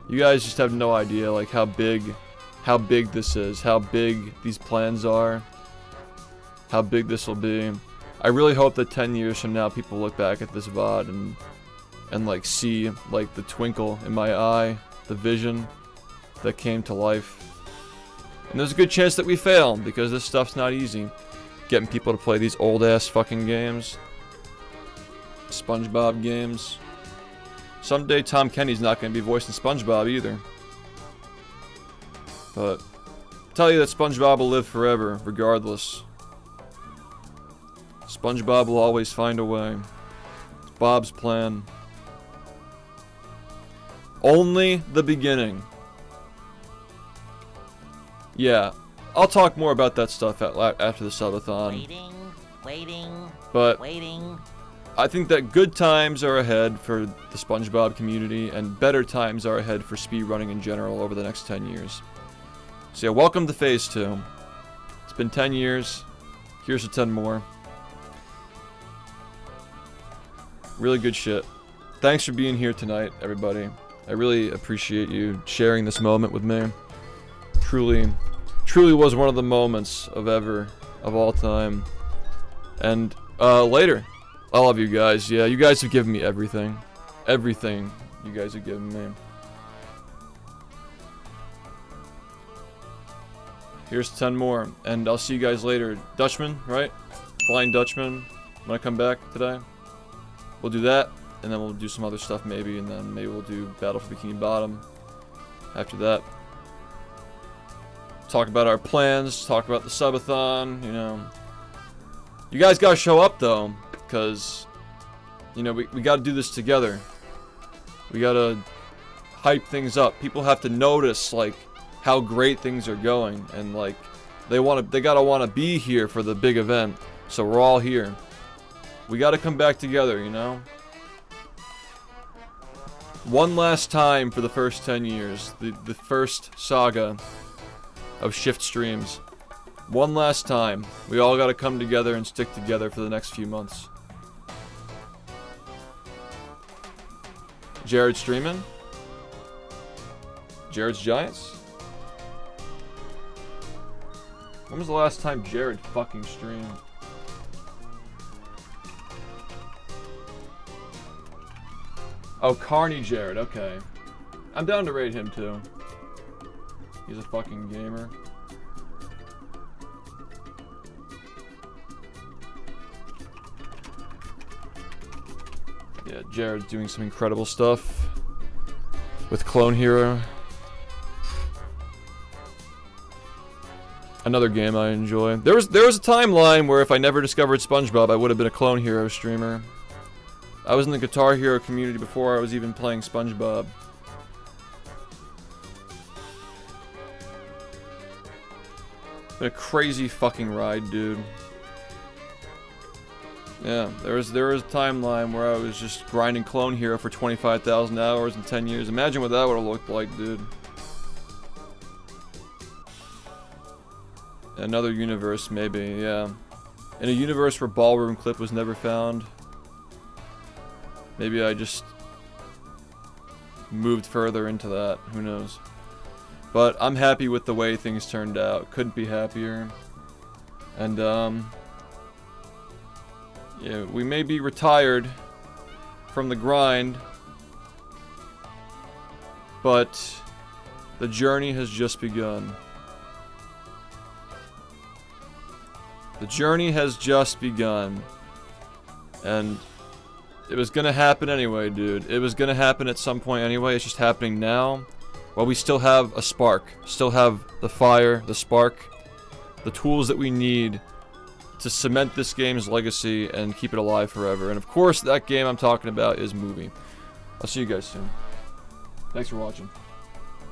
You guys just have no idea, like, how big this is, how big these plans are, how big this will be. I really hope that 10 years from now people look back at this VOD and like see like the twinkle in my eye, the vision that came to life. And there's a good chance that we fail, because this stuff's not easy. Getting people to play these old ass fucking games. SpongeBob games. Someday Tom Kenny's not going to be voicing SpongeBob either. But tell you that SpongeBob will live forever, regardless. SpongeBob will always find a way. It's Bob's plan. Only the beginning. Yeah, I'll talk more about that stuff after the subathon. Waiting. I think that good times are ahead for the SpongeBob community, and better times are ahead for speedrunning in general over the next 10 years. So yeah, welcome to phase 2. It's been 10 years. Here's to 10 more. Really good shit. Thanks for being here tonight, everybody. I really appreciate you sharing this moment with me. Truly was one of the moments of all time. And later, I love you guys. Yeah, you guys have given me everything. Everything you guys have given me. Here's 10 more, and I'll see you guys later. Dutchman, right? Flying Dutchman, when I come back today. We'll do that, and then we'll do some other stuff maybe, and then maybe we'll do Battle for Bikini Bottom after that. Talk about our plans, talk about the subathon, you know. You guys gotta show up though, because, you know, we gotta do this together. We gotta hype things up. People have to notice, like, how great things are going, and like they gotta wanna be here for the big event. So we're all here. We gotta come back together, you know? One last time for the first 10 years. The first saga of Shift Streams. One last time. We all gotta come together and stick together for the next few months. Jared streaming? Jared's Giants? When was the last time Jared fucking streamed? Oh, Carney Jared, okay. I'm down to raid him too. He's a fucking gamer. Yeah, Jared's doing some incredible stuff with Clone Hero. Another game I enjoy. There was a timeline where if I never discovered SpongeBob, I would have been a Clone Hero streamer. I was in the Guitar Hero community before I was even playing SpongeBob. Been a crazy fucking ride, dude. Yeah, there was a timeline where I was just grinding Clone Hero for 25,000 hours in 10 years. Imagine what that would have looked like, dude. Another universe, maybe, yeah. In a universe where Ballroom Clip was never found. Maybe I just moved further into that, who knows. But I'm happy with the way things turned out. Couldn't be happier. And, yeah, we may be retired from the grind, but the journey has just begun. The journey has just begun. And it was gonna happen anyway, dude. It was gonna happen at some point anyway. It's just happening now. While we still have a spark. Still have the fire, the spark, the tools that we need to cement this game's legacy and keep it alive forever. And of course, that game I'm talking about is Movie. I'll see you guys soon. Thanks for watching.